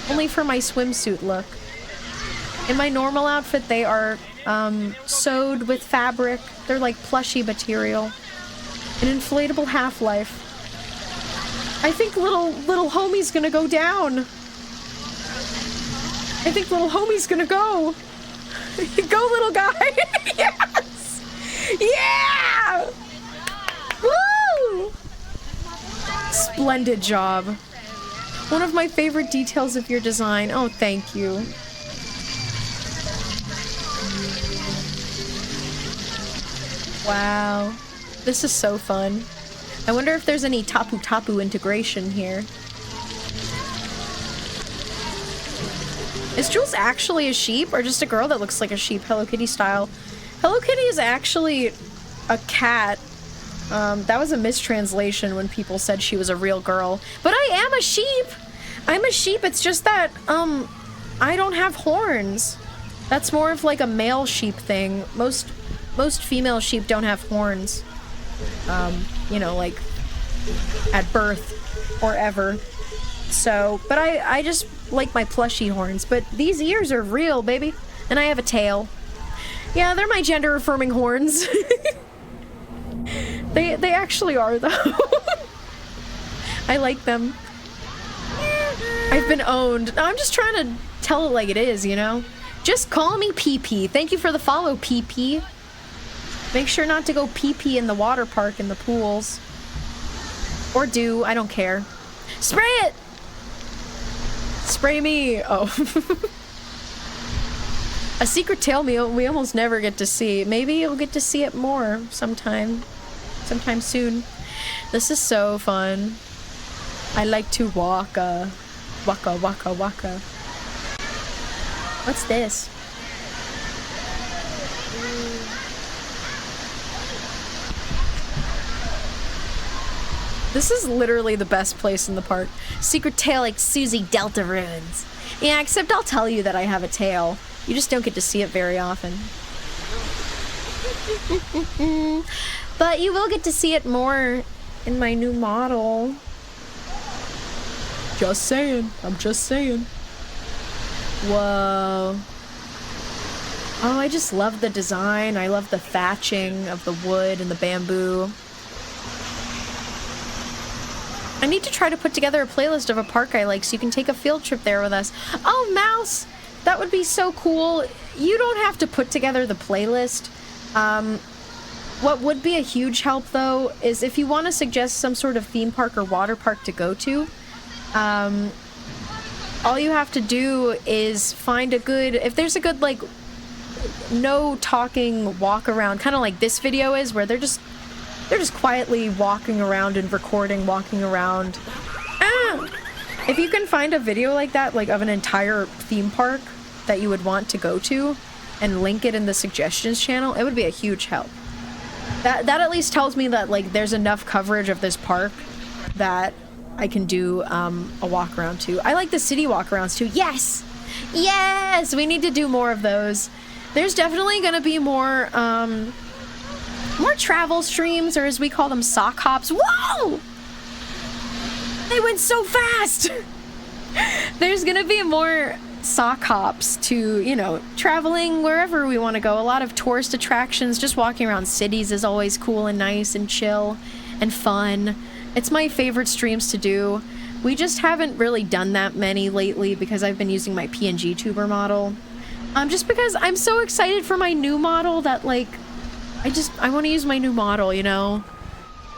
swimsuit look. In my normal outfit, they are sewed with fabric. They're like plushy material. An inflatable half-life. I think little homie's gonna go down. I think little homie's gonna go. Go, little guy. Yes! Yeah! Woo! Splendid job. One of my favorite details of your design. Oh, thank you. Wow. This is so fun. I wonder if there's any Tapu Tapu integration here. Is Jules actually a sheep or just a girl that looks like a sheep, Hello Kitty style? Hello Kitty is actually a cat. That was a mistranslation when people said she was a real girl. But I am a sheep! I'm a sheep, it's just that, I don't have horns. That's more of like a male sheep thing. Most female sheep don't have horns. You know, like, at birth or ever. So, but I just like my plushy horns. But these ears are real, baby. And I have a tail. Yeah, they're my gender-affirming horns. They actually are, though. I like them. I've been owned. I'm just trying to tell it like it is, you know? Just call me PP. Thank you for the follow, PP. Make sure not to go pee-pee in the water park in the pools. Or do, I don't care. Spray it! Spray me! Oh. A secret tail we almost never get to see. Maybe you'll get to see it more sometime soon. This is so fun. I like to waka. Waka, waka, waka. What's this? This is literally the best place in the park. Secret tail like Susie Delta ruins. Yeah, except I'll tell you that I have a tail. You just don't get to see it very often. But you will get to see it more in my new model. Just saying. I'm just saying. Whoa. Oh, I just love the design. I love the thatching of the wood and the bamboo. I need to try to put together a playlist of a park I like so you can take a field trip there with us. Oh, Mouse! That would be so cool. You don't have to put together the playlist. What would be a huge help, though, is if you want to suggest some sort of theme park or water park to go to, all you have to do is find a good... If there's a good, like, no talking walk around, kind of like this video is, where they're just quietly walking around and recording, walking around. If you can find a video like that, like of an entire theme park that you would want to go to, and link it in the suggestions channel, it would be a huge help. That at least tells me that, like, there's enough coverage of this park that I can do a walk around too. I like the city walk arounds too. Yes! Yes! We need to do more of those. There's definitely gonna be more travel streams, or as we call them, sock hops. Whoa! They went so fast! There's gonna be more sock hops to, you know, traveling wherever we want to go. A lot of tourist attractions. Just walking around cities is always cool and nice and chill and fun. It's my favorite streams to do. We just haven't really done that many lately because I've been using my PNG tuber model. Just because I'm so excited for my new model that, like, I want to use my new model, you know?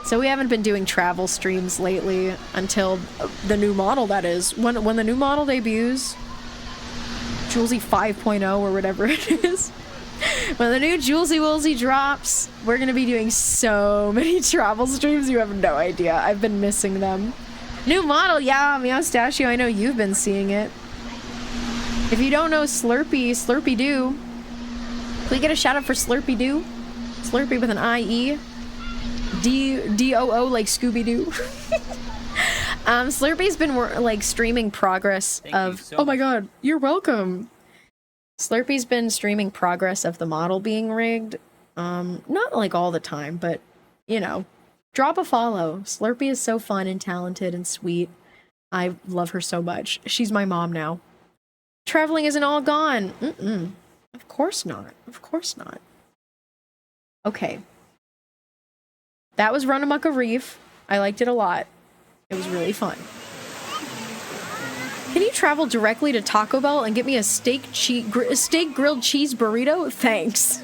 So we haven't been doing travel streams lately until the new model, that is. When the new model debuts, Julesy 5.0 or whatever it is. When the new Julesy Woolsey drops, we're gonna be doing so many travel streams, you have no idea. I've been missing them. New model, yeah, Meowstachio, I know you've been seeing it. If you don't know Slurpee, Slurpee Doo. Can we get a shout out for Slurpee Doo? Slurpee with an I-E. D-O-O like Scooby-Doo. Slurpee's been like streaming progress of... Oh my god, you're welcome. Slurpee's been streaming progress of the model being rigged. Not like all the time, but, you know. Drop a follow. Slurpee is so fun and talented and sweet. I love her so much. She's my mom now. Traveling isn't all gone. Mm-mm. Of course not. Of course not. Okay. That was Run Amok a Reef. I liked it a lot. It was really fun. Can you travel directly to Taco Bell and get me a steak grilled cheese burrito? Thanks.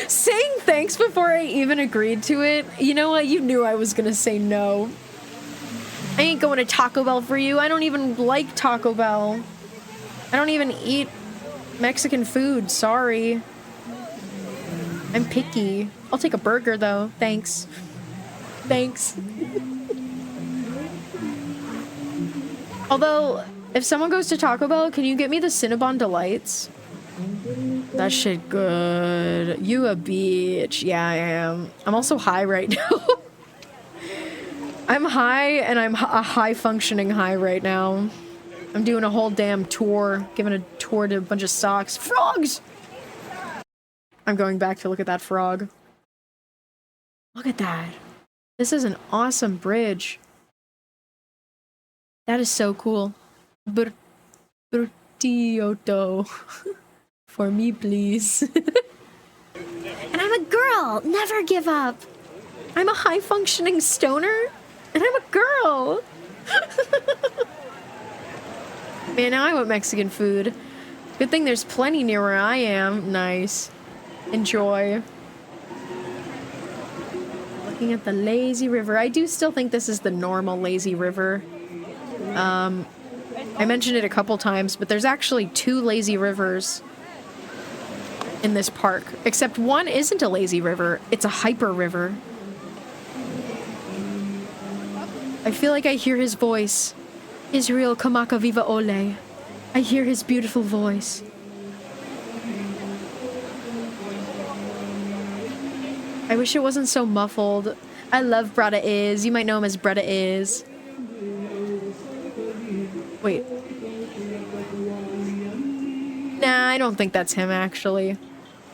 Saying thanks before I even agreed to it. You know what? You knew I was gonna say no. I ain't going to Taco Bell for you. I don't even like Taco Bell. I don't even eat Mexican food. Sorry. I'm picky. I'll take a burger though. Thanks. Thanks. Although, if someone goes to Taco Bell, can you get me the Cinnabon Delights? That shit good. You a bitch. Yeah, I am. I'm also high right now. I'm high, and I'm a high-functioning high right now. I'm doing a whole damn tour, giving a tour to a bunch of socks. Frogs! I'm going back to look at that frog. Look at that. This is an awesome bridge. That is so cool. Bertioto. For me, please. And I'm a girl! Never give up! I'm a high-functioning stoner, and I'm a girl! Man, now I want Mexican food. Good thing there's plenty near where I am. Nice. Enjoy. Looking at the lazy river. I do still think this is the normal lazy river. I mentioned it a couple times, but there's actually 2 lazy rivers in this park. Except one isn't a lazy river. It's a hyper river. I feel like I hear his voice. Israel Kamaka Viva Ole. I hear his beautiful voice. I wish it wasn't so muffled. I love Brada Is. You might know him as Brada Is. Wait. Nah, I don't think that's him, actually.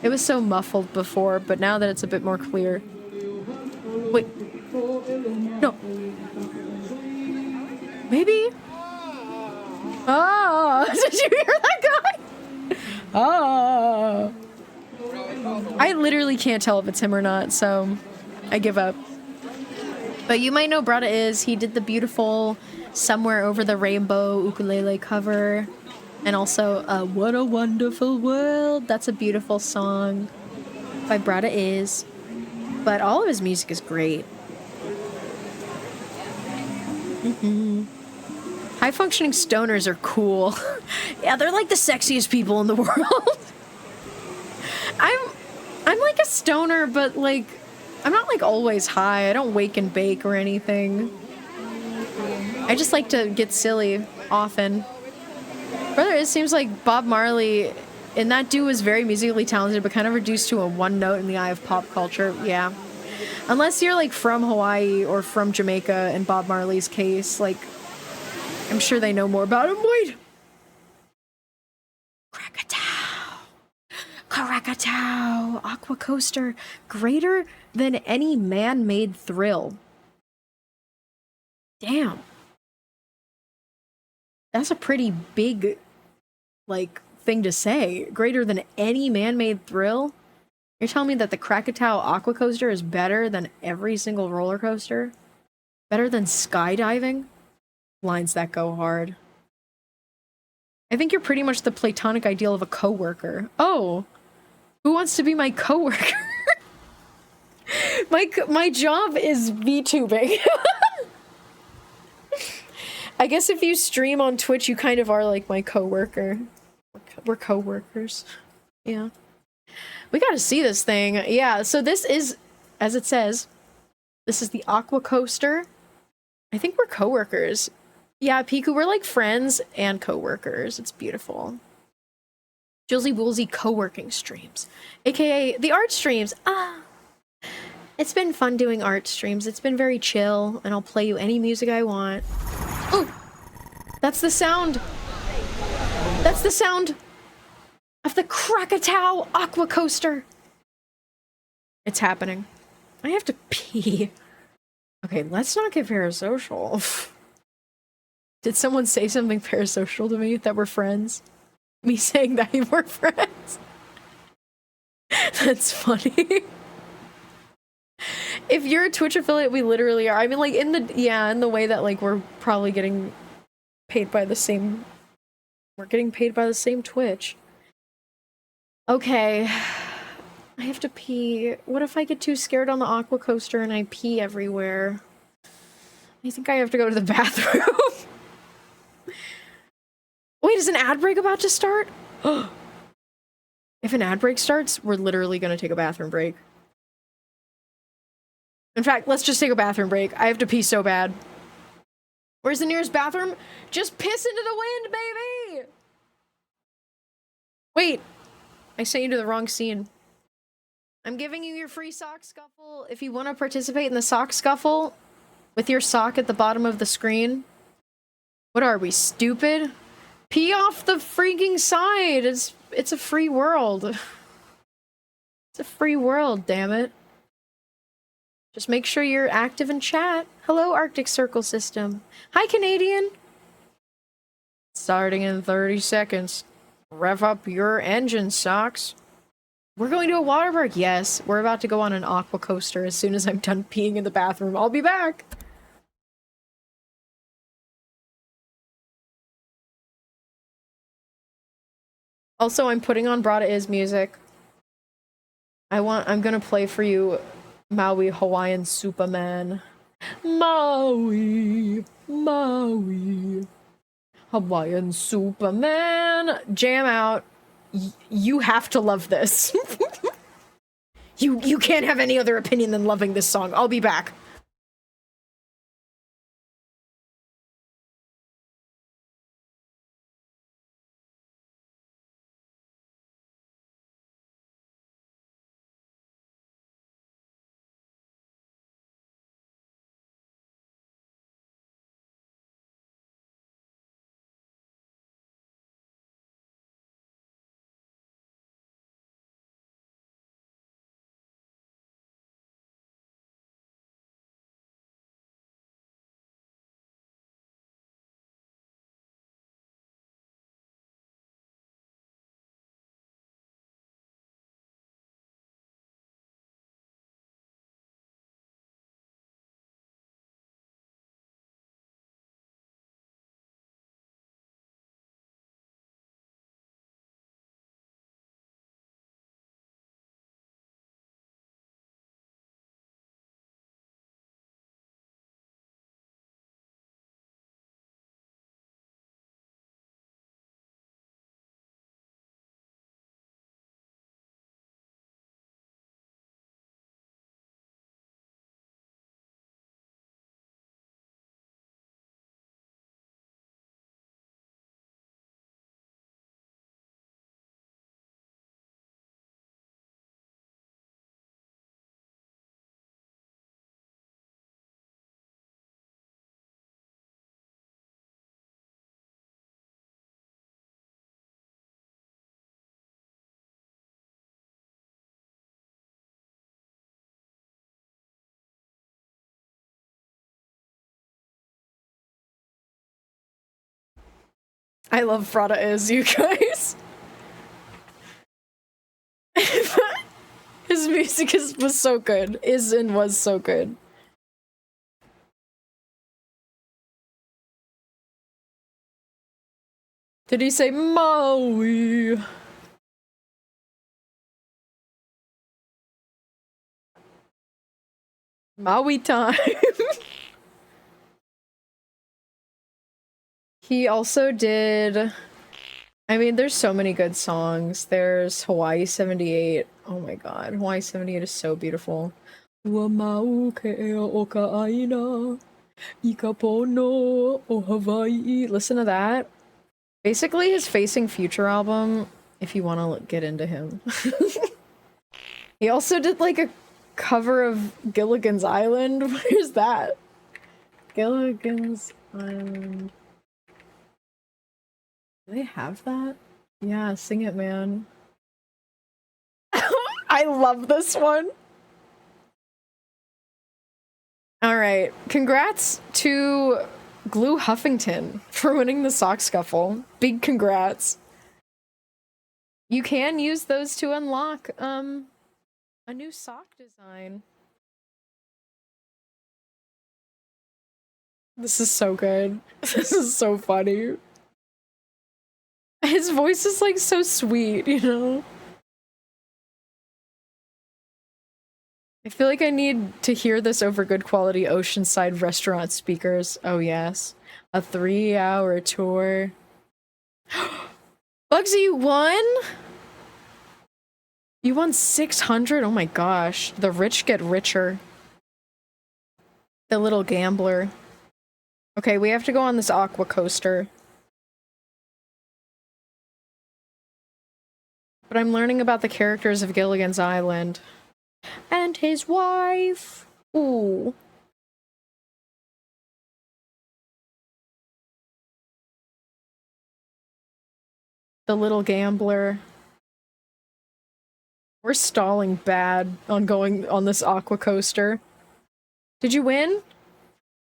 It was so muffled before, but now that it's a bit more clear. Wait. No. Maybe? Oh, did you hear that guy? Oh. I literally can't tell if it's him or not, so I give up. But you might know Brada Is. He did the beautiful Somewhere Over the Rainbow ukulele cover. And also, What a Wonderful World. That's a beautiful song by Brada Is. But all of his music is great. High-functioning stoners are cool. Yeah, they're like the sexiest people in the world. I'm like a stoner, but like, I'm not like always high. I don't wake and bake or anything. I just like to get silly often. Brother, it seems like Bob Marley, and that dude was very musically talented, but kind of reduced to a one note in the eye of pop culture. Yeah. Unless you're like from Hawaii or from Jamaica in Bob Marley's case, like, I'm sure they know more about him. Wait! Krakatoa! Krakatoa! Aqua coaster. Greater than any man-made thrill. Damn. That's a pretty big, like, thing to say. Greater than any man-made thrill? You're telling me that the Krakatoa Aqua Coaster is better than every single roller coaster? Better than skydiving? Lines that go hard. I think you're pretty much the platonic ideal of a coworker. Oh! Who wants to be my coworker? my job is VTubing. I guess if you stream on Twitch, you kind of are like my coworker. We're coworkers. Yeah. We gotta see this thing. Yeah, so this is, as it says, this is the Aqua Coaster. I think we're coworkers. Yeah, Piku, we're like friends and coworkers. It's beautiful. Julesy Woolsey co-working streams, aka the art streams. It's been fun doing art streams. It's been very chill, and I'll play you any music I want. Oh, that's the sound. That's the sound of the Krakatoa Aqua Coaster. It's happening. I have to pee. Okay, let's not get parasocial. Did someone say something parasocial to me that we're friends? Me saying that we're friends? That's funny. If you're a Twitch affiliate, we literally are. I mean, like, in the way that, like, we're probably getting paid by the same... We're getting paid by the same Twitch. Okay. I have to pee. What if I get too scared on the aqua coaster and I pee everywhere? I think I have to go to the bathroom. Wait, is an ad break about to start? If an ad break starts, we're literally gonna take a bathroom break. In fact, let's just take a bathroom break. I have to pee so bad. Where's the nearest bathroom? Just piss into the wind, baby! Wait. I sent you to the wrong scene. I'm giving you your free sock scuffle. If you want to participate in the sock scuffle with your sock at the bottom of the screen. What are we, stupid? Pee off the freaking side. It's a free world. It's a free world, damn it. Just make sure you're active in chat. Hello, Arctic Circle System. Hi, Canadian. Starting in 30 seconds. Rev up your engine, socks. We're going to a water park. Yes, we're about to go on an aqua coaster as soon as I'm done peeing in the bathroom. I'll be back. Also, I'm putting on Brada Is music. I'm gonna play for you Maui Hawaiian Superman. Maui, Maui, Hawaiian Superman. Jam out. You have to love this. You can't have any other opinion than loving this song. I'll be back. I love Frada Is, you guys. His music was so good. Is and was so good. Did he say Maui? Maui time. He also did... I mean, there's so many good songs. There's Hawaii 78. Oh my god, Hawaii 78 is so beautiful. Listen to that. Basically, his Facing Future album if you want to get into him. He also did like a cover of Gilligan's Island. Where's that? Gilligan's Island. Do they have that? Yeah, sing it, man. I love this one. All right, congrats to Glue Huffington for winning the sock scuffle. Big congrats. You can use those to unlock a new sock design. This is so good. This is so funny. His voice is like so sweet, you know? I feel like I need to hear this over good quality oceanside restaurant speakers. Oh yes. A 3-hour tour. Bugsy, you won? You won 600? Oh my gosh. The rich get richer. The little gambler. Okay, we have to go on this aqua coaster. But I'm learning about the characters of Gilligan's Island. And his wife. Ooh. The little gambler. We're stalling bad on going on this aqua coaster. Did you win?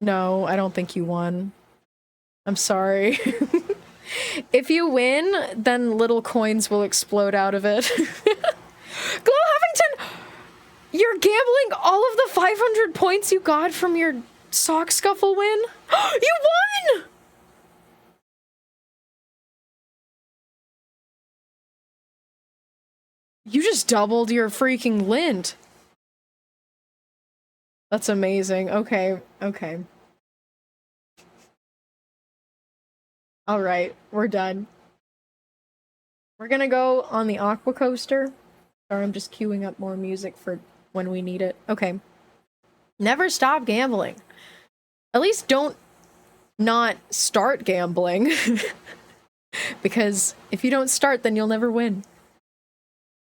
No, I don't think you won. I'm sorry. If you win, then little coins will explode out of it. Glow Huffington! You're gambling all of the 500 points you got from your sock scuffle win? You won! You just doubled your freaking lint. That's amazing. Okay, okay. Alright, we're done. We're gonna go on the aqua coaster. Sorry, I'm just queuing up more music for when we need it. Okay. Never stop gambling. At least don't not start gambling. Because if you don't start, then you'll never win.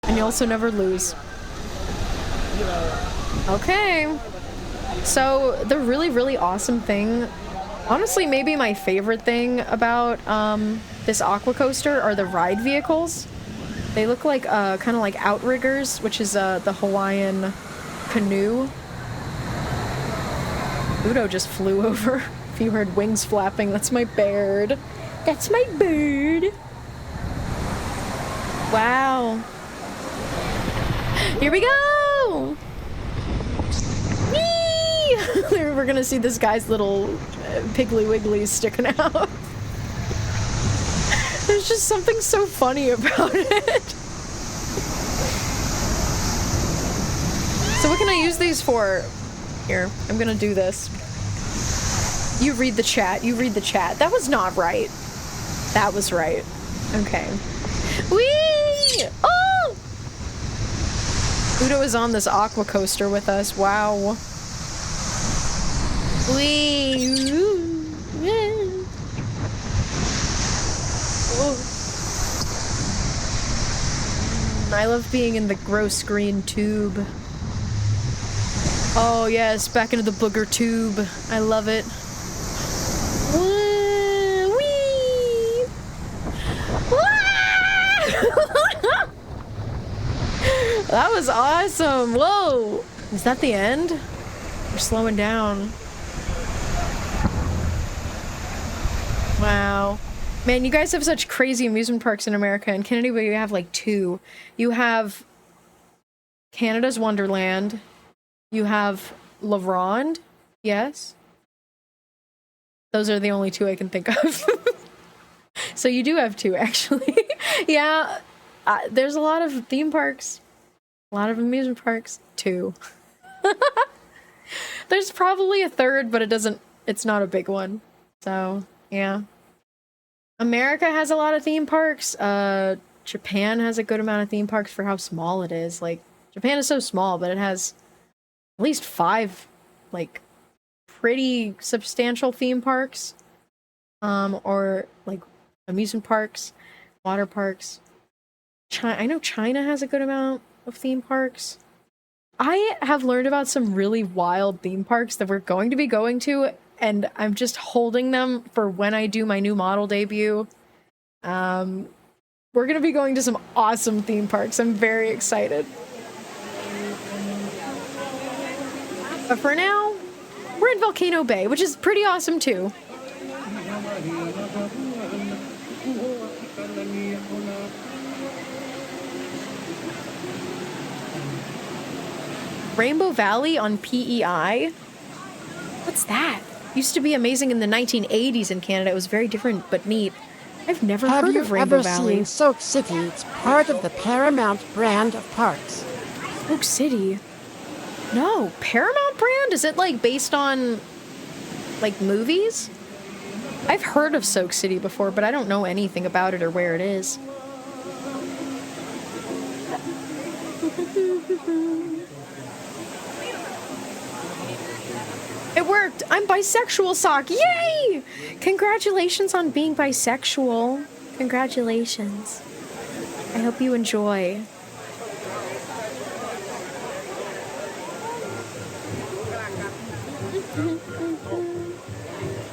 And you'll also never lose. Okay. So, the really, really awesome thing, honestly, maybe my favorite thing about this aqua coaster are the ride vehicles. They look like kind of like outriggers, which is the Hawaiian canoe. Udo just flew over. If you heard wings flapping, that's my bird. That's my bird. Wow. Here we go! Whee! We're gonna see this guy's little piggly wigglies sticking out. There's just something so funny about it. So what can I use these for? Here, I'm gonna do this. You read the chat, you read the chat. That was not right. That was right. Okay. Whee! Oh! Udo is on this aqua coaster with us. Wow. Whee! I love being in the gross green tube. Oh yes, back into the booger tube. I love it. Whee! That was awesome. Whoa! Is that the end? We're slowing down. Wow. Man, you guys have such crazy amusement parks in America. In Canada, we have like 2. You have Canada's Wonderland. You have La Ronde. Yes. Those are the only 2 I can think of. So you do have 2, actually. Yeah. There's a lot of theme parks. A lot of amusement parks. 2. There's probably a 3rd, but it's not a big one. So, yeah. America has a lot of theme parks. Japan has a good amount of theme parks for how small it is. Like, Japan is so small, but it has at least 5, like, pretty substantial theme parks. Or, like, amusement parks, water parks. I know China has a good amount of theme parks. I have learned about some really wild theme parks that we're going to be going to, and I'm just holding them for when I do my new model debut. We're gonna be going to some awesome theme parks. I'm very excited. But for now, we're in Volcano Bay, which is pretty awesome too. Rainbow Valley on PEI? What's that? Used to be amazing in the 1980s in Canada. It was very different but neat. I've never Have heard you of Rainbow ever Valley. seen Soak City? It's part of the Paramount brand of parks. Oak City? No, Paramount brand? Is it like based on like movies? I've heard of Soak City before, but I don't know anything about it or where it is. It worked! I'm bisexual, Sock! Yay! Congratulations on being bisexual. Congratulations. I hope you enjoy.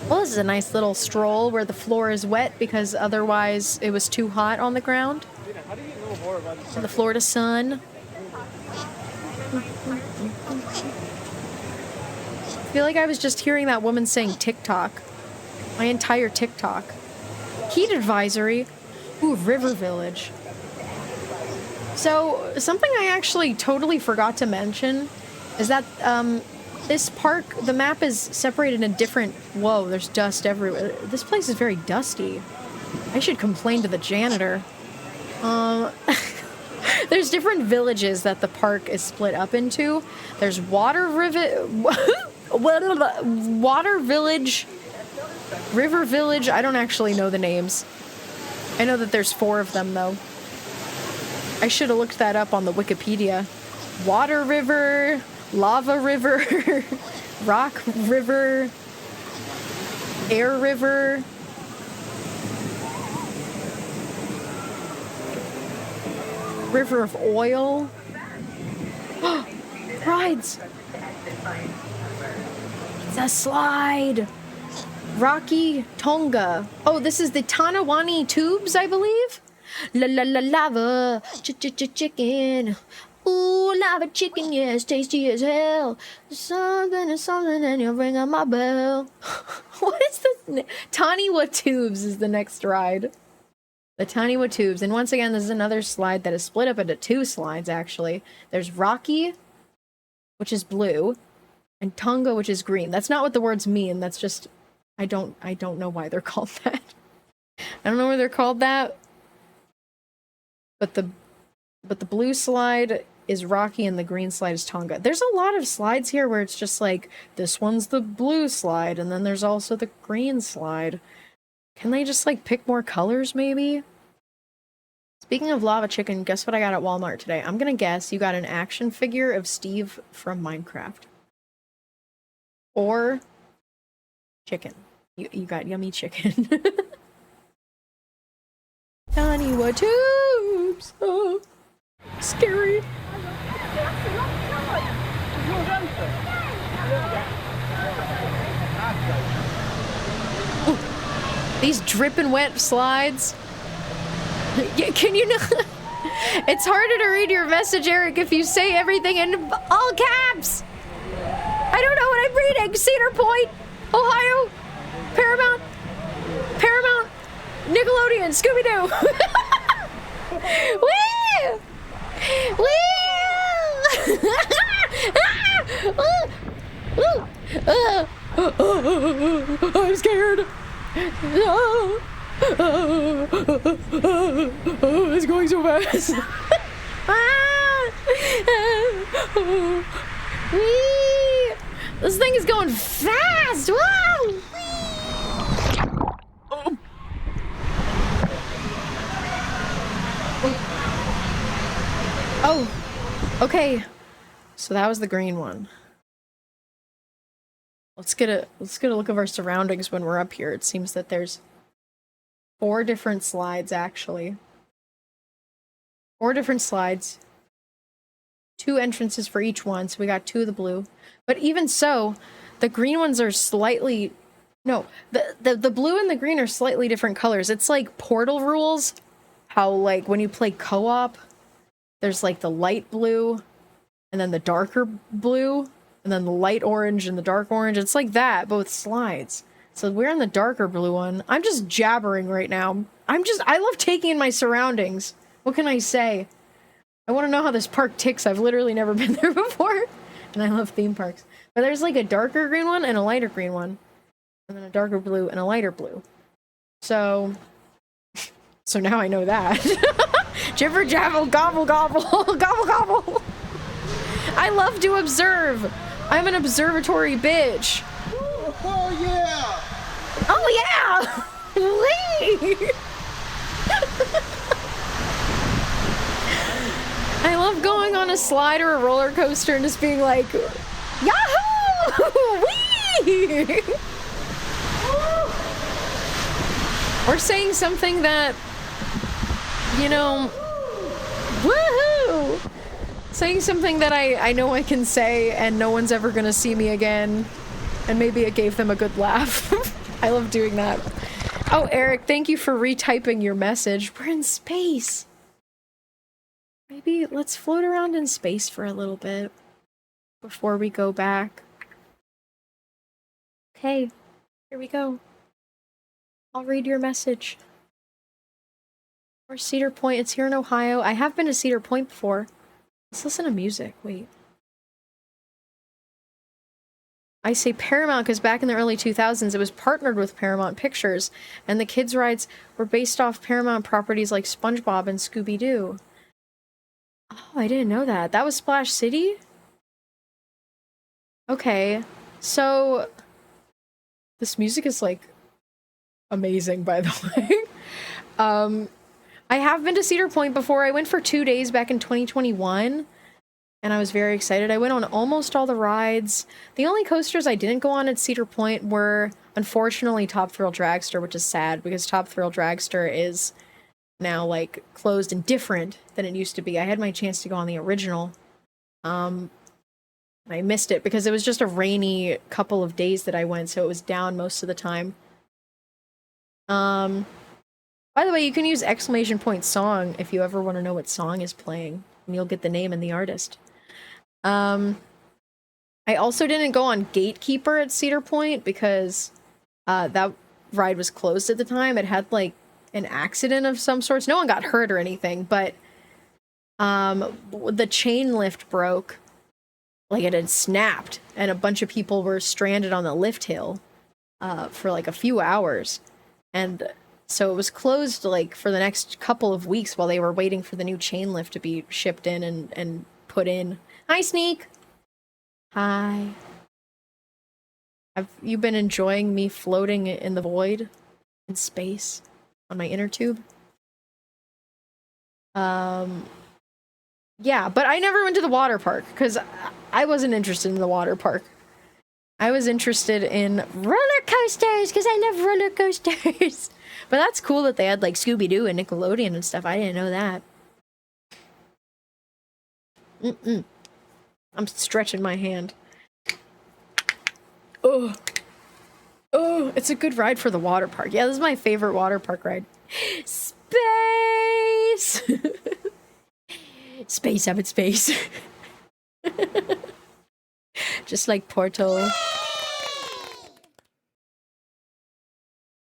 Well, this is a nice little stroll where the floor is wet because otherwise it was too hot on the ground. In the Florida sun. I feel like I was just hearing that woman saying TikTok. My entire TikTok. Heat advisory. Ooh, River Village. So, something I actually totally forgot to mention is that this park, the map is separated in different... Whoa, there's dust everywhere. This place is very dusty. I should complain to the janitor. There's different villages that the park is split up into. There's Water Village, River Village. I don't actually know the names. I know that there's 4 of them, though. I should have looked that up on the Wikipedia. Water River, Lava River, Rock River, Air River. River of Oil. Rides. It's a slide. Rocky Tonga. Oh, this is the Tanawani Tubes, I believe. La la la lava. Chicken. Ooh, lava chicken, yes, tasty as hell. Something is something, and you'll ring on my bell. What is this? Taniwa Tubes is the next ride. The Taniwa Tubes. And once again, this is another slide that is split up into 2 slides, actually. There's Rocky, which is blue, and Tonga, which is green. That's not what the words mean. That's just... I don't know why they're called that. I don't know why they're called that. But the blue slide is Rocky and the green slide is Tonga. There's a lot of slides here where it's just like, this one's the blue slide, and then there's also the green slide. Can they just, like, pick more colors, maybe? Speaking of lava chicken, guess what I got at Walmart today? I'm gonna guess you got an action figure of Steve from Minecraft. Or chicken. You got yummy chicken. Taniwa Tubes! Oh, scary. These dripping wet slides. Can you know? It's harder to read your message, Eric, if you say everything in all caps. I don't know what I'm reading. Cedar Point, Ohio, Paramount, Nickelodeon, Scooby-Doo. Woo! Woo! I'm scared. It's going so fast. This thing is going fast. Wow. Oh, okay. So that was the green one. Let's get a look of our surroundings when we're up here. It seems that there's 4 different slides, actually. 4 different slides. 2 entrances for each one, so we got 2 of the blue. But even so, the green ones are slightly... No, the blue and the green are slightly different colors. It's like Portal rules. How, like, when you play co-op, there's, like, the light blue, and then the darker blue, and then the light orange and the dark orange. It's like that, but with slides. So we're in the darker blue one. I'm just jabbering right now. I love taking in my surroundings. What can I say? I want to know how this park ticks. I've literally never been there before. And I love theme parks. But there's like a darker green one and a lighter green one. And then a darker blue and a lighter blue. So now I know that. Jibber jabble, gobble gobble, gobble gobble. I love to observe. I'm an observatory bitch. Oh yeah! Oh yeah! Wee! I love going on a slide or a roller coaster and just being like, Yahoo! Wee! Or saying something that, you know, woohoo! Saying something that I know I can say and no one's ever gonna see me again. And maybe it gave them a good laugh. I love doing that. Oh, Eric, thank you for retyping your message. We're in space. Maybe let's float around in space for a little bit before we go back. Okay, here we go. I'll read your message. Or Cedar Point, it's here in Ohio. I have been to Cedar Point before. Let's listen to music, wait. I say Paramount because back in the early 2000s, it was partnered with Paramount Pictures, and the kids' rides were based off Paramount properties like SpongeBob and Scooby-Doo. Oh, I didn't know that. That was Splash City? Okay, so this music is like amazing, by the way. I have been to Cedar Point before. I went for 2 days back in 2021. And I was very excited. I went on almost all the rides. The only coasters I didn't go on at Cedar Point were, unfortunately, Top Thrill Dragster, which is sad because Top Thrill Dragster is now, like, closed and different than it used to be. I had my chance to go on the original. I missed it because it was just a rainy couple of days that I went, so it was down most of the time. By the way, you can use exclamation point song if you ever want to know what song is playing, and you'll get the name and the artist. I also didn't go on Gatekeeper at Cedar Point because that ride was closed at the time. It had like an accident of some sorts. No one got hurt or anything, but the chain lift broke. Like it had snapped, and a bunch of people were stranded on the lift hill for like a few hours. And so it was closed like for the next couple of weeks while they were waiting for the new chain lift to be shipped in and put in. Hi, Sneak. Hi. Have you been enjoying me floating in the void in space on my inner tube? Yeah, but I never went to the water park because I wasn't interested in the water park. I was interested in roller coasters because I love roller coasters. But that's cool that they had like Scooby-Doo and Nickelodeon and stuff. I didn't know that. I'm stretching my hand. Oh, it's a good ride for the water park. Yeah, this is my favorite water park ride. Space! Space up in space. Just like Portal.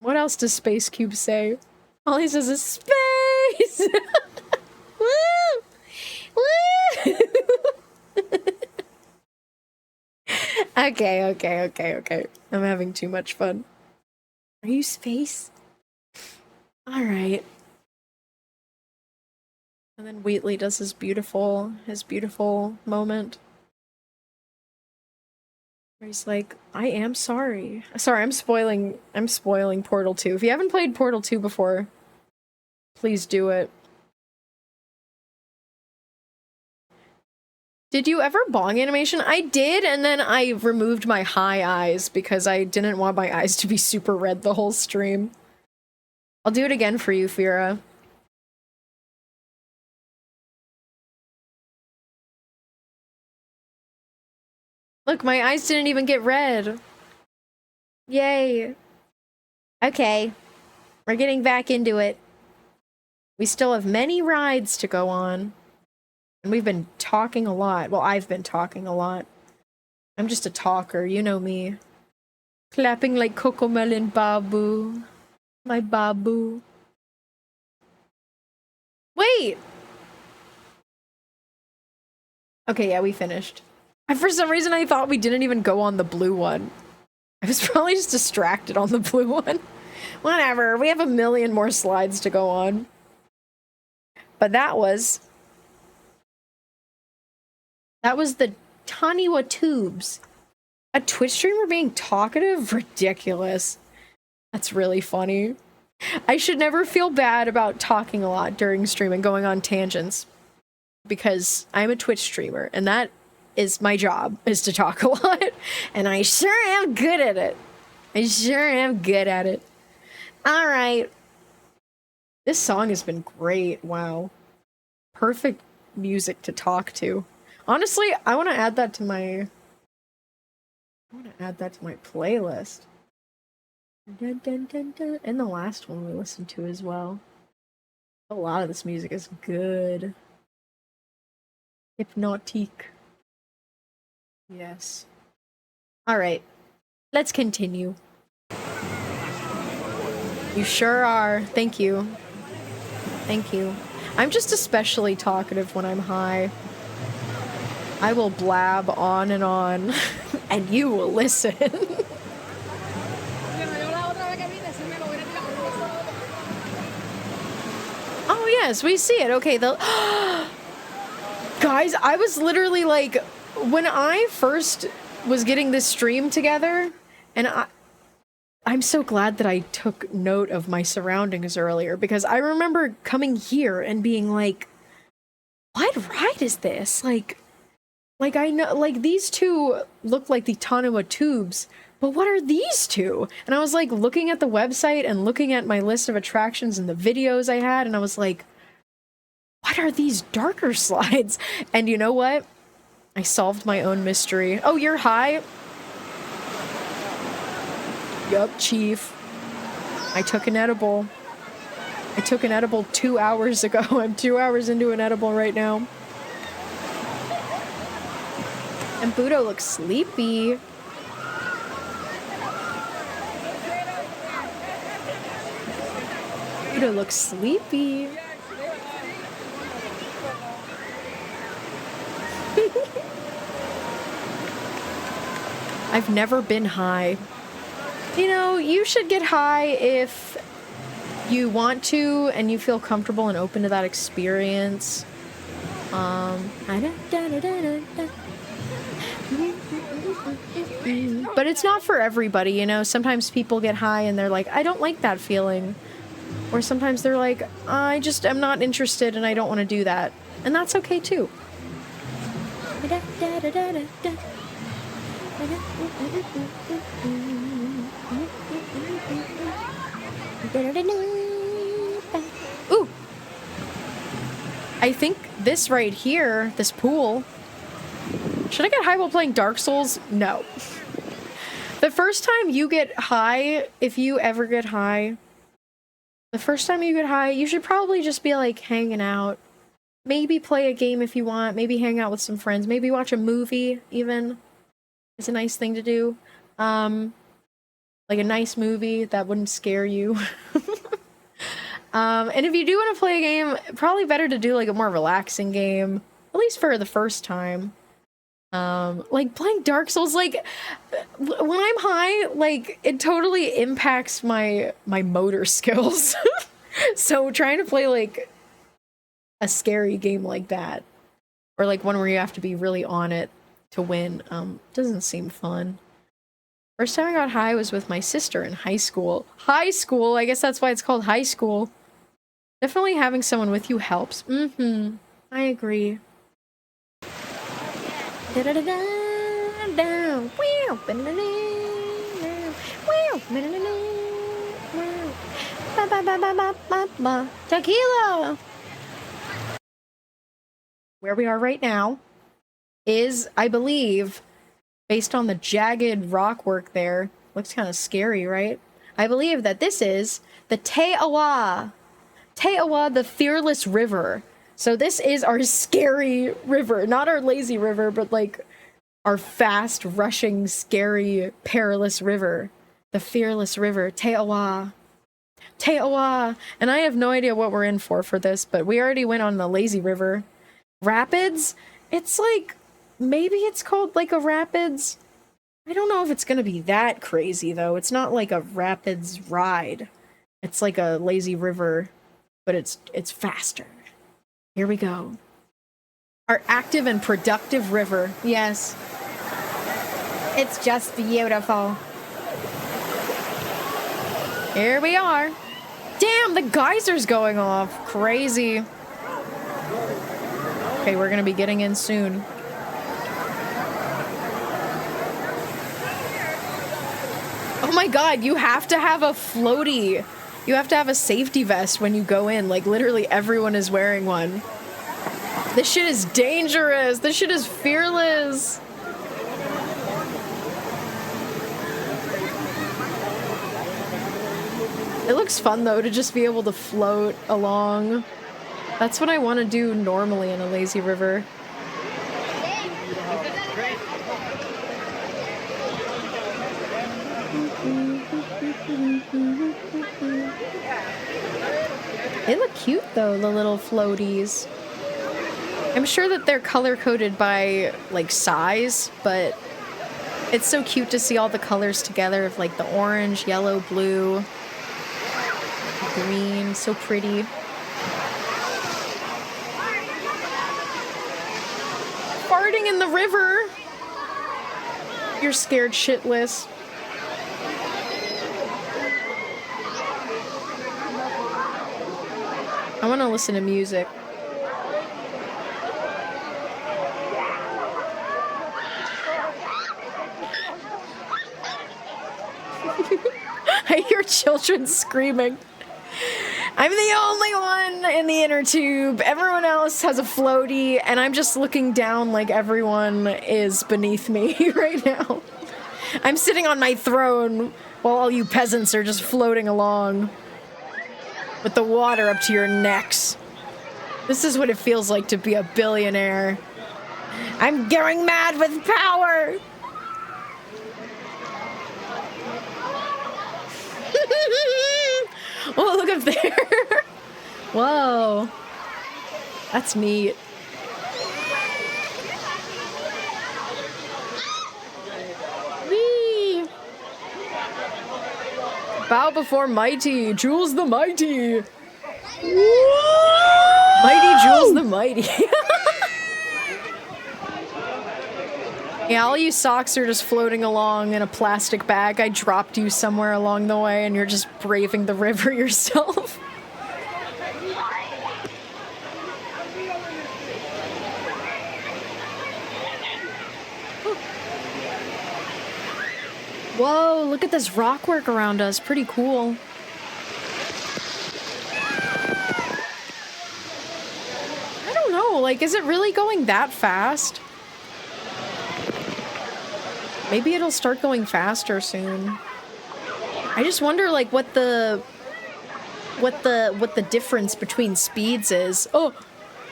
What else does Space Cube say? All he says is space! Woo! Woo! Okay. I'm having too much fun. Are you Space? Alright. And then Wheatley does his beautiful moment. Where he's like, I am sorry. Sorry, I'm spoiling Portal 2. If you haven't played Portal 2 before, please do it. Did you ever bong animation? I did, and then I removed my high eyes because I didn't want my eyes to be super red the whole stream. I'll do it again for you, Fira. Look, my eyes didn't even get red. Yay. Okay. We're getting back into it. We still have many rides to go on. And we've been talking a lot. Well, I've been talking a lot. I'm just a talker, you know me. Clapping like Cocomelon Babu. My Babu. Wait! Okay, yeah, we finished. For some reason, I thought we didn't even go on the blue one. I was probably just distracted on the blue one. Whatever, we have a million more slides to go on. But that was the Taniwa Tubes. A Twitch streamer being talkative? Ridiculous. That's really funny. I should never feel bad about talking a lot during stream and going on tangents. Because I'm a Twitch streamer, and that is my job, is to talk a lot. And I sure am good at it. I sure am good at it. Alright. This song has been great. Wow. Perfect music to talk to. Honestly, I want to add that to my playlist. Dun, dun, dun, dun. And the last one we listened to as well. A lot of this music is good. Hypnotique. Yes. Alright. Let's continue. You sure are. Thank you. Thank you. I'm just especially talkative when I'm high. I will blab on, and you will listen. Oh yes, we see it. Okay, guys, I was literally like, when I first was getting this stream together, and I'm so glad that I took note of my surroundings earlier, because I remember coming here and being like, what ride is this? Like I know, like, these two look like the Taniwa Tubes, but what are these two? And I was like looking at the website and looking at my list of attractions and the videos I had, and I was like, what are these darker slides? And you know what? I solved my own mystery. Oh, you're high? Yup, chief. I took an edible. I took an edible 2 hours ago. I'm 2 hours into an edible right now. And Budo looks sleepy. Budo looks sleepy. I've never been high. You know, you should get high if you want to and you feel comfortable and open to that experience. But it's not for everybody, you know? Sometimes people get high and they're like, I don't like that feeling. Or sometimes they're like, I just am not interested and I don't want to do that. And that's okay too. Ooh! I think this right here, this pool... Should I get high while playing Dark Souls? No. The first time you get high, if you ever get high, the first time you get high, you should probably just be like hanging out. Maybe play a game if you want, maybe hang out with some friends, maybe watch a movie even. It's a nice thing to do. Like a nice movie that wouldn't scare you. And if you do want to play a game, probably better to do like a more relaxing game, at least for the first time. Like playing Dark Souls, like when I'm high, like it totally impacts my motor skills. So trying to play like a scary game like that, or like one where you have to be really on it to win, doesn't seem fun. First time I got high was with my sister in high school. High school, I guess that's why it's called high school. Definitely having someone with you helps. Mm-hmm. I agree. Tequila! Where we are right now is, I believe, based on the jagged rock work there. Looks kind of scary, right? I believe that this is the Te'awa. Te'awa, the Fearless River. So this is our scary river. Not our lazy river, but like our fast, rushing, scary, perilous river. The Fearless River. Te'awa. Te'awa. And I have no idea what we're in for this, but we already went on the lazy river. Rapids? It's like, maybe it's called like a rapids. I don't know if it's gonna be that crazy though. It's not like a rapids ride. It's like a lazy river, but it's faster. Here we go. Our active and productive river. Yes. It's just beautiful. Here we are. Damn, the geyser's going off. Crazy. Okay, we're gonna be getting in soon. Oh my god, you have to have a floaty. You have to have a safety vest when you go in. Like, literally everyone is wearing one. This shit is dangerous. This shit is fearless. It looks fun, though, to just be able to float along. That's what I want to do normally in a lazy river. They look cute though, the little floaties. I'm sure that they're color-coded by like size, but it's so cute to see all the colors together of like the orange, yellow, blue, green, so pretty. Farting in the river! You're scared shitless. I want to listen to music. I hear children screaming. I'm the only one in the inner tube. Everyone else has a floaty, and I'm just looking down like everyone is beneath me right now. I'm sitting on my throne while all you peasants are just floating along. With the water up to your necks. This is what it feels like to be a billionaire. I'm going mad with power! Oh, look up there! Whoa. That's neat. Whee! Bow before mighty, Jules the mighty. Mighty Jules the mighty. Yeah, all you socks are just floating along in a plastic bag. I dropped you somewhere along the way and you're just braving the river yourself. Whoa, look at this rock work around us. Pretty cool. I don't know, like, is it really going that fast? Maybe it'll start going faster soon. I just wonder, like, what the difference between speeds is. Oh,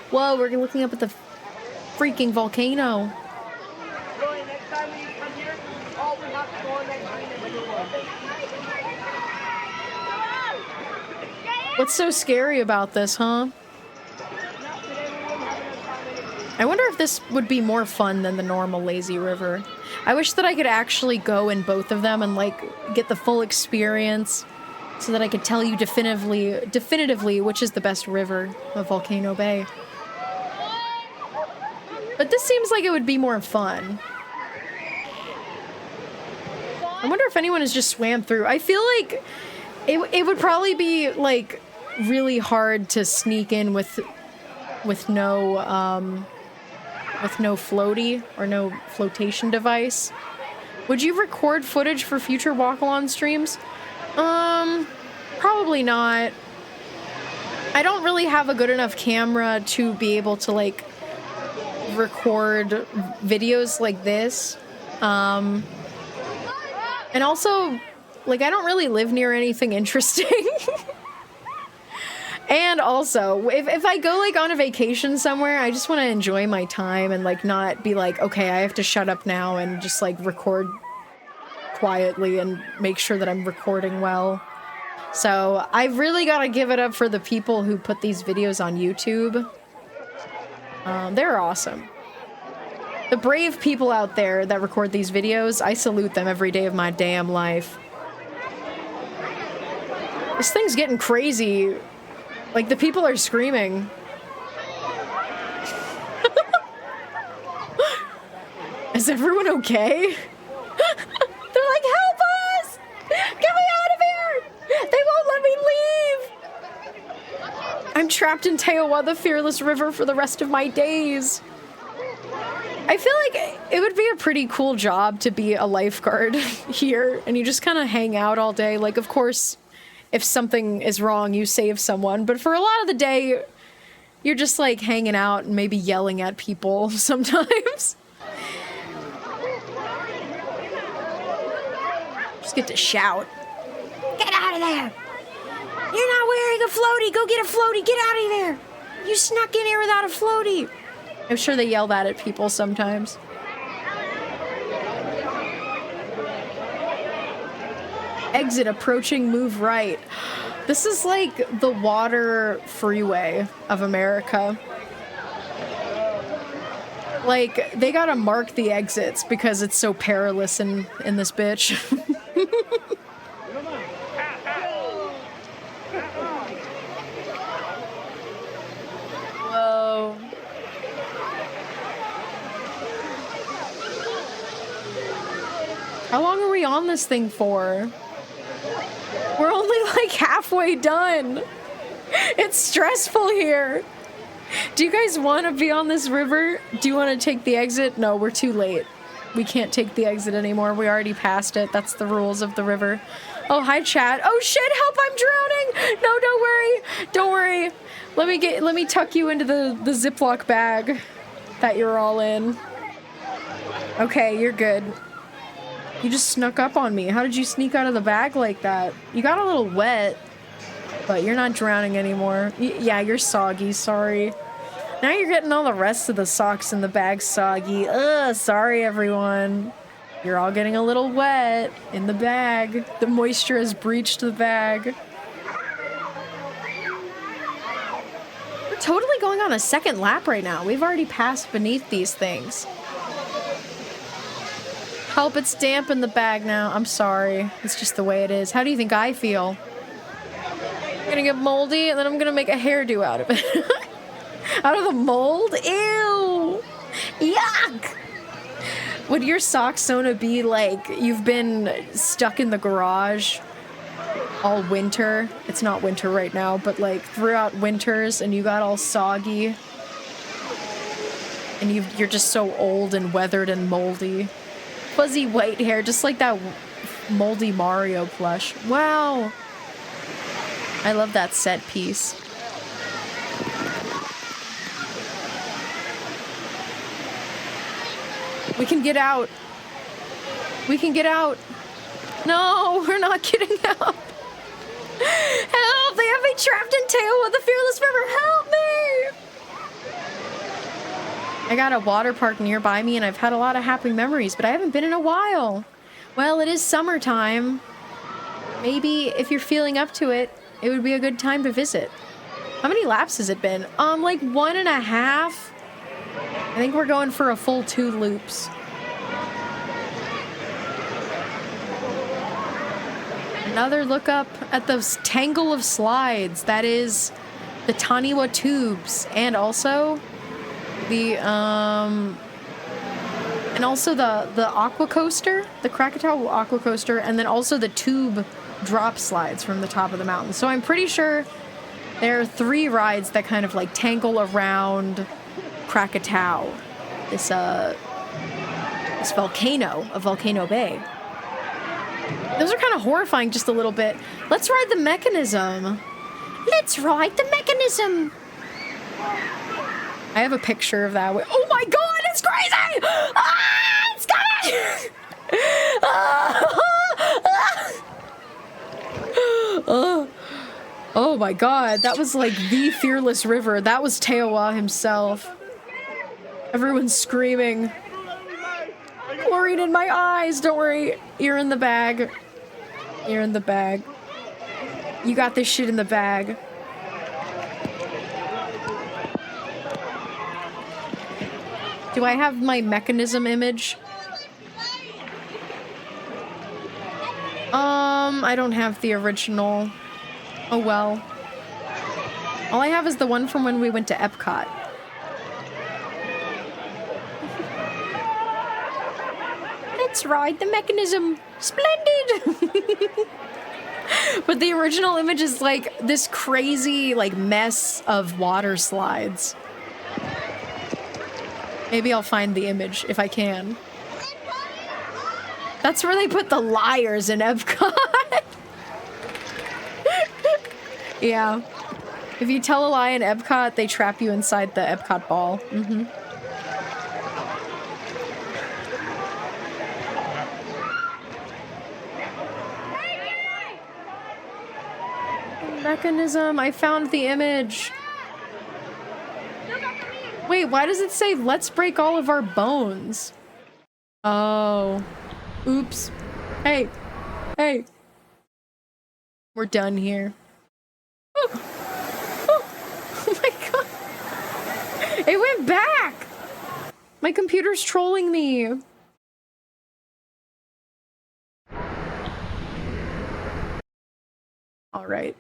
whoa, we're looking up at the freaking volcano. What's so scary about this, huh? I wonder if this would be more fun than the normal lazy river. I wish that I could actually go in both of them and, like, get the full experience so that I could tell you definitively which is the best river of Volcano Bay. But this seems like it would be more fun. I wonder if anyone has just swam through. I feel like it would probably be, like, really hard to sneak in with no floaty or no flotation device. Would you record footage for future walk-along streams? Probably not. I don't really have a good enough camera to be able to, like, record videos like this. And also, like, I don't really live near anything interesting. And also, if I go, like, on a vacation somewhere, I just want to enjoy my time and, like, not be like, okay, I have to shut up now and just, like, record quietly and make sure that I'm recording well. So, I've really got to give it up for the people who put these videos on YouTube. They're awesome. The brave people out there that record these videos, I salute them every day of my damn life. This thing's getting crazy. Like, the people are screaming. Is everyone okay? They're like, help us! Get me out of here! They won't let me leave! I'm trapped in Teowa, the fearless river, for the rest of my days. I feel like it would be a pretty cool job to be a lifeguard here, and you just kind of hang out all day. Like, of course, if something is wrong, you save someone, but for a lot of the day, you're just, like, hanging out and maybe yelling at people sometimes. Just get to shout. Get out of there! You're not wearing a floaty! Go get a floaty! Get out of there! You snuck in here without a floaty! I'm sure they yell that at people sometimes. Exit approaching, move right. This is like the water freeway of America. Like, they gotta mark the exits because it's so perilous in this bitch. Whoa. How long are we on this thing for? We're only like halfway done. It's stressful here. Do you guys want to be on this river? Do you want to take the exit? No, we're too late. We can't take the exit anymore. We already passed it. That's the rules of the river. Oh, hi, chat. Oh, shit, help, I'm drowning. No, don't worry. Don't worry. Let me tuck you into the Ziploc bag that you're all in. Okay, you're good. You just snuck up on me. How did you sneak out of the bag like that? You got a little wet, but you're not drowning anymore. Yeah, you're soggy, sorry. Now you're getting all the rest of the socks in the bag soggy. Ugh, sorry everyone. You're all getting a little wet in the bag. The moisture has breached the bag. We're totally going on a second lap right now. We've already passed beneath these things. Help, it's damp in the bag now. I'm sorry. It's just the way it is. How do you think I feel? I'm gonna get moldy and then I'm gonna make a hairdo out of it. Out of the mold? Ew! Yuck! Would your sock Sona be like you've been stuck in the garage all winter? It's not winter right now, but like throughout winters and you got all soggy and you're just so old and weathered and moldy. Fuzzy white hair, just like that moldy Mario plush. Wow. I love that set piece. We can get out. We can get out. No, we're not getting out. Help! They have me trapped in Teowa, the fearless river. Help me! I got a water park nearby me and I've had a lot of happy memories, but I haven't been in a while. Well, it is summertime. Maybe if you're feeling up to it, it would be a good time to visit. How many laps has it been? Like 1.5. I think we're going for a full 2 loops. Another look up at the tangle of slides. That is the Taniwa tubes and also the aqua coaster, the Krakatoa aqua coaster, and then also the tube drop slides from the top of the mountain. So I'm pretty sure there are 3 rides that kind of like tangle around Krakatoa, this volcano of Volcano Bay. Those are kind of horrifying just a little bit. Let's ride the mechanism. Let's ride the mechanism. I have a picture of that. Oh my god, it's crazy! Ah, it's coming! Oh my god, that was like the fearless river. That was Teowa himself. Everyone's screaming. Chlorine in my eyes. Don't worry. You're in the bag. You're in the bag. You got this shit in the bag. Do I have my mechanism image? I don't have the original. Oh well. All I have is the one from when we went to Epcot. Let's ride the mechanism. Splendid! But the original image is like this crazy like mess of water slides. Maybe I'll find the image if I can. That's where they put the liars in Epcot. Yeah. If you tell a lie in Epcot, they trap you inside the Epcot ball. Mm-hmm. Mechanism, I found the image. Wait, why does it say, let's break all of our bones? Oh. Oops. Hey. Hey. We're done here. Oh. Oh my god. It went back! My computer's trolling me. Alright.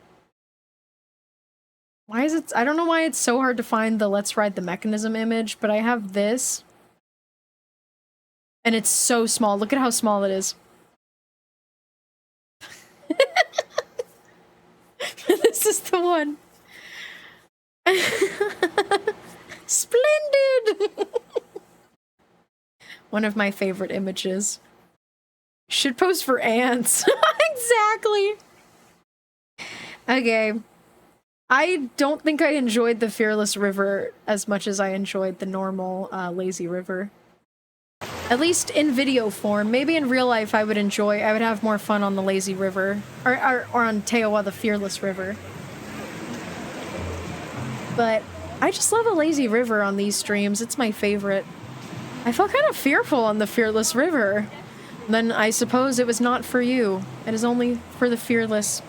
Why is it? I don't know why it's so hard to find the Let's Ride the Mechanism image, but I have this. And it's so small. Look at how small it is. This is the one. Splendid! One of my favorite images. Should post for ants. Exactly. Okay. I don't think I enjoyed the Fearless River as much as I enjoyed the normal Lazy River. At least in video form. Maybe in real life I would have more fun on the Lazy River. Or on Teowa, the Fearless River. But I just love a Lazy River on these streams. It's my favorite. I felt kind of fearful on the Fearless River. Then I suppose it was not for you. It is only for the fearless.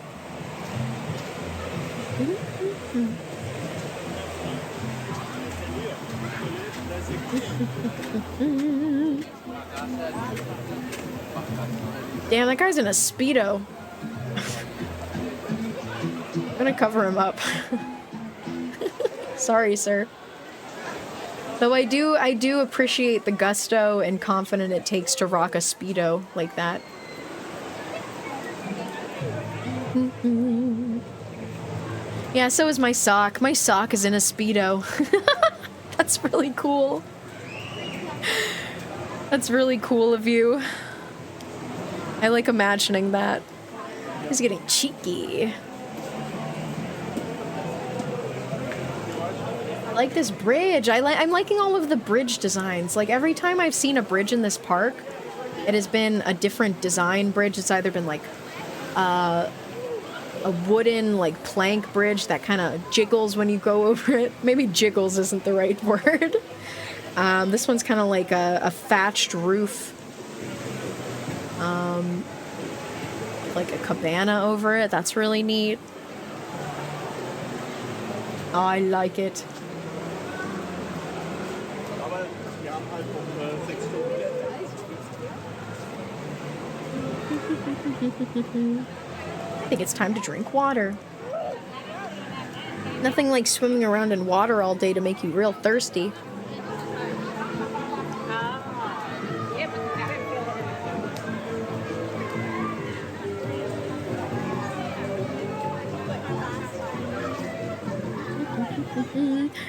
Damn, that guy's in a Speedo. I'm gonna cover him up. Sorry, sir. Though I do appreciate the gusto and confidence it takes to rock a Speedo like that. Yeah, so is my sock. My sock is in a Speedo. That's really cool. That's really cool of you. I like imagining that. He's getting cheeky. I like this bridge. I'm liking all of the bridge designs. Like, every time I've seen a bridge in this park, it has been a different design bridge. It's either been like a wooden, like, plank bridge that kind of jiggles when you go over it. Maybe jiggles isn't the right word. This one's kind of like a thatched roof. Like a cabana over it. That's really neat. Oh, I like it. I think it's time to drink water. Nothing like swimming around in water all day to make you real thirsty.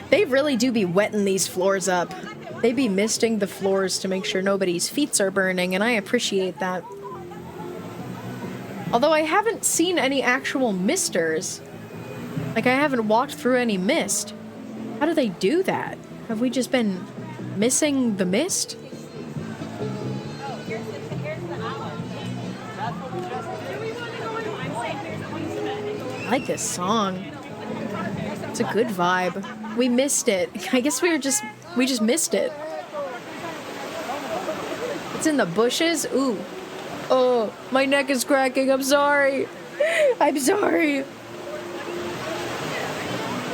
They really do be wetting these floors up. They be misting the floors to make sure nobody's feet are burning, and I appreciate that. Although I haven't seen any actual misters. Like, I haven't walked through any mist. How do they do that? Have we just been missing the mist? I like this song. It's a good vibe. We missed it. I guess we just missed it. It's in the bushes. Ooh. Oh, my neck is cracking. I'm sorry. I'm sorry.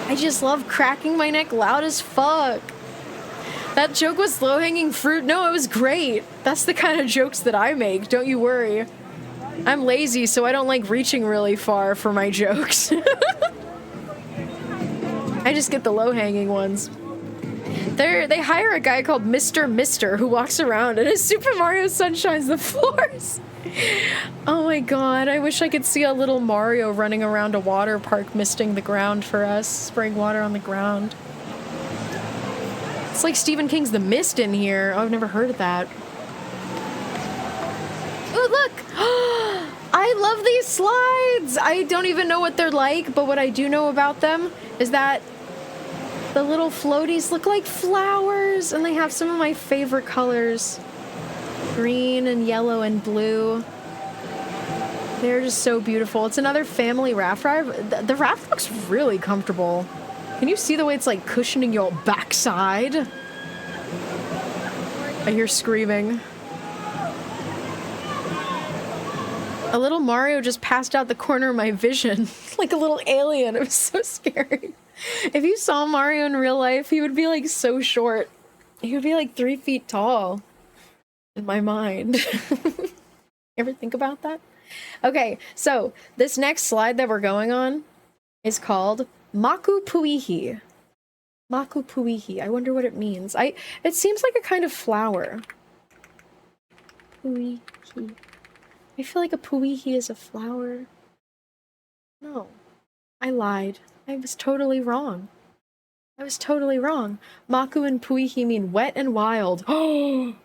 I just love cracking my neck loud as fuck. That joke was low-hanging fruit. No, it was great. That's the kind of jokes that I make. Don't you worry. I'm lazy, so I don't like reaching really far for my jokes. I just get the low-hanging ones. They hire a guy called Mr. Mister who walks around and his Super Mario Sunshines the floors. Oh my god, I wish I could see a little Mario running around a water park misting the ground for us, spraying water on the ground. It's like Stephen King's The Mist in here. Oh, I've never heard of that. Oh, look! I love these slides! I don't even know what they're like, but what I do know about them is that the little floaties look like flowers, and they have some of my favorite colors. Green and yellow and blue. They're just so beautiful. It's another family raft ride. The raft looks really comfortable. Can you see the way it's like cushioning your backside? I hear screaming. A little Mario just passed out the corner of my vision. Like a little alien. It was so scary. If you saw Mario in real life, he would be like so short. He would be like 3 feet tall. In my mind. Ever think about that? Okay, so this next slide that we're going on is called Maku Puihi. Maku Puihi. I wonder what it means. It seems like a kind of flower. Puihi. I feel like a puihi is a flower. No. I lied. I was totally wrong. I was totally wrong. Maku and puihi mean wet and wild. Oh!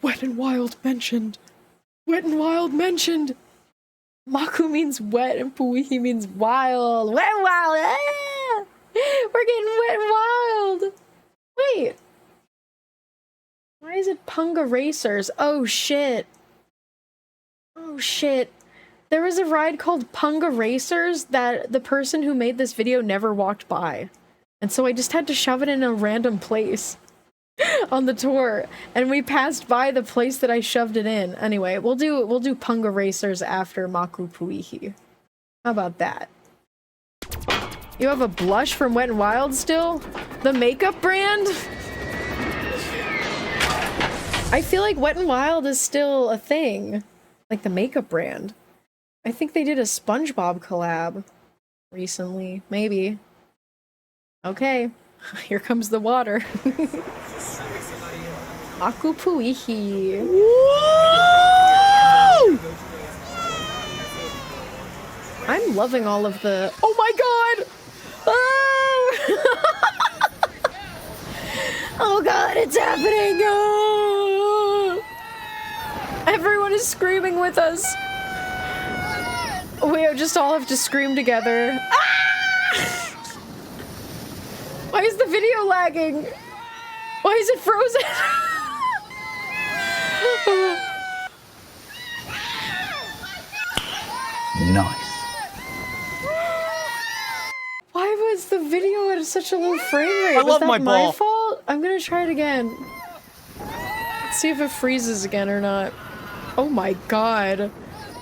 Wet and wild mentioned. Wet and wild mentioned. Maku means wet and puihi means wild. Wet and wild. Ah! We're getting wet and wild. Wait. Why is it Punga Racers? Oh shit. Oh shit. There was a ride called Punga Racers that the person who made this video never walked by. And so I just had to shove it in a random place on the tour. And we passed by the place that I shoved it in. Anyway, we'll do Punga Racers after Maku Puihi. How about that? You have a blush from Wet n Wild still? The makeup brand? I feel like Wet n Wild is still a thing. Like the makeup brand. I think they did a SpongeBob collab recently. Maybe. Okay. Here comes the water. Maku Puihi. Woo! I'm loving all of the... Oh my god! Oh, oh god, it's happening! Oh! Everyone is screaming with us. We just all have to scream together. Ah! Why is the video lagging? Why is it frozen? Nice. Why was the video at such a low frame rate? I Was love that my ball. fault? I'm gonna try it again. Let's see if it freezes again or not. Oh my god.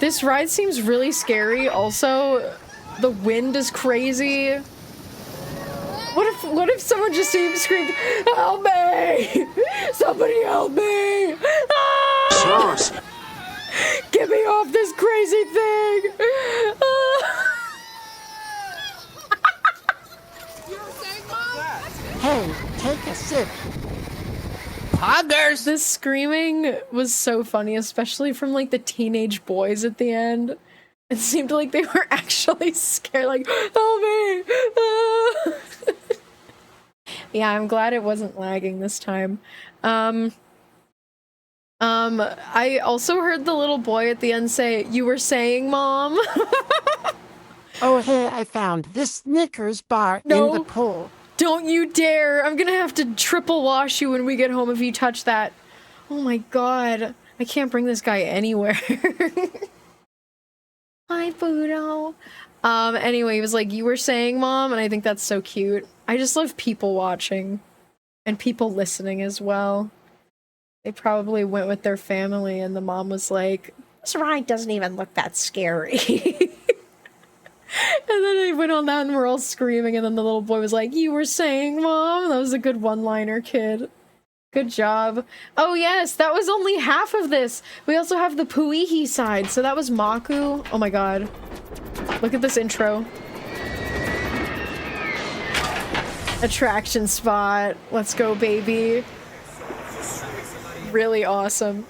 This ride seems really scary. Also, the wind is crazy. What if someone just screamed, "Help me! Somebody help me! Ah! Get me off this crazy thing!" Hey, take a sip. Poggers! This screaming was so funny, especially from like the teenage boys at the end. It seemed like they were actually scared, like, "Help me!" Ah! Yeah, I'm glad it wasn't lagging this time. I also heard the little boy at the end say, "You were saying, Mom?" Oh, hey, I found this Snickers bar No. in the pool. Don't you dare! I'm gonna have to triple wash you when we get home if you touch that. Oh my god. I can't bring this guy anywhere. Hi, Budo. Anyway, he was like, "You were saying, Mom," and I think that's so cute. I just love people watching and people listening as well. They probably went with their family and the mom was like, "This ride doesn't even look that scary." And then they went on that and we're all screaming and then the little boy was like, "You were saying, Mom?" That was a good one-liner, kid. Good job. Oh yes, that was only half of this. We also have the Puihi side. So that was Maku. Oh my god. Look at this intro. Attraction spot. Let's go, baby. Really awesome.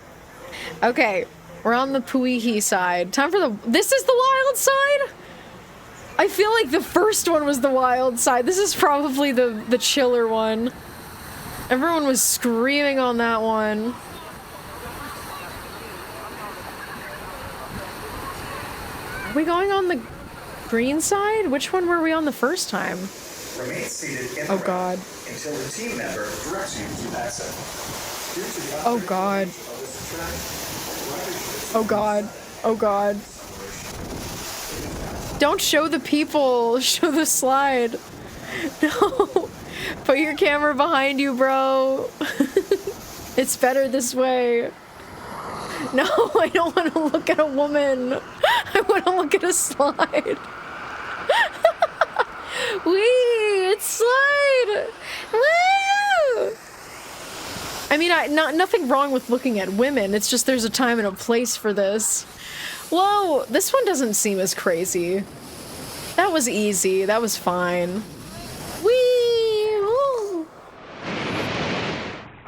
Okay, we're on the Puihi side. Time for the... This is the wild side? I feel like the first one was the wild side. This is probably the chiller one. Everyone was screaming on that one. Are we going on the green side? Which one were we on the first time? Remain seated in oh god. Until the team member directs you to exit. Oh god. Oh god. Oh god. Don't show the people, show the slide. No. Put your camera behind you, bro. It's better this way. No, I don't want to look at a woman. I want to look at a slide. Wee, it's slide. Woo! I mean, nothing wrong with looking at women. It's just there's a time and a place for this. Whoa, this one doesn't seem as crazy. That was easy. That was fine. Wee! Ooh.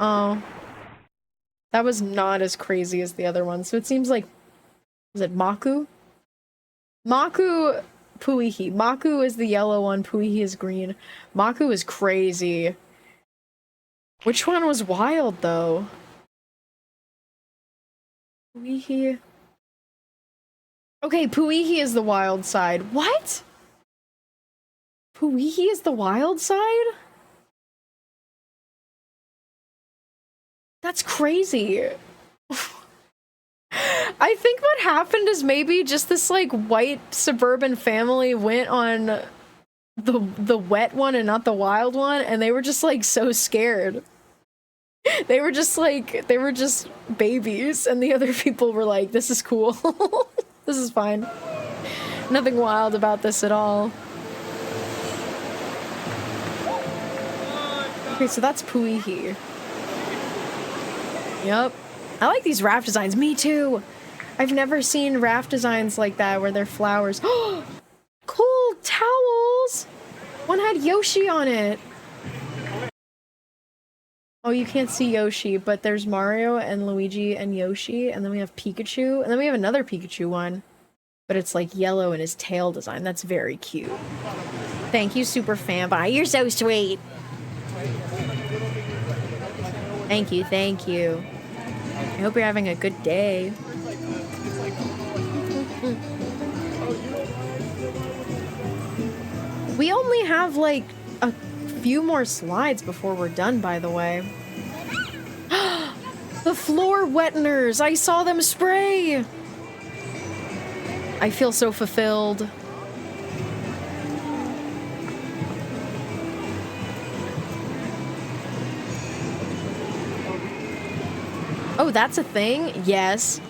Oh. That was not as crazy as the other one. So it seems like... Was it Maku? Maku... Puihi. Maku is the yellow one. Puihi is green. Maku is crazy. Which one was wild, though? Puihi... Okay, Puihi is the wild side. What? Puihi is the wild side? That's crazy. I think what happened is maybe just this like white suburban family went on the wet one and not the wild one, and they were just like so scared. They were just babies, and the other people were like, "This is cool." This is fine. Nothing wild about this at all. Okay, so that's Puihi. Yep. I like these raft designs. Me too. I've never seen raft designs like that where they're flowers. Cool towels! One had Yoshi on it. Oh, you can't see Yoshi, but there's Mario and Luigi and Yoshi, and then we have Pikachu, and then we have another Pikachu one, but it's like yellow in his tail design. That's very cute. Thank you, Super Fanboy. You're so sweet. Thank you, thank you. I hope you're having a good day. We only have like a few more slides before we're done, by the way. The floor wetteners! I saw them spray! I feel so fulfilled. Oh, that's a thing? Yes.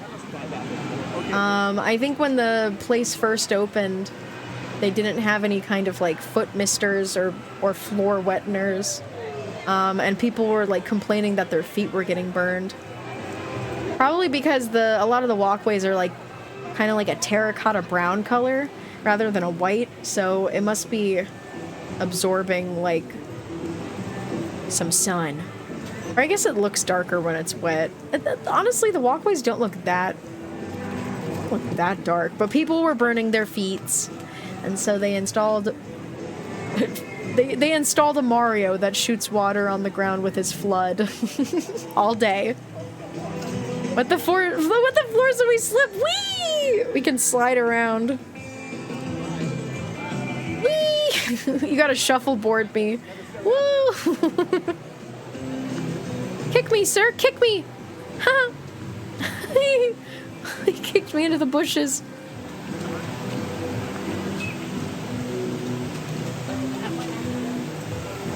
I think when the place first opened, they didn't have any kind of like foot misters or floor wetteners. And people were like complaining that their feet were getting burned. Probably because a lot of the walkways are like kind of like a terracotta brown color rather than a white, so it must be absorbing like some sun. Or I guess it looks darker when it's wet. Honestly, the walkways don't look that dark, but people were burning their feet, and so they installed they installed a Mario that shoots water on the ground with his flood all day. What the floors do we slip? Whee! We can slide around. Whee! You gotta shuffleboard me. Woo! Kick me, sir! Kick me! Ha! He kicked me into the bushes.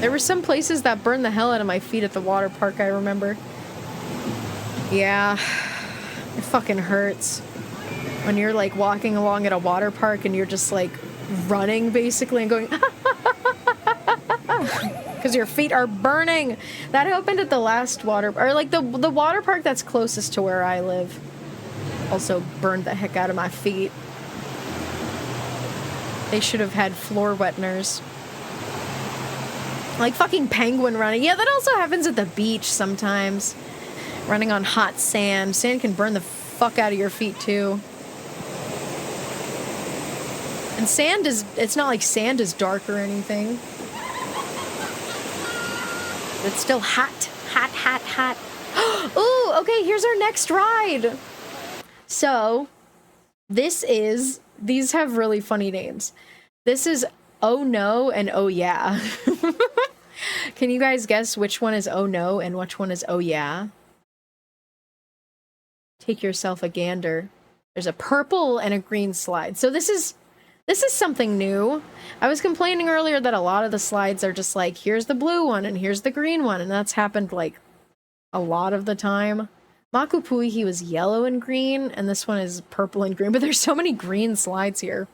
There were some places that burned the hell out of my feet at the water park, I remember. Yeah, it fucking hurts. When you're like walking along at a water park and you're just like running basically and going because your feet are burning. That happened at the last water, or like the water park that's closest to where I live. Also burned the heck out of my feet. They should have had floor wetners. Like fucking penguin running. Yeah, that also happens at the beach sometimes. Running on hot sand. Sand can burn the fuck out of your feet too. And sand is, it's not like sand is dark or anything. It's still hot. Hot, hot, hot. Ooh, okay, here's our next ride. So, these have really funny names. This is Oh No and Oh Yeah. Can you guys guess which one is Oh No and which one is Oh Yeah? Take yourself a gander. There's a purple and a green slide. So this is something new. I was complaining earlier that a lot of the slides are just like, here's the blue one and here's the green one, and that's happened like a lot of the time. Makupui, he was yellow and green, and this one is purple and green, but there's so many green slides here.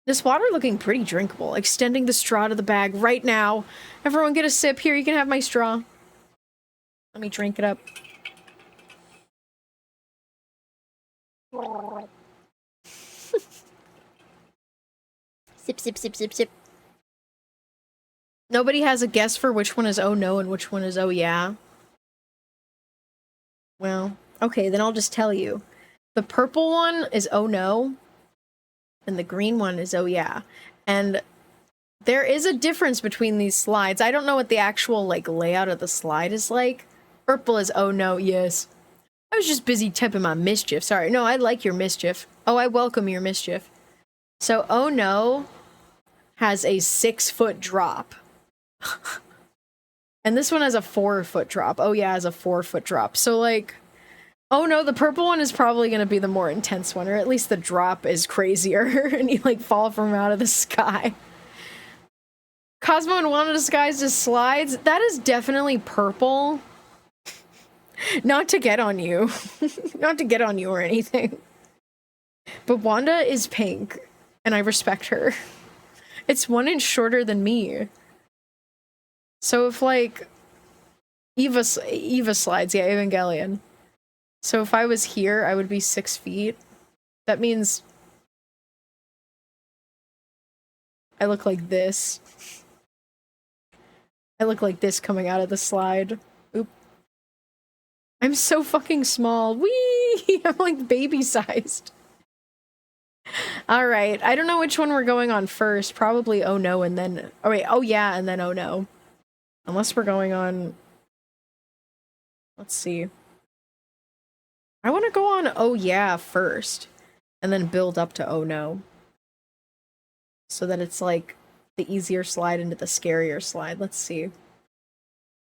This water looking pretty drinkable. Extending the straw to the bag right now. Everyone get a sip. Here, you can have my straw. Let me drink it up. Sip, sip, sip, sip, sip. Nobody has a guess for which one is Oh No and which one is Oh Yeah. Well, okay, then I'll just tell you. The purple one is Oh No, and the green one is Oh Yeah. And there is a difference between these slides. I don't know what the actual, like, layout of the slide is like. Purple is Oh No, yes. I was just busy typing my mischief. Sorry. No, I like your mischief. Oh, I welcome your mischief. So, Oh No has a 6-foot drop. And this one has a 4-foot drop. Oh Yeah has a 4-foot drop. So like, Oh No, the purple one is probably going to be the more intense one, or at least the drop is crazier and you like fall from out of the sky. Cosmo and Wanda disguised as slides. That is definitely purple. Not to get on you. Not to get on you or anything. But Wanda is pink, and I respect her. It's 1 inch shorter than me. So if, like, Eva slides, yeah, Evangelion. So if I was here, I would be 6 feet. That means I look like this. I look like this coming out of the slide. Oop. I'm so fucking small. Whee! I'm like baby-sized. Alright, I don't know which one we're going on first. Probably Oh No and then... Oh wait, Oh Yeah and then Oh No. Unless we're going on... Let's see. I want to go on Oh Yeah first. And then build up to Oh No. So that it's like the easier slide into the scarier slide. Let's see.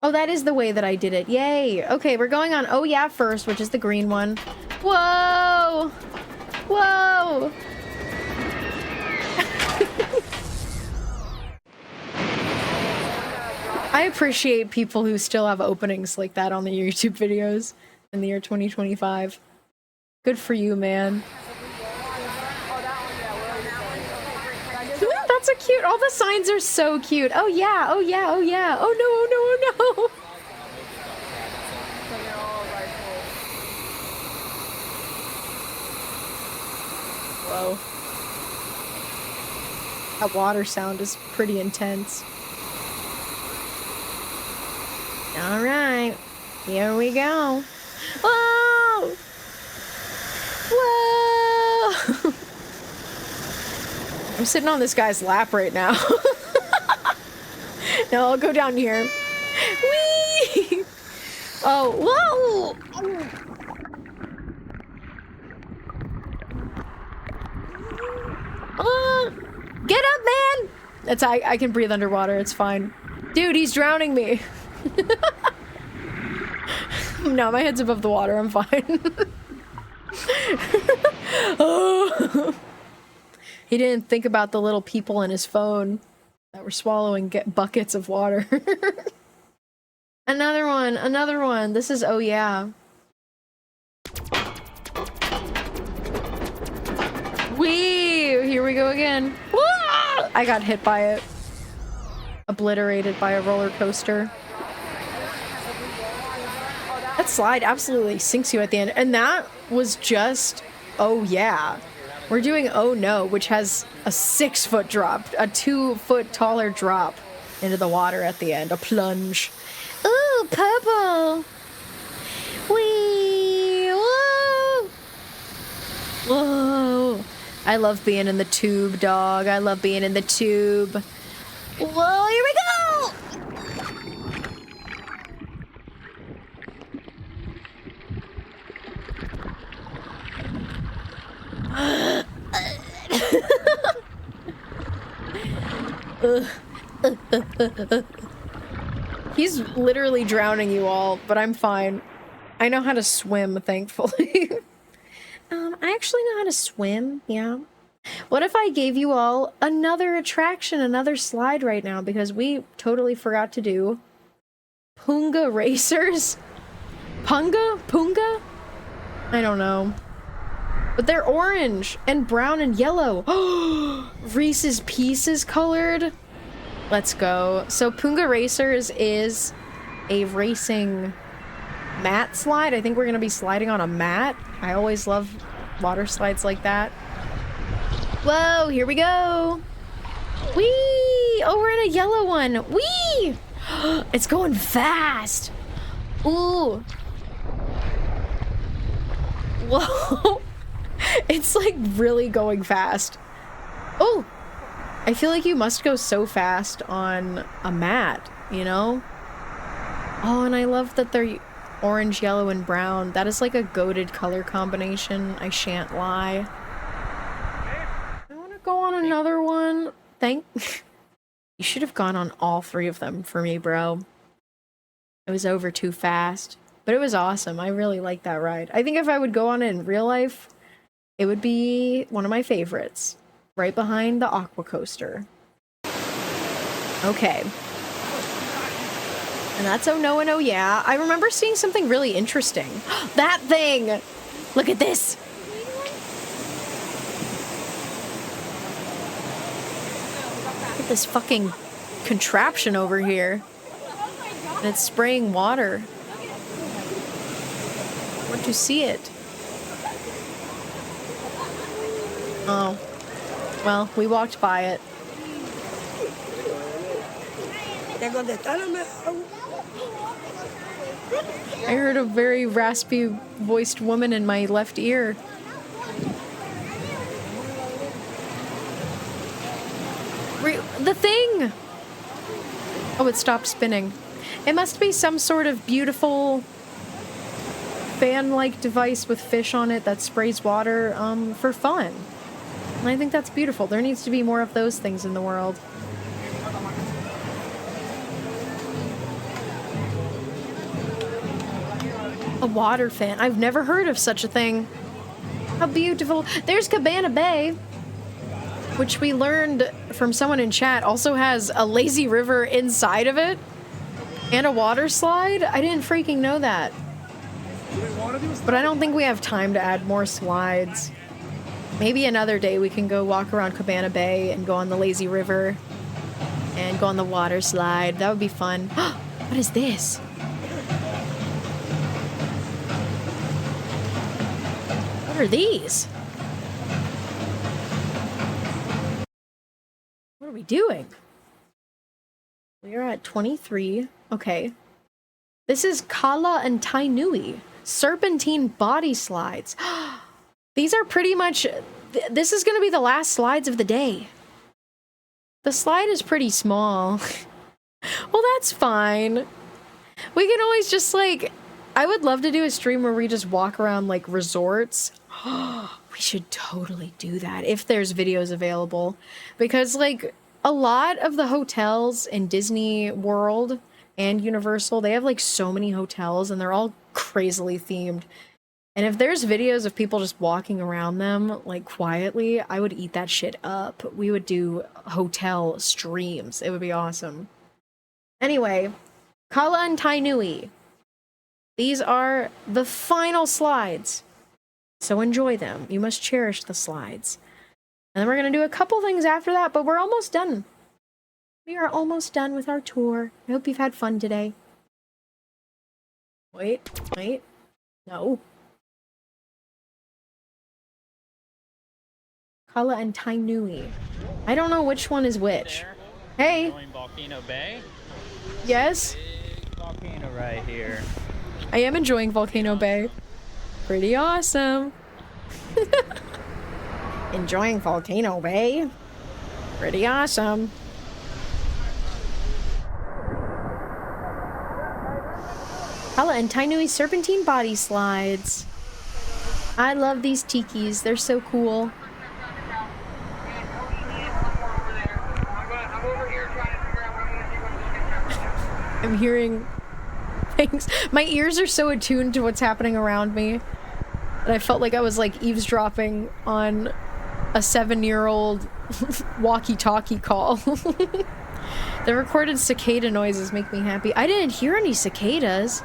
Oh, that is the way that I did it. Yay! Okay, we're going on Oh Yeah first, which is the green one. Whoa! Whoa! I appreciate people who still have openings like that on the YouTube videos in the year 2025. Good for you, man. That's a cute. All the signs are so cute. Oh yeah, oh yeah, oh yeah. Oh no, oh no, oh no. Whoa. That water sound is pretty intense. All right, here we go. Whoa! Whoa! I'm sitting on this guy's lap right now. No, I'll go down here. Whee! Oh, whoa! Get up, man! It's I can breathe underwater. It's fine. Dude, he's drowning me. No, my head's above the water. I'm fine. Oh. He didn't think about the little people in his phone. that were swallowing buckets of water. Another one. This is, oh yeah. Whee! Here we go again. Woo! I got hit by it. Obliterated by a roller coaster. That slide absolutely sinks you at the end. And that was just, oh yeah. We're doing oh no, which has a 6-foot drop, a 2-foot taller drop into the water at the end, a plunge. Ooh, purple. Whee! Whoa! Whoa! I love being in the tube, dog. I love being in the tube. Whoa, here we go! He's literally drowning you all, but I'm fine. I know how to swim, thankfully. I actually know how to swim, yeah. What if I gave you all another attraction, another slide right now, because we totally forgot to do Punga Racers? Punga? Punga? I don't know. But they're orange and brown and yellow. Reese's Pieces colored. Let's go. So Punga Racers is a racing mat slide. I think we're gonna be sliding on a mat. I always love water slides like that. Whoa, here we go. Whee! Oh, we're in a yellow one. Whee! It's going fast. Ooh. Whoa. It's like really going fast. Oh! I feel like you must go so fast on a mat, you know? Oh, and I love that they're orange, yellow, and brown. That is like a goated color combination. I shan't lie. I want to go on another one. You should have gone on all 3 of them for me, bro. It was over too fast. But it was awesome. I really liked that ride. I think if I would go on it in real life, it would be one of my favorites. Right behind the Aqua Coaster. Okay. And that's oh no and oh yeah. I remember seeing something really interesting. That thing! Look at this! Look at this fucking contraption over here. And it's spraying water. Where'd you see it? Oh. Well, we walked by it. I heard a very raspy voiced woman in my left ear. The thing! Oh, it stopped spinning. It must be some sort of beautiful fan-like device with fish on it that sprays water for fun. And I think that's beautiful. There needs to be more of those things in the world. A water fan. I've never heard of such a thing. How beautiful. There's Cabana Bay, which we learned from someone in chat also has a lazy river inside of it and a water slide. I didn't freaking know that. But I don't think we have time to add more slides. Maybe another day we can go walk around Cabana Bay and go on the lazy river and go on the water slide. That would be fun. What is this? What are these? What are we doing? We are at 23. Okay. This is Kala and Tainui. Serpentine body slides. These are pretty much... This is going to be the last slides of the day. The slide is pretty small. Well, that's fine. We can always just, like... I would love to do a stream where we just walk around, like, resorts. We should totally do that if there's videos available. Because, like, a lot of the hotels in Disney World and Universal, they have, like, so many hotels, and they're all crazily themed. And if there's videos of people just walking around them, like, quietly, I would eat that shit up. We would do hotel streams. It would be awesome. Anyway, Kala and Tainui. These are the final slides. So enjoy them. You must cherish the slides. And then we're going to do a couple things after that, but we're almost done. We are almost done with our tour. I hope you've had fun today. Wait. No. Kala and Tainui. I don't know which one is which. Hey. Enjoying Volcano Bay? Yes? Big volcano right here. I am enjoying Volcano Bay. Pretty awesome. Enjoying Volcano Bay. Pretty awesome. Kala and Tainui serpentine body slides. I love these tikis. They're so cool. I'm hearing things. My ears are so attuned to what's happening around me that I felt like I was like eavesdropping on a 7-year-old walkie-talkie call. The recorded cicada noises make me happy. I didn't hear any cicadas.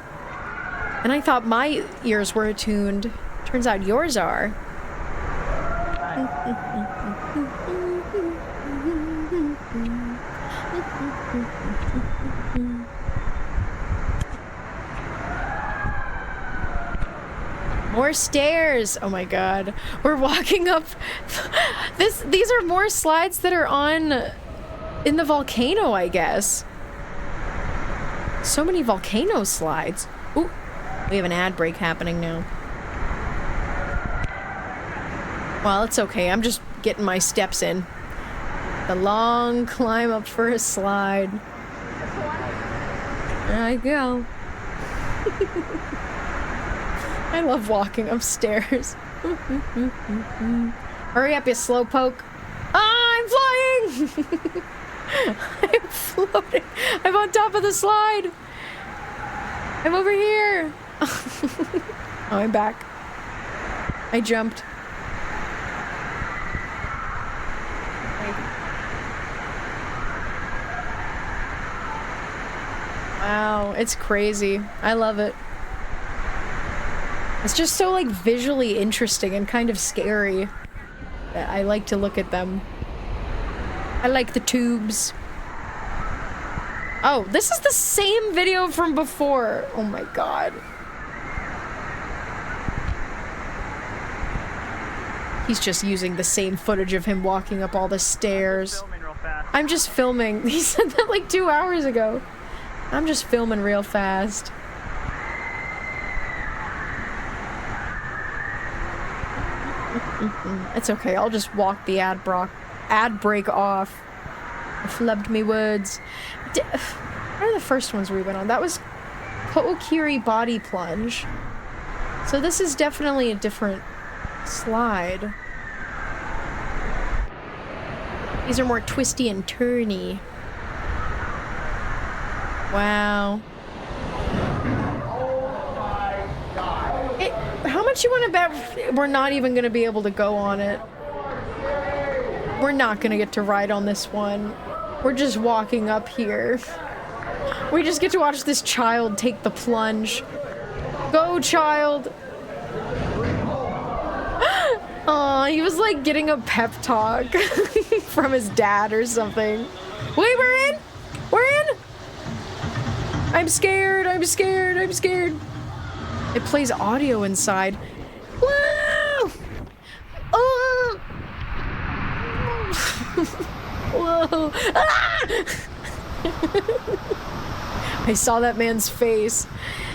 And I thought my ears were attuned. Turns out yours are. More stairs. Oh my god. We're walking up. These are more slides that are on in the volcano, I guess. So many volcano slides. Ooh. We have an ad break happening now. Well, it's okay. I'm just getting my steps in. The long climb up for a slide. There I go. I love walking upstairs. Hurry up, you slowpoke. Ah, I'm flying! I'm floating. I'm on top of the slide. I'm over here. Oh, I'm back. I jumped. Wow, it's crazy. I love it. It's just so, like, visually interesting and kind of scary. I like to look at them. I like the tubes. Oh, this is the same video from before. Oh my god. He's just using the same footage of him walking up all the stairs. I'm just filming. He said that like 2 hours ago. I'm just filming real fast. It's okay, I'll just walk the ad break off. I flubbed me words. What are the first ones we went on? That was Ko'okiri Body Plunge. So this is definitely a different slide. These are more twisty and turny. Wow. How much you want to bet we're not even going to be able to go on it? We're not going to get to ride on this one. We're just walking up here. We just get to watch this child take the plunge. Go, child! Aw, he was like getting a pep talk from his dad or something. Wait, we're in! We're in! I'm scared, I'm scared, I'm scared. It plays audio inside. Whoa! Oh! Whoa! Ah! I saw that man's face.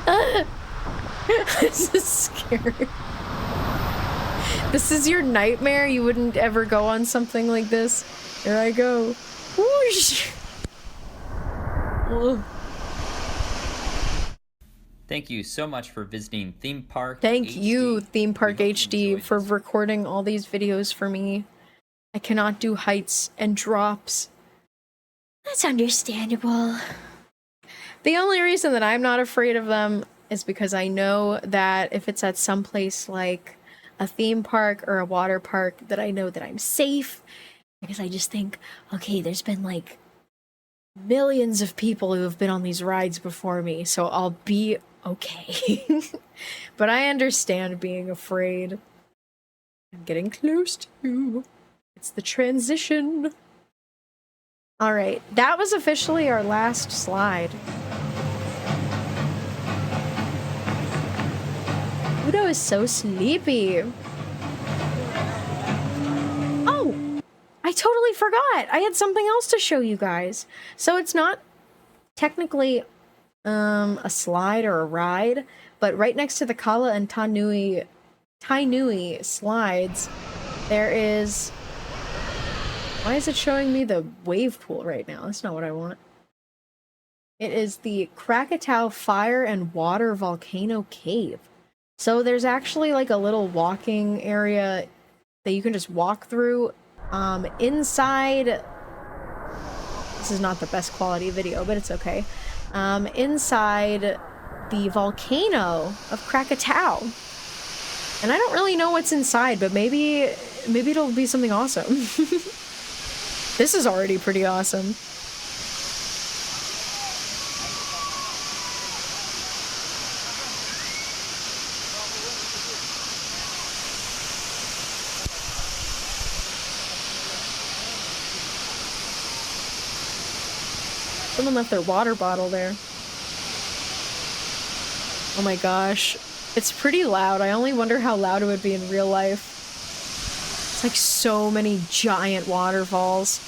Ah! This is scary. This is your nightmare? You wouldn't ever go on something like this? Here I go. Whoosh! Whoa. Thank you so much for visiting Theme Park Thank HD. you, Theme Park We hope you HD, enjoyed for this. recording all these videos for me. I cannot do heights and drops. That's understandable. The only reason that I'm not afraid of them is because I know that if it's at some place like a theme park or a water park, that I know that I'm safe. Because I just think, okay, there's been like millions of people who have been on these rides before me, so I'll be okay. But I understand being afraid. I'm getting close to. It's the transition. All right, that was officially our last slide. Udo is so sleepy. Oh, I totally forgot. I had something else to show you guys. So it's not technically a slide or a ride, but right next to the Kala and Tainui slides, there is... Why is it showing me the wave pool right now? That's not what I want. It is the Krakatau Fire and Water Volcano Cave. So there's actually like a little walking area that you can just walk through. Inside... This is not the best quality video, but it's okay. Inside the volcano of Krakatau. And I don't really know what's inside, but maybe it'll be something awesome. This is already pretty awesome. Someone left their water bottle there. Oh my gosh. It's pretty loud. I only wonder how loud it would be in real life. It's like so many giant waterfalls.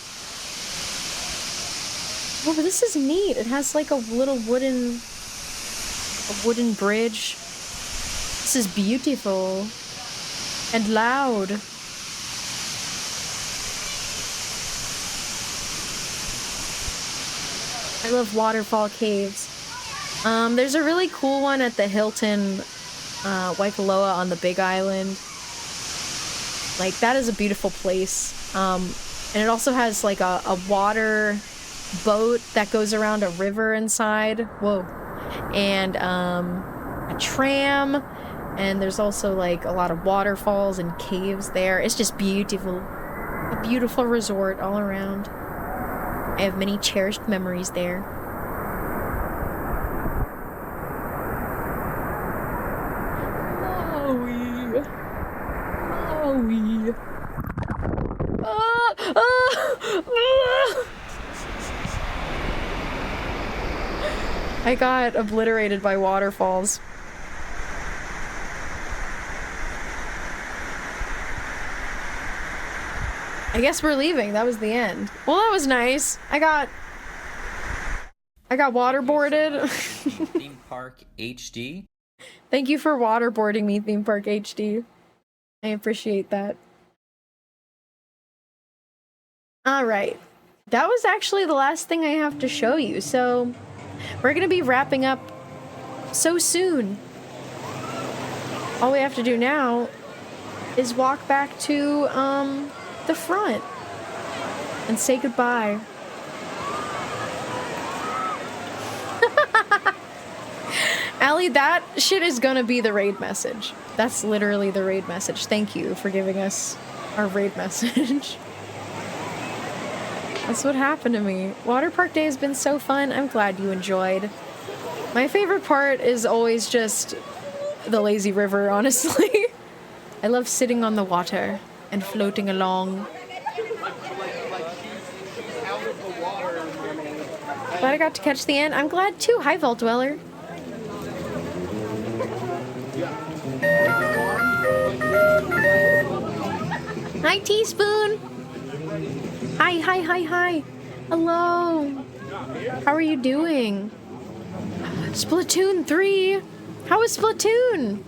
Oh, but this is neat. It has like a little wooden bridge. This is beautiful and loud. I love waterfall caves. There's a really cool one at the Hilton Waikoloa on the Big Island. Like, that is a beautiful place. And it also has like a water boat that goes around a river inside. Whoa. And a tram. And there's also like a lot of waterfalls and caves there. It's just beautiful. A beautiful resort all around. I have many cherished memories there. Maui. Maui. I got obliterated by waterfalls. I guess we're leaving. That was the end. Well, that was nice. I got waterboarded. Theme Park HD. Thank you for waterboarding me, Theme Park HD. I appreciate that. Alright. That was actually the last thing I have to show you, so we're gonna be wrapping up so soon. All we have to do now is walk back to, the front and say goodbye. Allie, that shit is gonna be the raid message. That's literally the raid message. Thank you for giving us our raid message. That's what happened to me. Water Park Day has been so fun. I'm glad you enjoyed. My favorite part is always just the lazy river, honestly. I love sitting on the water and floating along. Glad I got to catch the end. I'm glad too. Hi, Vault Dweller. Hi, Teaspoon. Hi. Hello. How are you doing? Splatoon 3. How is Splatoon?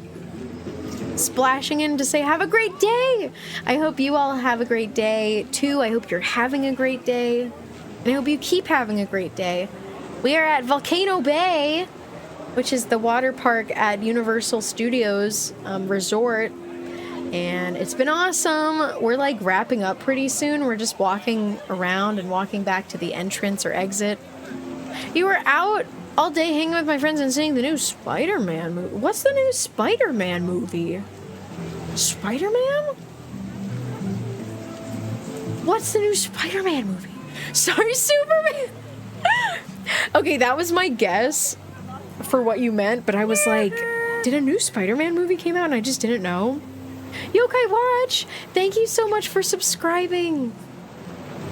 Splashing in to say have a great day. I hope you all have a great day too. I hope you're having a great day. And I hope you keep having a great day. We are at Volcano Bay, which is the water park at Universal Studios Resort. And it's been awesome. We're like wrapping up pretty soon. We're just walking around and walking back to the entrance or exit. You were out All day hanging with my friends and seeing the new Spider-Man movie. What's the new Spider-Man movie? Spider-Man? What's the new Spider-Man movie? Sorry, Superman! Okay, that was my guess for what you meant, but I was like, did a new Spider-Man movie came out and I just didn't know? Yokai Watch! Thank you so much for subscribing!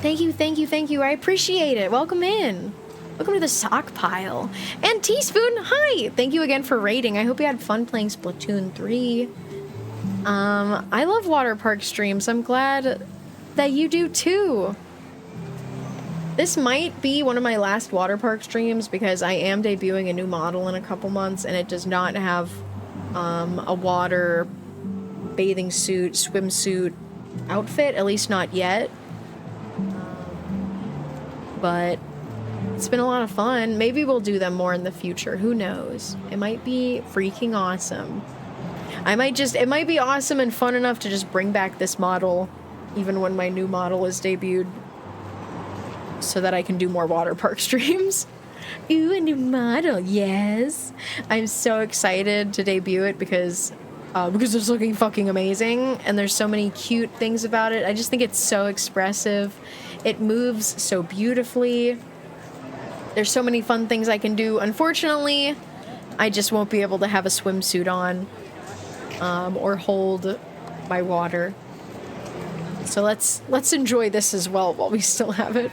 Thank you, thank you, thank you. I appreciate it. Welcome in. Welcome to the sock pile. And Teaspoon, hi! Thank you again for raiding. I hope you had fun playing Splatoon 3. I love water park streams. I'm glad that you do too. This might be one of my last water park streams because I am debuting a new model in a couple months and it does not have a water bathing suit, swimsuit outfit, at least not yet. But it's been a lot of fun. Maybe we'll do them more in the future. Who knows? It might be freaking awesome. It might be awesome and fun enough to just bring back this model even when my new model is debuted so that I can do more water park streams. Ooh, a new model, yes. I'm so excited to debut it because it's looking fucking amazing and there's so many cute things about it. I just think it's so expressive. It moves so beautifully. There's so many fun things I can do. Unfortunately, I just won't be able to have a swimsuit on or hold my water. So let's enjoy this as well while we still have it.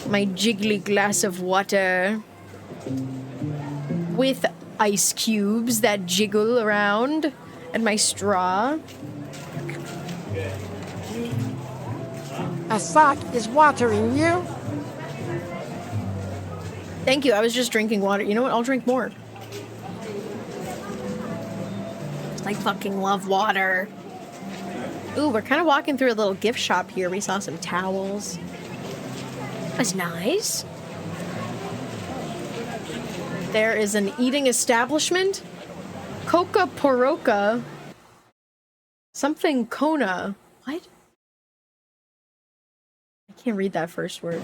My jiggly glass of water with ice cubes that jiggle around and my straw. A sock is watering you. Thank you. I was just drinking water. You know what? I'll drink more. I fucking love water. Ooh, we're kind of walking through a little gift shop here. We saw some towels. That's nice. There is an eating establishment. Coca Poroca. Something Kona. What? I can't read that first word.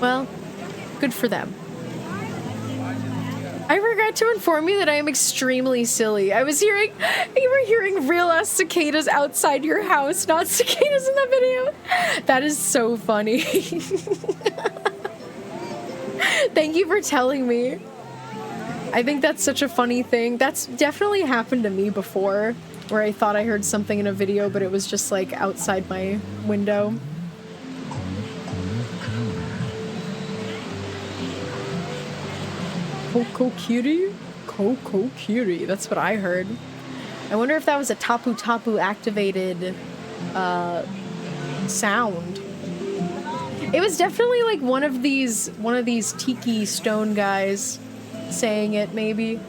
Well, good for them. I forgot to inform you that I am extremely silly. You were hearing real ass cicadas outside your house, not cicadas in the video. That is so funny. Thank you for telling me. I think that's such a funny thing. That's definitely happened to me before, where I thought I heard something in a video, but it was just like outside my window. Coco Kiri? Coco Kiri, that's what I heard. I wonder if that was a Tapu Tapu activated sound. It was definitely like one of these tiki stone guys saying it, maybe.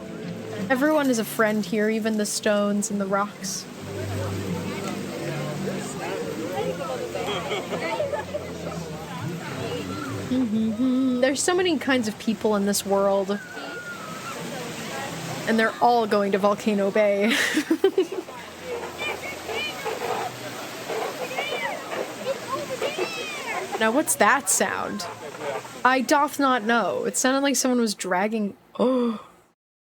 Everyone is a friend here, even the stones and the rocks. There's so many kinds of people in this world. And they're all going to Volcano Bay. Now what's that sound? I doth not know. It sounded like someone was dragging... Oh,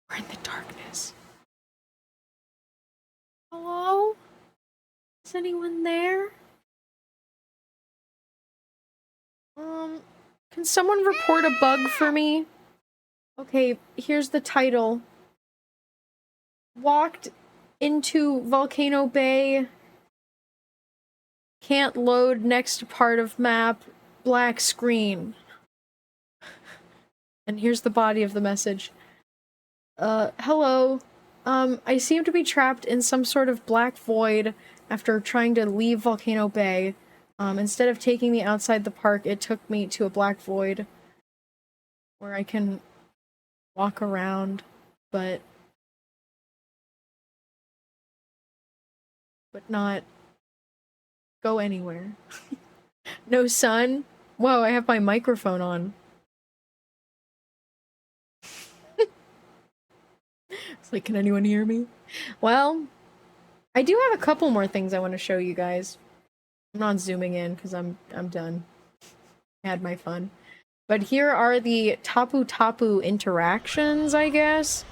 we're in the darkness. Hello? Is anyone there? Can someone report a bug for me? Okay, here's the title. Walked into Volcano Bay. Can't load next part of map. Black screen. And here's the body of the message. Hello. I seem to be trapped in some sort of black void after trying to leave Volcano Bay. Instead of taking me outside the park, it took me to a black void where I can walk around, but not go anywhere. No sun? Whoa, I have my microphone on. It's like, can anyone hear me? Well, I do have a couple more things I want to show you guys. I'm not zooming in because I'm done. I had my fun. But here are the Tapu Tapu interactions, I guess.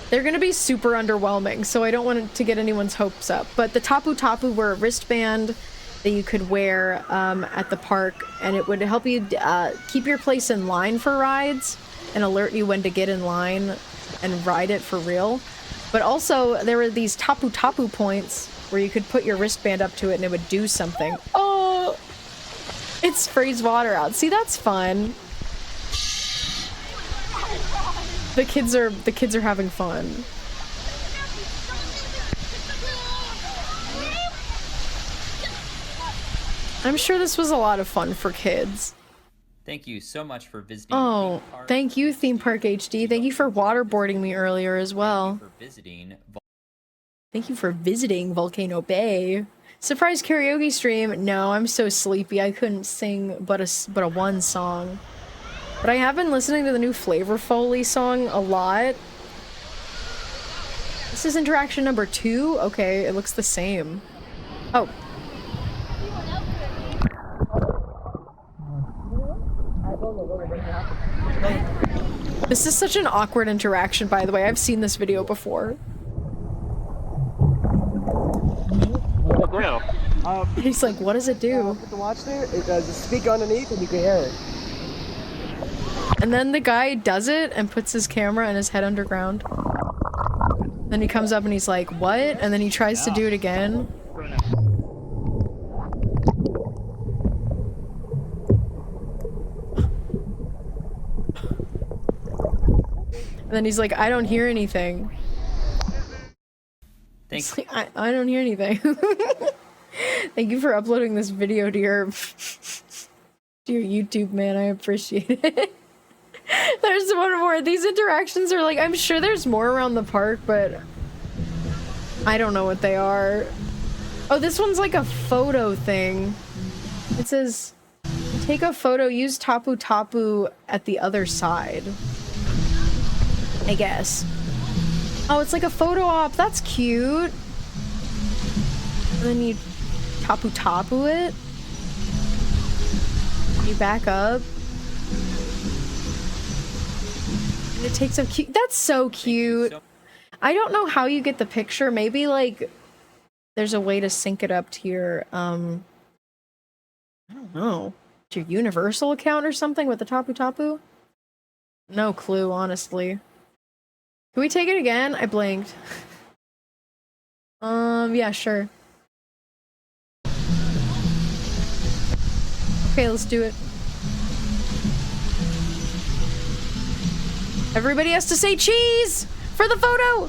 They're gonna be super underwhelming, so I don't want it to get anyone's hopes up. But the Tapu Tapu were a wristband that you could wear at the park, and it would help you keep your place in line for rides and alert you when to get in line and ride it for real. But also, there were these Tapu Tapu points where you could put your wristband up to it and it would do something. Oh! It sprays water out. See, that's fun. The kids are having fun. I'm sure this was a lot of fun for kids. Thank you so much for visiting. Oh, thank you, Theme Park HD. Thank you for waterboarding me earlier as well. Thank you for visiting Volcano Bay. Surprise karaoke stream? No, I'm so sleepy. I couldn't sing but a one song. But I have been listening to the new Flavor Foley song a lot. This is interaction number 2? Okay, it looks the same. Oh. This is such an awkward interaction, by the way. I've seen this video before. He's like, what does it do? Put the watch there, it does a speaker underneath and you can hear it. And then the guy does it and puts his camera and his head underground. Then he comes up and he's like, what? And then he tries to do it again. And then he's like, I don't hear anything. Thanks. Like, I don't hear anything. Thank you for uploading this video to your YouTube, man. I appreciate it. There's one more. These interactions are like, I'm sure there's more around the park, but I don't know what they are. Oh, this one's like a photo thing. It says, take a photo, use Tapu Tapu at the other side. I guess. Oh, it's like a photo op. That's cute. And then you Tapu Tapu it. You back up. And it takes a cute. That's so cute. I don't know how you get the picture. Maybe like there's a way to sync it up to your I don't know. To your Universal account or something with the Tapu Tapu? No clue, honestly. Can we take it again? I blinked. Yeah, sure. Okay, let's do it. Everybody has to say cheese for the photo!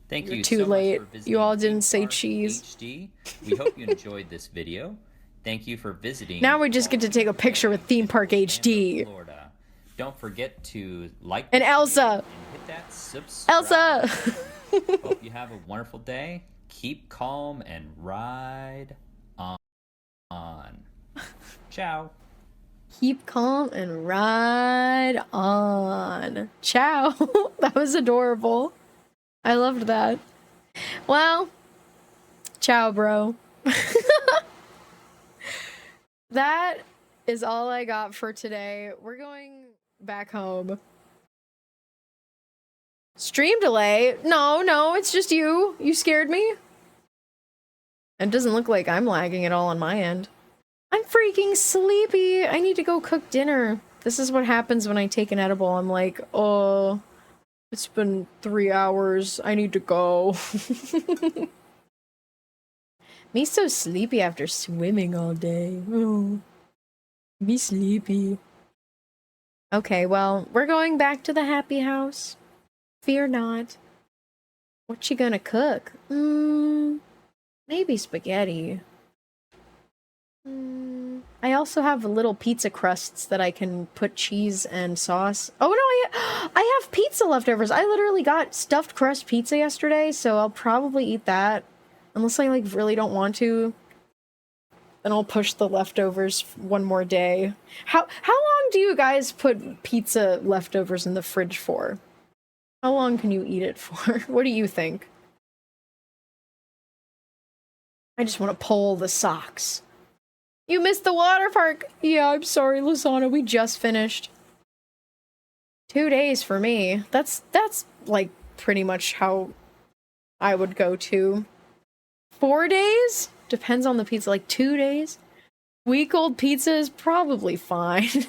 Thank you. You're too so late. Much for visiting You all didn't Theme say Park cheese. HD. We hope you enjoyed this video. Thank you for visiting. Now we just get to take a picture with Theme Park HD. Florida. Don't forget to like And Elsa. and hit that subscribe. Elsa. Hope you have a wonderful day. Keep calm and ride on. Ciao. Keep calm and ride on. Ciao. That was adorable. I loved that. Well, ciao, bro. That is all I got for today. We're going back home. Stream delay? No, it's just you. You scared me. It doesn't look like I'm lagging at all on my end. I'm freaking sleepy. I need to go cook dinner. This is what happens when I take an edible. I'm like, oh, it's been 3 hours. I need to go. Me so sleepy after swimming all day. Oh, me sleepy. Okay, well, we're going back to the happy house. Fear not. What you gonna cook? Maybe spaghetti. I also have little pizza crusts that I can put cheese and sauce. Oh no, I have pizza leftovers. I literally got stuffed crust pizza yesterday, so I'll probably eat that. Unless I like really don't want to. Then I'll push the leftovers one more day. How long do you guys put pizza leftovers in the fridge for? How long can you eat it for? What do you think? I just want to pull the socks. You missed the water park. Yeah, I'm sorry, Lasana. We just finished. 2 days for me. That's like pretty much how I would go to. 4 days? Depends on the pizza. Like 2 days? Week-old pizza is probably fine.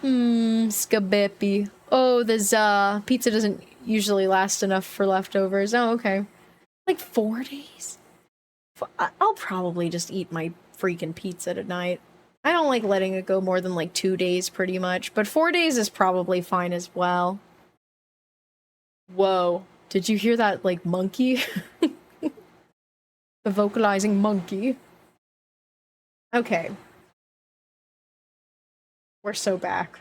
Scabeppy. Oh, the pizza doesn't usually last enough for leftovers. Oh, okay. Like 4 days? I'll probably just eat my freaking pizza tonight. I don't like letting it go more than like 2 days pretty much, but 4 days is probably fine as well. Whoa. Did you hear that, like, monkey? The vocalizing monkey. Okay. We're so back.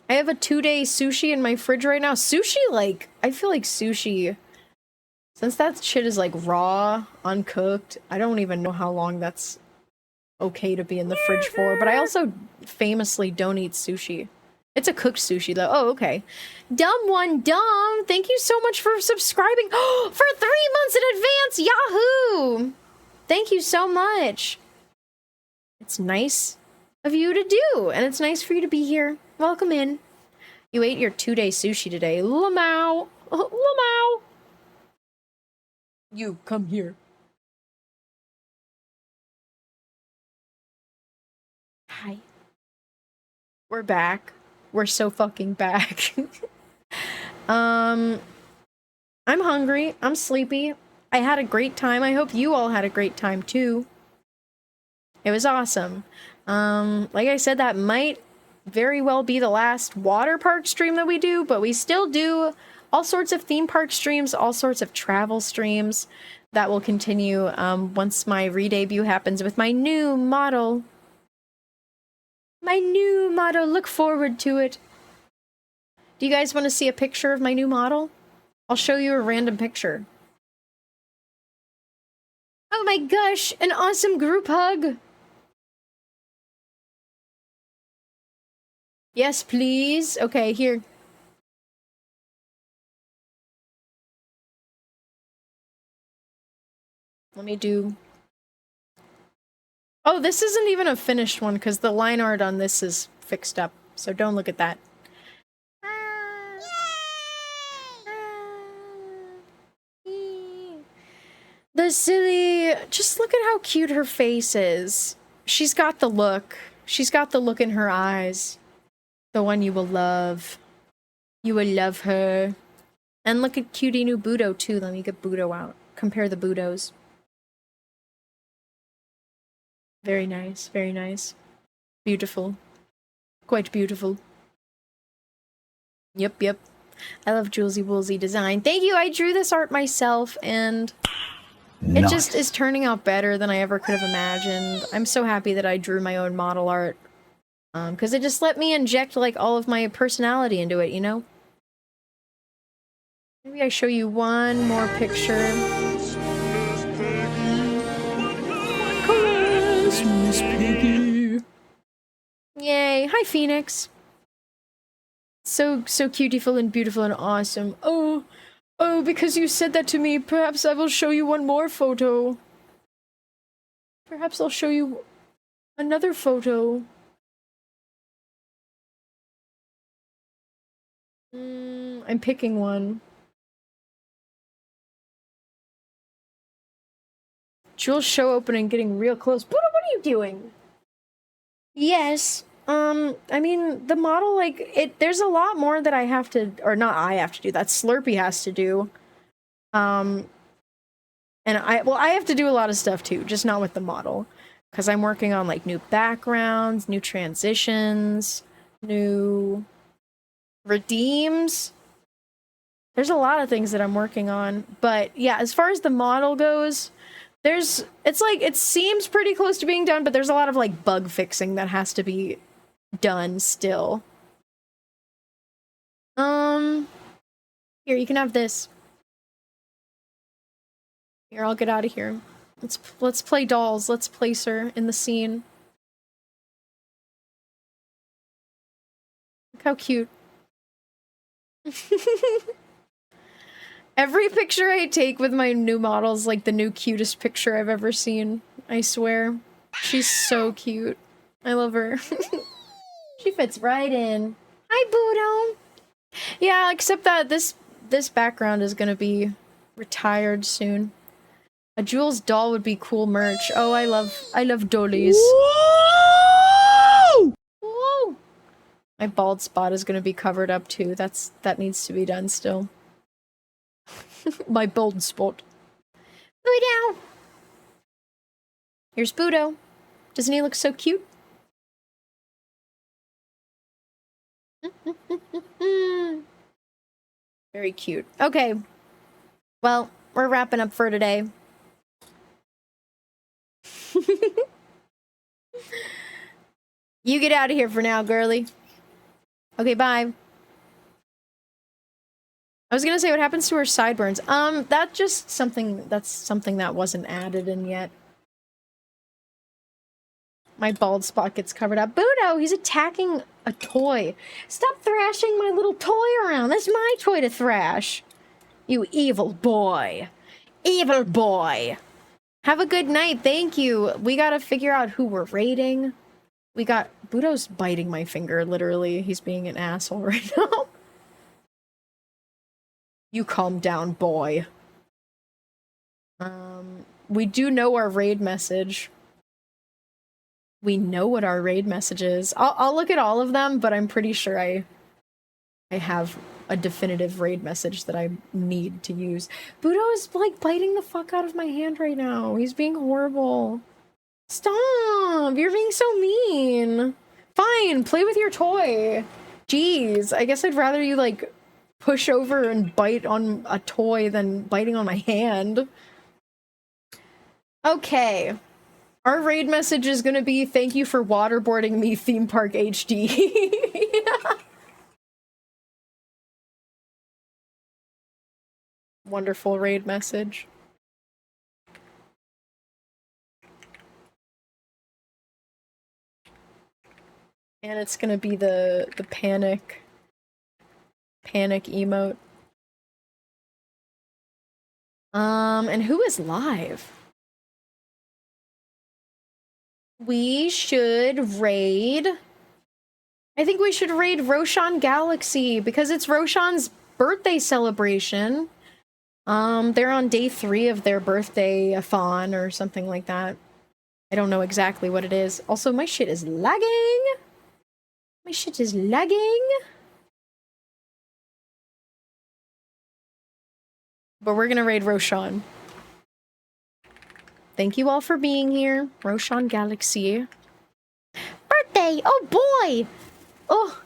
I have a 2-day sushi in my fridge right now. Sushi, like, I feel like sushi, since that shit is, like, raw, uncooked, I don't even know how long that's okay to be in the fridge for, but I also famously don't eat sushi. It's a cooked sushi, though. Oh, okay. Dumb one, dumb! Thank you so much for subscribing for 3 months in advance! Yahoo! Thank you so much! It's nice of you to do, and it's nice for you to be here. Welcome in. You ate your 2-day sushi today. Lamau! Lamau! You, come here. Hi. We're back. We're so fucking back. I'm hungry. I'm sleepy. I had a great time. I hope you all had a great time too. It was awesome. Like I said, that might very well be the last water park stream that we do, but we still do all sorts of theme park streams, all sorts of travel streams that will continue once my re-debut happens with my new model. My new model, look forward to it. Do you guys want to see a picture of my new model? I'll show you a random picture. Oh my gosh, an awesome group hug! Yes, please. Okay, here. Let me do... Oh, this isn't even a finished one, because the line art on this is fixed up, so don't look at that. The silly... Just look at how cute her face is. She's got the look. She's got the look in her eyes. The one you will love. You will love her. And look at cutie new Budo, too. Let me get Budo out. Compare the Budos. Very nice, very nice. Beautiful. Quite beautiful. Yep, yep. I love Julesy Woolsey design. Thank you, I drew this art myself, and it just is turning out better than I ever could have imagined. I'm so happy that I drew my own model art. Because it just let me inject, like, all of my personality into it, you know? Maybe I show you one more picture. Christmas Piggy. Yay. Hi, Phoenix. So cutiful and beautiful and awesome. Oh, because you said that to me, perhaps I will show you one more photo. Perhaps I'll show you another photo. I'm picking one. Jules' show opening getting real close. Buddha, what are you doing? Yes. I mean, the model, like, there's a lot more that I have to, or not I have to do, that Slurpee has to do. And I have to do a lot of stuff too, just not with the model. Because I'm working on, like, new backgrounds, new transitions, new redeems. There's a lot of things that I'm working on. But, yeah, as far as the model goes, it's like, it seems pretty close to being done, but there's a lot of, like, bug fixing that has to be done still. Here, you can have this. Here, I'll get out of here. Let's play dolls. Let's place her in the scene. Look how cute. Every picture I take with my new model's like the new cutest picture I've ever seen. I swear. She's so cute. I love her. She fits right in. Hi, Budo. Yeah, except that this background is gonna be retired soon. A Jules doll would be cool merch. Oh, I love dollies. Woo! Woo! My bald spot is gonna be covered up too. That needs to be done still. My bald spot. Budo! Here's Budo. Doesn't he look so cute? Very cute. Okay. Well, we're wrapping up for today. You get out of here for now, girly. Okay, bye. I was gonna say, what happens to her sideburns? That's just something that wasn't added in yet. My bald spot gets covered up. Budo, he's attacking a toy. Stop thrashing my little toy around. That's my toy to thrash. You evil boy. Evil boy. Have a good night. Thank you. We gotta figure out who we're raiding. Budo's biting my finger, literally. He's being an asshole right now. You calm down, boy. We do know our raid message. We know what our raid message is. I'll look at all of them, but I'm pretty sure I have a definitive raid message that I need to use. Budo is like biting the fuck out of my hand right now. He's being horrible. Stop! You're being so mean. Fine, play with your toy. Jeez, I guess I'd rather you like push over and bite on a toy than biting on my hand. Okay. Our raid message is gonna be, thank you for waterboarding me, Theme Park HD. Yeah. Wonderful raid message. And it's gonna be the panic emote. And who is live? We should raid... I think we should raid Roshan Galaxy, because it's Roshan's birthday celebration. They're on day 3 of their birthday-a-thon or something like that. I don't know exactly what it is. Also, my shit is lagging! My shit is lagging! But we're gonna raid Roshan. Thank you all for being here. Roshan Galaxy. Birthday! Oh boy! Oh!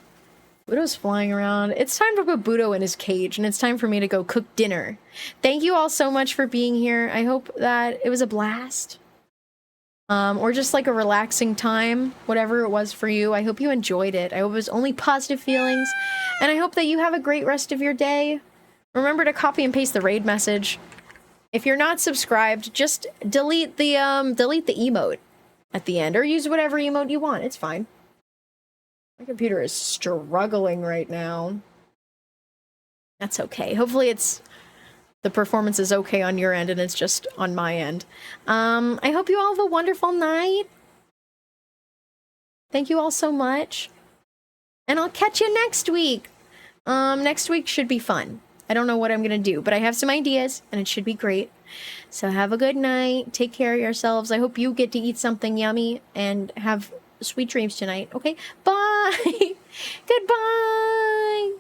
Budo's flying around. It's time to put Budo in his cage, and it's time for me to go cook dinner. Thank you all so much for being here. I hope that it was a blast. Or just like a relaxing time, whatever it was for you. I hope you enjoyed it. I hope it was only positive feelings, and I hope that you have a great rest of your day. Remember to copy and paste the raid message. If you're not subscribed, just delete the emote at the end, or use whatever emote you want. It's fine. My computer is struggling right now. That's okay. Hopefully the performance is okay on your end and it's just on my end. I hope you all have a wonderful night. Thank you all so much. And I'll catch you next week. Next week should be fun. I don't know what I'm gonna do, but I have some ideas and it should be great. So have a good night. Take care of yourselves. I hope you get to eat something yummy and have sweet dreams tonight. Okay? Bye! Goodbye!